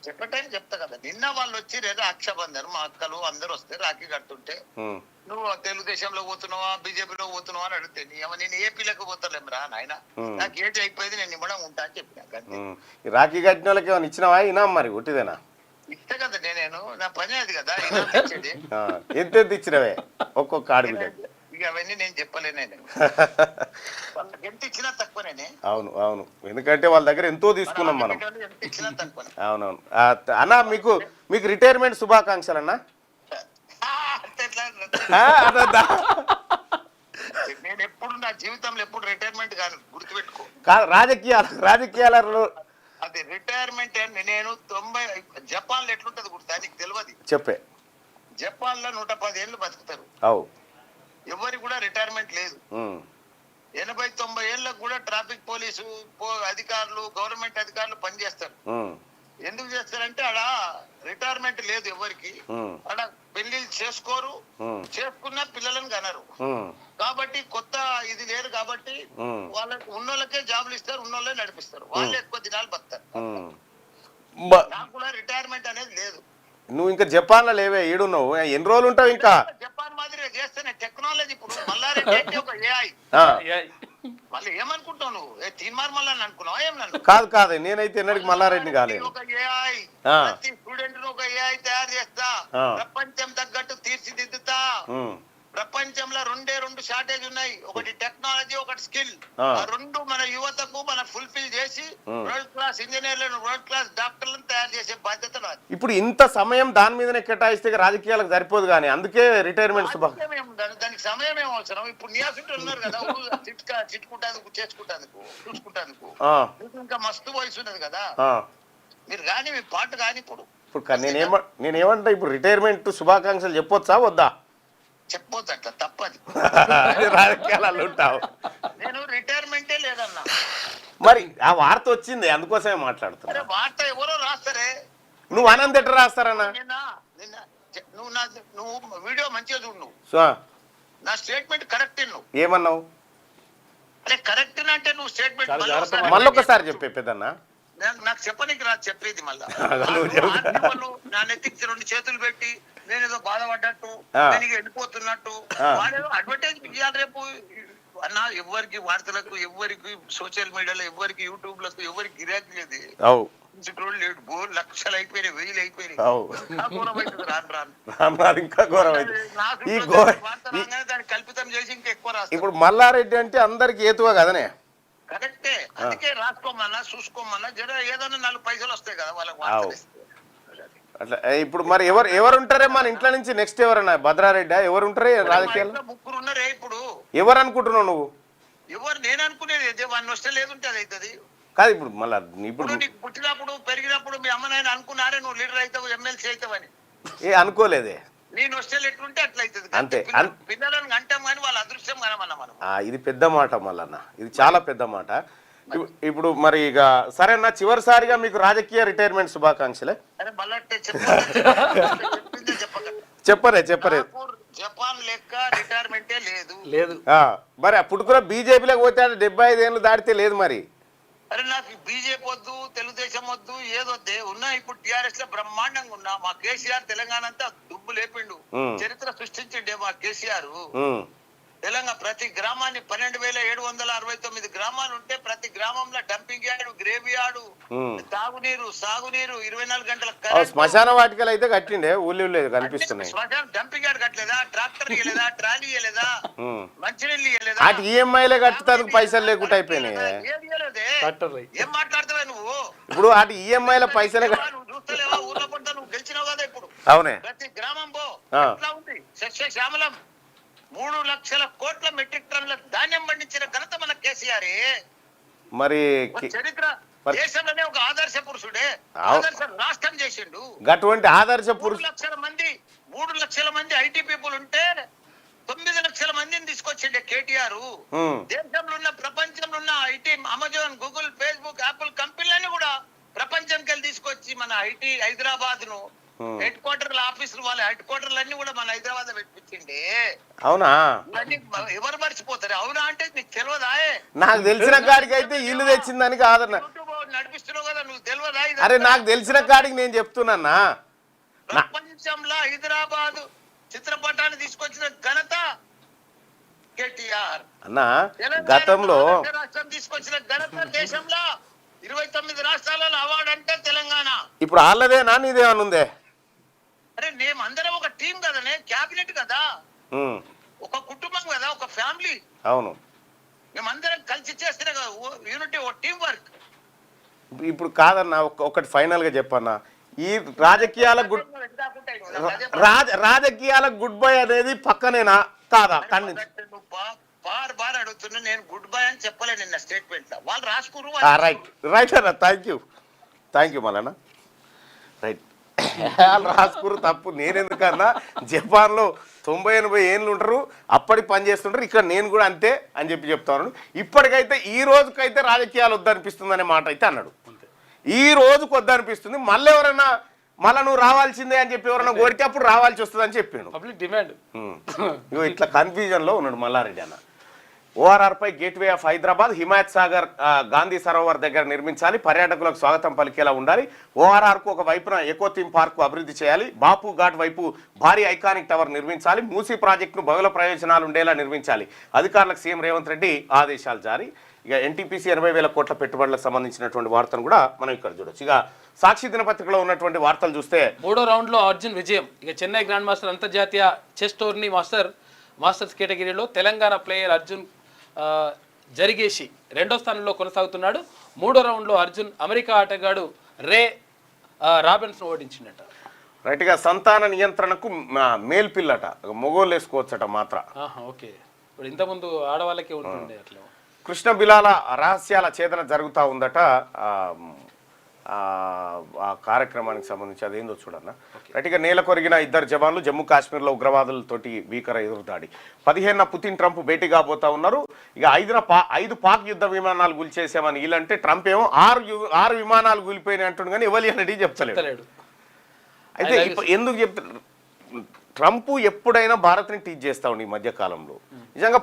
చెప్పటానికి చెప్తా కదా. నిన్న వాళ్ళు వచ్చి లేదా రక్షాబంధన్ మా అక్కలు అందరు వస్తే రాఖీ కడుతుంటే, నువ్వు తెలుగుదేశంలో పోతున్నావా, బీజేపీలో పోతున్నావా అని అడిగితే, నేను ఏపీలోకి పోతలేం రా నాయన, నాకు ఏజ్ అయిపోయింది, నేను ఇవ్వడం ఉంటా అని చెప్పిన. రాఖీ కట్టిన వాళ్ళకి ఏమైనా ఇచ్చినావా? ఇనా మరి ఒట్టిదేనా? ఇస్తా కదా, నేను నా పని అది కదా. ఎంత ఇచ్చినవే ఒక్కొక్క ఆడబిడ్డ? ఇక అవన్నీ నేను చెప్పలేనే. వాళ్ళకి ఎంత ఇచ్చినా తక్కువనే. అవును, ఎందుకంటే వాళ్ళ దగ్గర ఎంతో తీసుకున్నాం మనం. ఎంత ఇచ్చినా తక్కువ. అవునవును అన్నా, మీకు రిటైర్మెంట్ శుభాకాంక్షలు అన్నా. నేను ఎప్పుడు నా జీవితంలో ఎప్పుడు రిటైర్మెంట్ కాదు, గుర్తుపెట్టుకో. కాదు, రాజకీయాలలో అది రిటైర్మెంట్. నేను 90 జపాన్ లో ఎట్లుంటది గుర్తా నీకు తెలియదు? చెప్పే. జపాన్ లో 110 ఏళ్ళు బతుకుతారు. ఎవరికి కూడా రిటైర్మెంట్ లేదు. 80-90 ఏళ్ళకు కూడా ట్రాఫిక్ పోలీసు అధికారులు, గవర్నమెంట్ అధికారులు పనిచేస్తారు. ఎందుకు చేస్తారంటే ఆడ రిటైర్మెంట్ లేదు ఎవరికి, ఆడ పెళ్లిళ్ళు చేసుకోరు, చేసుకున్న పిల్లలను కనరు. కాబట్టి కొత్త ఇది లేదు కాబట్టి వాళ్ళకి ఉన్నోళ్ళకే జాబులు ఇస్తారు, ఉన్నోళ్ళే నడిపిస్తారు, వాళ్ళే ఎక్కువ దినాలు బతారు. నాకు కూడా రిటైర్మెంట్ అనేది లేదు. నువ్వు ఇంకా జపాన్ లో లేవే, ఈడున్నావు, ఎన్ని రోజులు ఉంటావు ఇంకా? జపాన్ మాదిరిగా చేస్తేనే టెక్నాలజీ. ఇప్పుడు మల్లారెడ్డి అంటే ఒక ఏఐ. మళ్ళీ ఏమనుకుంటావు నువ్వు? తీన్మార్ మళ్ళా అనుకున్నావా? ఏం నన్ను కాదు కాదు, నేనైతే ఎన్నడికి మల్లారెడ్డిని కాలేదు. ఒక ఏఐ ప్రతి స్టూడెంట్ ఒక ఏఐ తయారు చేస్తా, ప్రపంచం తగ్గట్టు తీర్చిదిద్దుతా. ప్రపంచంలో రెండు షార్టేజ్ ఉన్నాయి, ఒకటి టెక్నాలజీ, ఒకటి స్కిల్. ఆ రెండు మన యువతకు మనం ఫుల్ఫిల్ చేసి వరల్డ్ క్లాస్ ఇంజనీర్లను, వరల్డ్ క్లాస్ డాక్టర్లను తయారు చేసే బాధ్యత నాది. ఇప్పుడు ఇంత సమయం దాని మీదనే కేటాయిస్తే రాజకీయాలకు సరిపోదు, కానీ అందుకే రిటైర్మెంట్ దానికి సమయం ఏం అవసరం? ఇప్పుడు నియాసుంటే ఉన్నారు కదా, చిట్టుకుంటానికి, చేసుకుంటానికి, చూసుకుంటానికి. ఇంకా మస్తు వయసు ఉన్నది కదా మీరు, కానీ మీ పాట కానీ ఇప్పుడు నేనేమంటా, ఇప్పుడు రిటైర్మెంట్ శుభాకాంక్షలు చెప్పొచ్చా వద్దా? చెప్పొద్దు, అట్లా తప్పది. రాజకీయాలలో ఉంటావు. నేను రిటైర్మెంటే లేదన్నా. మరి ఆ వార్త వచ్చింది, అందుకోసమే మాట్లాడుతున్నా. వార్త ఎవరో రాస్తారే, నువ్వు ఆనంద్ ఎట్లా రాస్తారన్నా? నువ్వు వీడియో మంచిగా చూడు, నువ్వు నా స్టేట్మెంట్ కరెక్ట్. నువ్వు ఏమన్నావు? అరే కరెక్ట్ అంటే నువ్వు స్టేట్మెంట్ మళ్ళొకసారి చెప్పే పెద్దన్నా. నాకు చెప్పనీకి రాదు, చెప్పేది మళ్ళా. నా నెత్తికి 2 చేతులు పెట్టి నేనేదో బాధపడ్డట్టు, నేను వెళ్ళిపోతున్నట్టు వాడేదో అడ్వర్టైజ్ ఇవ్వాలి రేపు అన్న. ఎవరికి వార్తలకు, ఎవరికి సోషల్ మీడియాలో, ఎవరికి యూట్యూబ్ లకు, ఎవరికి గిరాకీ లేదు. లేడు, లక్షలు అయిపోయినాయి, 1000 అయిపోయినాయి. ఇంకా ఘోరం దాన్ని కల్పితం చేసి ఇంకా ఎక్కువ రాస్తారు. ఇప్పుడు మల్లారెడ్డి అంటే అందరికి ఏతువా కదనే? కరెక్టే, అందుకే రాసుకోమన్నా, చూసుకోమన్నా, జర ఏదన్నా 4 పైసలు వస్తాయి కదా వాళ్ళకి. అట్లా ఇప్పుడు మరి ఎవరు ఉంటారే మన ఇంట్లో నుంచి? నెక్స్ట్ ఎవరన్నా? భద్రారెడ్డి ఎవరు ఉంటారే రాజకీయాలు? 3 ఉన్నారే. ఇప్పుడు ఎవరు అనుకుంటున్నావు నువ్వు? ఎవరు నేను అనుకునేది వాడిని వస్తే లేదుంటే అది అవుతుంది కాదు. ఇప్పుడు మళ్ళా ఇప్పుడు నీకు పుట్టినప్పుడు పెరిగినప్పుడు మీ అమ్మ నాయన అనుకున్నారే నువ్వు లీడర్ అవుతావు, ఎమ్మెల్సీ అవుతావని. అనుకోలేదే. నేను వస్తే ఎట్లుంటే అట్లా అవుతుంది అంతే. పిల్లలను అంటాం కానీ వాళ్ళ అదృష్టం కనమన్నా మనం. ఇది పెద్ద మాట మళ్ళన్న, ఇది చాలా పెద్ద మాట. ఇప్పుడు మరి ఇక సరేనా, చివరిసారిగా మీకు రాజకీయ రిటైర్మెంట్ శుభాకాంక్షలే. చెప్పరే. జపాన్ లెక్క రిటైర్మెంటే లేదు. మరి పుట్టుకున్న బీజేపీలోకి పోతే 75 ఏళ్ళు దాటితే లేదు మరి. అరే నాకు బీజేపీ వద్దు, తెలుగుదేశం వద్దు, ఏదొద్దే ఉన్నా. ఇప్పుడు టిఆర్ఎస్ లో బ్రహ్మాండంగా ఉన్నా. మా కేసీఆర్ తెలంగాణ అంతా దుబ్బు లేపిండు, చరిత్ర సృష్టించిండే మా కేసీఆర్. తెలంగాణ ప్రతి గ్రామాన్ని 12,769 గ్రామాలు ఉంటే ప్రతి గ్రామంలో డంపింగ్ యార్డు, గ్రేవ్ యార్డు, తాగునీరు, సాగునీరు, 24 గంటల శ్మశాన వాటికలు అయితే కట్టిండే ఊళ్ళో కనిపిస్తున్నాయి. శ్మశానం డంపింగ్ యార్డ్ కట్టలేదా? ట్రాక్టర్ ఇయ్యలేదా? ట్రాలీ ఇయ్యలేదా? మంచినీళ్ళు ఇయ్యలేదా? అటు ఈఎంఐలే కట్టుతానికి పైసలు లేకుండా అయిపోయినాయి. ఏం మాట్లాడతావా నువ్వు? ఇప్పుడు అటు ఈఎంఐల పైసలే నువ్వు చూస్తలేవా? ఊర్లో పడ్డా నువ్వు గెలిచినావు కదా. ఇప్పుడు అవునే, ప్రతి గ్రామం పో, ఎట్లా ఉంది సస్యశ్యామలం. 3 లక్షల కోట్ల మెట్రిక్ టన్నుల ధాన్యం పండించిన ఘనత మన కేసీఆర్. మరి చరిత్ర దేశంలోనే ఒక ఆదర్శ పురుషుడే, ఆదర్శ రాష్ట్రం చేసిండు. అటువంటి ఆదర్శ పురుషుడు 3 లక్షల మంది ఐటీ పీపుల్ ఉంటే 9 లక్షల మందిని తీసుకొచ్చిండే కేటీఆర్. దేశంలో ఉన్న, ప్రపంచంలో ఉన్న IT, Amazon, Google, Facebook, Apple కంపెనీలన్నీ కూడా ప్రపంచంకి వెళ్ళి తీసుకొచ్చి మన ఐటీ హైదరాబాద్ ను హెడ్ క్వార్టర్ల ఆఫీసులు, వాళ్ళ హెడ్ క్వార్టర్లు అన్ని కూడా మన హైదరాబాద్ పెట్టించిండే. అవునా? ఎవరు మర్చిపోతారు? అవునా అంటే నీకు తెలియదా? నాకు తెలిసిన కాడికి అయితే ఇల్లు తెచ్చిందని కాదన్న, నడిపిస్తున్నావు కదా, నువ్వు తెలియదా? అరే నాకు తెలిసిన కాడికి నేను చెప్తున్నా. ప్రపంచంలో హైదరాబాద్ చిత్రపటాన్ని తీసుకొచ్చిన ఘనత కేటీఆర్ అన్న. గతంలో రాష్ట్రం తీసుకొచ్చిన ఘనత దేశంలో 29 రాష్ట్రాలలో అవార్డు అంటే తెలంగాణ. ఇప్పుడు వాళ్ళదేనా నీదేమన్నా ఉందే? అరే మేమందరం ఒక టీం కదనే, క్యాబినెట్ కదా, ఒక కుటుంబం కదా, ఒక ఫ్యామిలీ. అవును, మేమందరం కలిసి చేస్తేనే కదా యూనిటీ, ఒక టీం వర్క్. ఇప్పుడు కాదన్నా, ఒకటి ఫైనల్ గా చెప్పన్నా, ఈ రాజకీయాల గుడ్ బై అనేది పక్కనేనా కాదా? బార్ అడుగుతున్నా, నేను గుడ్ బై అని చెప్పలే నిన్న స్టేట్మెంట్ లో. వాళ్ళు రాసుకురు. రైట్ అన్న, థ్యాంక్ యూ మళ్ళా. రైట్, వాళ్ళు రాసుకురు, తప్పు నేనెందుకన్నా. జపాన్లో 90-80 ఏళ్ళు ఉంటారు, అప్పటి పని చేస్తుంటారు, ఇక్కడ నేను కూడా అంతే అని చెప్తాను. ఇప్పటికైతే ఈ రోజుకైతే రాజకీయాలు వద్దనిపిస్తుంది అనే మాట అయితే అన్నాడు. ఈ రోజు కొద్దనిపిస్తుంది. మళ్ళీ ఎవరన్నా మళ్ళీ నువ్వు రావాల్సిందే అని చెప్పి ఎవరన్నా కోరితే అప్పుడు రావాల్సి వస్తుందని చెప్పాను. Public demand. ఇగో ఇట్లా కన్ఫ్యూజన్లో ఉన్నాడు మల్లారెడ్డి అన్న. ఓఆర్ఆర్పై గేట్వే ఆఫ్ హైదరాబాద్, హిమాయత్ సాగర్ గాంధీ సరోవర్ దగ్గర నిర్మించాలి, పర్యాటకులకు స్వాగతం పలికేలా ఉండాలి. ఓఆర్ఆర్కు ఒక వైపున ఎకో థీమ్ పార్కు అభివృద్ధి చేయాలి, బాపు ఘాట్ వైపు భారీ ఐకానిక్ టవర్ నిర్మించాలి, మూసీ ప్రాజెక్టును బహుళ ప్రయోజనాలు ఉండేలా నిర్మించాలి. అధికారులకు సీఎం రేవంత్ రెడ్డి ఆదేశాలు జారీ. ఇక ఎన్టీపీసీ 80,000 కోట్ల పెట్టుబడులకు సంబంధించినటువంటి వార్తను కూడా మనం ఇక్కడ చూడొచ్చు. ఇక సాక్షి దినపత్రికలో ఉన్నటువంటి వార్తలు చూస్తే 3వ రౌండ్లో అర్జున్ విజయం. ఇక చెన్నై గ్రాండ్ మాస్టర్ అంతర్జాతీయ చెస్ టోర్నీ మాస్టర్స్ కేటగిరీలో తెలంగాణ ప్లేయర్ అర్జున్ జరిగేసి 2వ స్థానంలో కొనసాగుతున్నాడు. 3వ రౌండ్లో అర్జున్ అమెరికా ఆటగాడు రే రాబిన్స్ను ఓడించిండట. రైట్గా సంతాన నియంత్రణకు మేల్ పిల్లట, మొగోళ్ళు వేసుకోవచ్చట మాత్ర. ఓకే, ఇప్పుడు ఇంతకుముందు ఆడవాళ్ళకే ఉంటుండే అట్లా. కృష్ణ బిలాల రహస్యాల ఛేదన జరుగుతూ ఉందట. ఆ కార్యక్రమానికి సంబంధించి అదేందో చూడన్న. రైట్గా నేల కొరిగిన 2 జవాన్లు, జమ్మూ కాశ్మీర్లో ఉగ్రవాదులతోటి భీకర ఎదురుదాడి. 15న పుతిన్ ట్రంప్ భేటీ కాబోతా ఉన్నారు. ఇక 5 పాక్ యుద్ధ విమానాలు కూల్చేసామని వీళ్ళంటే, ట్రంప్ ఏమో 6 విమానాలు కూలిపోయినాయి అంటుండు కానీ ఎవరి అనేది చెప్తలేడు. అయితే ఎందుకు చెప్తారు? ట్రంప్ ఎప్పుడైనా భారత్ని టీచ్ చేస్తా ఉండి ఈ మధ్య కాలంలో. నిజంగా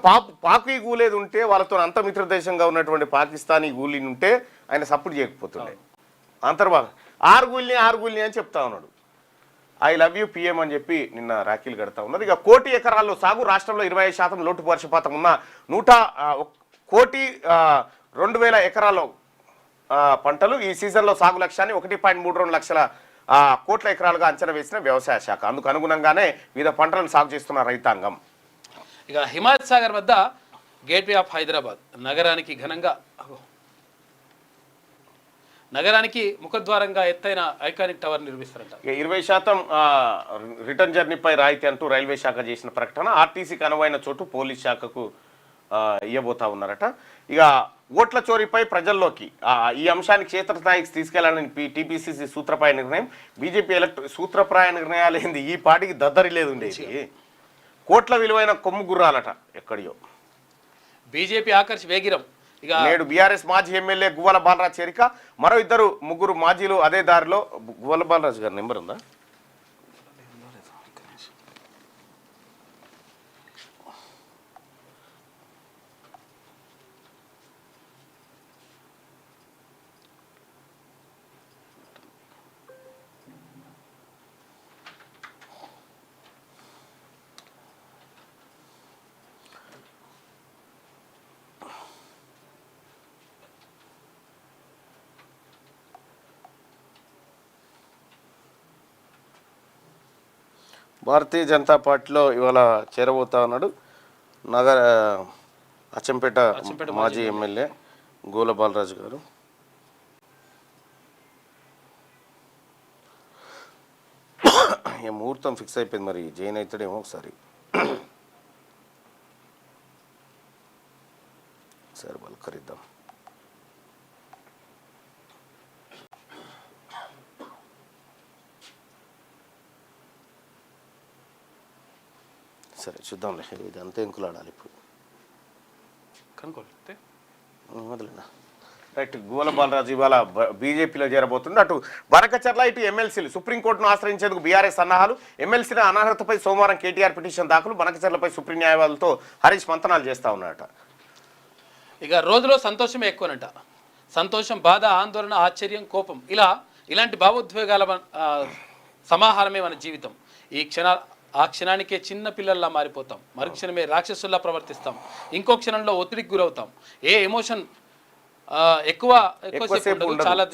పాకు గూలేది ఉంటే, వాళ్ళతో అంత మిత్ర దేశంగా ఉన్నటువంటి పాకిస్తానీ గూలిని ఉంటే ఆయన సపోర్ట్ చేయకపోతుండే. అంతర్భాగం 6 గూలిని అని చెప్తా ఉన్నాడు. ఐ లవ్ యూ పిఎం అని చెప్పి నిన్న రాఖీలు కడతా ఉన్నారు. ఇక 1 కోటి ఎకరాల్లో సాగు, రాష్ట్రంలో 25% లోటు వర్షపాతం ఉన్న 1,02,000 ఎకరాల్లో పంటలు. ఈ సీజన్లో సాగు లక్ష్యాన్ని 1.32 లక్షల కోట్ల ఎకరాలుగా అంచనా వేసిన వ్యవసాయ శాఖ. అందుకు అనుగుణంగానే వివిధ పంటలను సాగు చేస్తున్న రైతాంగం. ఇక హిమాయత్ సాగర్ వద్ద గేట్వే ఆఫ్ హైదరాబాద్ నగరానికి ఘనంగా ముఖద్వారంగా ఎత్తైన ఐకానిక్ టవర్ నిర్మిస్తారంట. 20% రిటర్న్ జర్నీపై రాయితీ అంటూ రైల్వే శాఖ చేసిన ప్రకటన. ఆర్టీసీకి అనువైన చోటు పోలీస్ శాఖకు ఇవ్వబోతా ఉన్నారట. ఇక ఓట్ల చోరీపై ప్రజల్లోకి ఈ అంశాన్ని క్షేత్రస్థాయికి తీసుకెళ్లాలని టీపీసీసీ సూత్రప్రాయ నిర్ణయం. బీజేపీ సూత్రప్రాయ నిర్ణయాలు ఏంది, ఈ పార్టీకి దద్దరి లేదు ఉండేది. కోట్ల విలువైన కొమ్ము గుర్రాలట ఎక్కడియో. బీజేపీ ఆకర్ష్ వేగిరం. ఇక నేడు బీఆర్ఎస్ మాజీ ఎమ్మెల్యే గువ్వల బాలరాజ్ చేరిక. మరో 2 మాజీలు అదే దారిలో. గువ్వల బాలరాజు గారి నెంబర్ ఉందా? భారతీయ జనతా పార్టీలో ఇవాళ చేరబోతా ఉన్నాడు అచ్చంపేట మాజీ ఎమ్మెల్యే గోల బాలరాజు గారు. ముహూర్తం ఫిక్స్ అయిపోయింది, మరి జైన్ అవుతాడేమో ఒకసారి పలకరిద్దాం. సరే చూద్దాంలే, ఇది అంతా ఎంకులాడాలి ఇప్పుడు కనుకోలే మొదలైనా. రైట్, గువ్వల బాలరాజు ఇవాళ బీజేపీలో చేరబోతుంది. అటు బనకచర్ల, ఇటు ఎమ్మెల్సీలు. సుప్రీంకోర్టును ఆశ్రయించేందుకు బీఆర్ఎస్ సన్నాహాలు. ఎమ్మెల్సీల అనర్హతపై సోమవారం కేటీఆర్ పిటిషన్ దాఖలు. బనకచర్లపై సుప్రీం న్యాయవాదులతో హరీష్ మంతనాలు చేస్తా ఉన్నారట. ఇక రోజులో సంతోషమే ఎక్కువనట. సంతోషం, బాధ, ఆందోళన, ఆశ్చర్యం, కోపం, ఇలాంటి భావోద్వేగాల సమాహారమే మన జీవితం. ఆ క్షణానికే చిన్న పిల్లల్లా మారిపోతాం, మరుక్షణమే రాక్షసుల్లా ప్రవర్తిస్తాం, ఇంకో క్షణంలో ఒత్తిడికి గురవుతాం. ఏ ఎమోషన్ ఎక్కువసేపు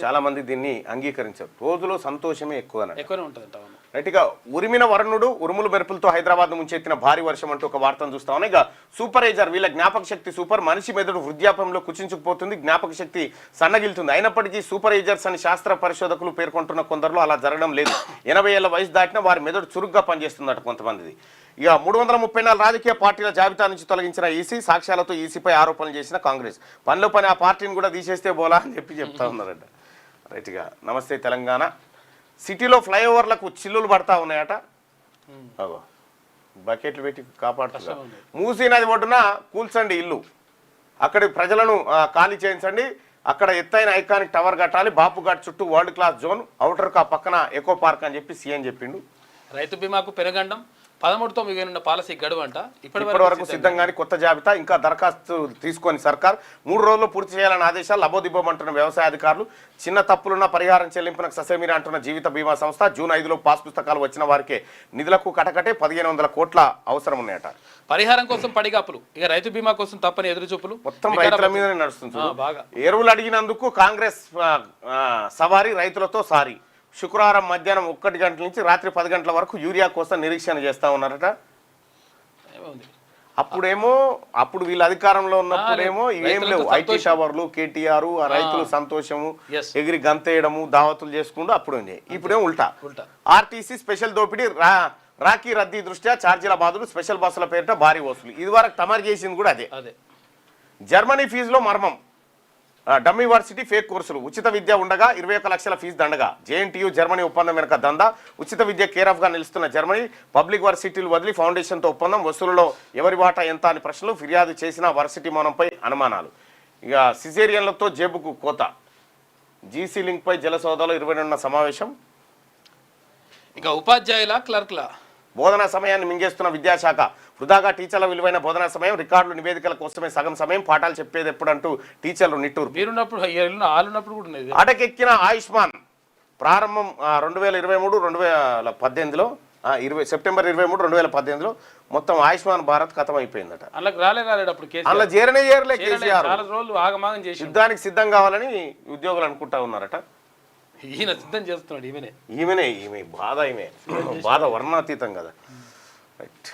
చాలా మంది దీన్ని అంగీకరించారు. రోజులో సంతోషమే ఎక్కువనే ఉంటుందంట. రైట్, ఇక ఉరిమిన వరుణుడు, ఉరుములు మెరుపులతో హైదరాబాద్ ముంచెత్తిన భారీ వర్షం అంటూ ఒక వార్తను చూస్తా ఉన్నాయి. ఇక సూపర్ ఏజర్, వీళ్ళ జ్ఞాపక శక్తి సూపర్. మనిషి మెదడు వృద్ధాప్యంలో కుచించుకుపోతుంది, జ్ఞాపక శక్తి సన్నగిలుతుంది. అయినప్పటికీ సూపర్ ఏజర్స్ అని శాస్త్ర పరిశోధకులు పేర్కొంటున్న కొందరిలో అలా జరగడం లేదు. 80 ఏళ్ల వయసు దాటినా వారి మెదడు చురుగ్గా పనిచేస్తుందట కొంతమందిది. ఇక 334 రాజకీయ పార్టీల జాబితా నుంచి తొలగించిన ఈసీ, సాక్ష్యాలతో ఈసీపై ఆరోపణలు చేసిన కాంగ్రెస్. పనిలో పని ఆ పార్టీని కూడా తీసేస్తే బోలా అని చెప్తా ఉన్నారట. రైట్, ఇక నమస్తే తెలంగాణ. సిటీలో ఫ్లైఓవర్లకు చిల్లులు పడతా ఉన్నాయట. బకెట్లు పెట్టి కాపాడుతున్నారు. మూసీ నది ఒడ్డున కూల్చండి ఇల్లు, అక్కడి ప్రజలను ఖాళీ చేయించండి. అక్కడ ఎత్తైన ఐకానిక్ టవర్ కట్టాలి, బాపుఘాట్ చుట్టూ వరల్డ్ క్లాస్ జోన్, అవుటర్కు ఆ పక్కన ఎకో పార్క్ అని చెప్పి సీఎం చెప్పిండు. రైతు బీమాకు పెనుగండం 13తో మిగిలిన పాలసీ గడువు అంట. ఇప్పటి వరకు సిద్ధంగాని కొత్త జాబితా ఇంకా దరఖాస్తు తీసుకొని సర్కార్ 3 రోజుల్లో పూర్తి చేయాలని ఆదేశాలు. లబోదిబ్బోమంటున్న వ్యవసాయ అధికారులు. చిన్న తప్పులున్న పరిహారం చెల్లింపునకు ససేమిరా అంటున్న జీవిత బీమా సంస్థ. జూన్ 5లో పాస్ పుస్తకాలు వచ్చిన వారికే నిధులకు కటకటే 1500 కోట్ల అవసరం ఉన్నాయట. పరిహారం కోసం పడిగాపులు, ఇక రైతు బీమా కోసం తప్పని ఎదురుచూపులు. మొత్తం రైతుల మీదనే నడుస్తుంది. బాగా ఎరువులు అడిగినందుకు కాంగ్రెస్ సవారీ, రైతులతో సారీ. శుక్రవారం మధ్యాహ్నం 1 గంటల నుంచి రాత్రి 10 గంటల వరకు యూరియా కోసం నిరీక్షణ చేస్తా ఉన్నారట. అప్పుడు వీళ్ళ అధికారంలో ఉన్నప్పుడేమో ఏం లేవు, ఐటీ షవర్లు, కేటీఆర్, ఆ రైతులు సంతోషము, ఎగిరి గంతేయడము, దావతులు చేసుకుంటూ అప్పుడు ఇప్పుడేమో ఉల్టా. ఆర్టీసీ స్పెషల్ దోపిడీ, రాఖీ రద్దీ దృష్ట్యా ఛార్జీల బాధలు, స్పెషల్ బస్సుల పేరిట భారీ వసూలు. ఇది వరకు తమరు చేసింది కూడా అదే. జర్మనీ ఫీజులో మర్మం. డమ్మీ యూనివర్సిటీ ఫేక్ కోర్సులు. ఉచిత విద్య ఉండగా 21 లక్షల ఫీజు దండగా. జేఎన్టీయూ జర్మనీ ఒప్పందం వెనక దందా. ఉచిత విద్య కేరాఫ్గా నిలుస్తున్న జర్మనీ. పబ్లిక్ వర్సిటీలు వదిలి ఫౌండేషన్తో ఒప్పందం. వసూలులో ఎవరి వాటా ఎంత అని ప్రశ్నలు. ఫిర్యాదు చేసిన వర్సిటీ మౌనంపై అనుమానాలు. ఇక సిజేరియన్లతో జేబుకు కోత. జీసీ లింక్పై జలసౌదాలో 22 సమావేశం. ఇక ఉపాధ్యాయుల క్లర్క్ల బోధనా సమయాన్ని మింగేస్తున్న విద్యాశాఖ. వృధాగా టీచర్ల విలువైన బోధనా సమయం. రికార్డులు నివేదికల కోసమే సగం సమయం. పాఠాలు చెప్పేది ఎప్పుడంటూ టీచర్లు నిట్టూరు. మీరున్నప్పుడు ఆలున్నప్పుడు కూడా ఉన్నది. అటకెక్కిన ఆయుష్మాన్ ప్రారంభం 2018లో సెప్టెంబర్ 23, 2018లో మొత్తం ఆయుష్మాన్ భారత్ ఖతం అయిపోయిందట. అందులోకి రాలేదు అప్పుడు అలా చేరలే కేసీఆర్. చాలా రోజులు ఆగమాగం చేసి యుద్ధానికి సిద్ధం కావాలని ఉద్యోగులు అనుకుంటా ఉన్నారట. ఈయన సిద్ధం చేస్తున్నాడు. ఈమె బాధ వర్ణాతీతం కదా. రైట్.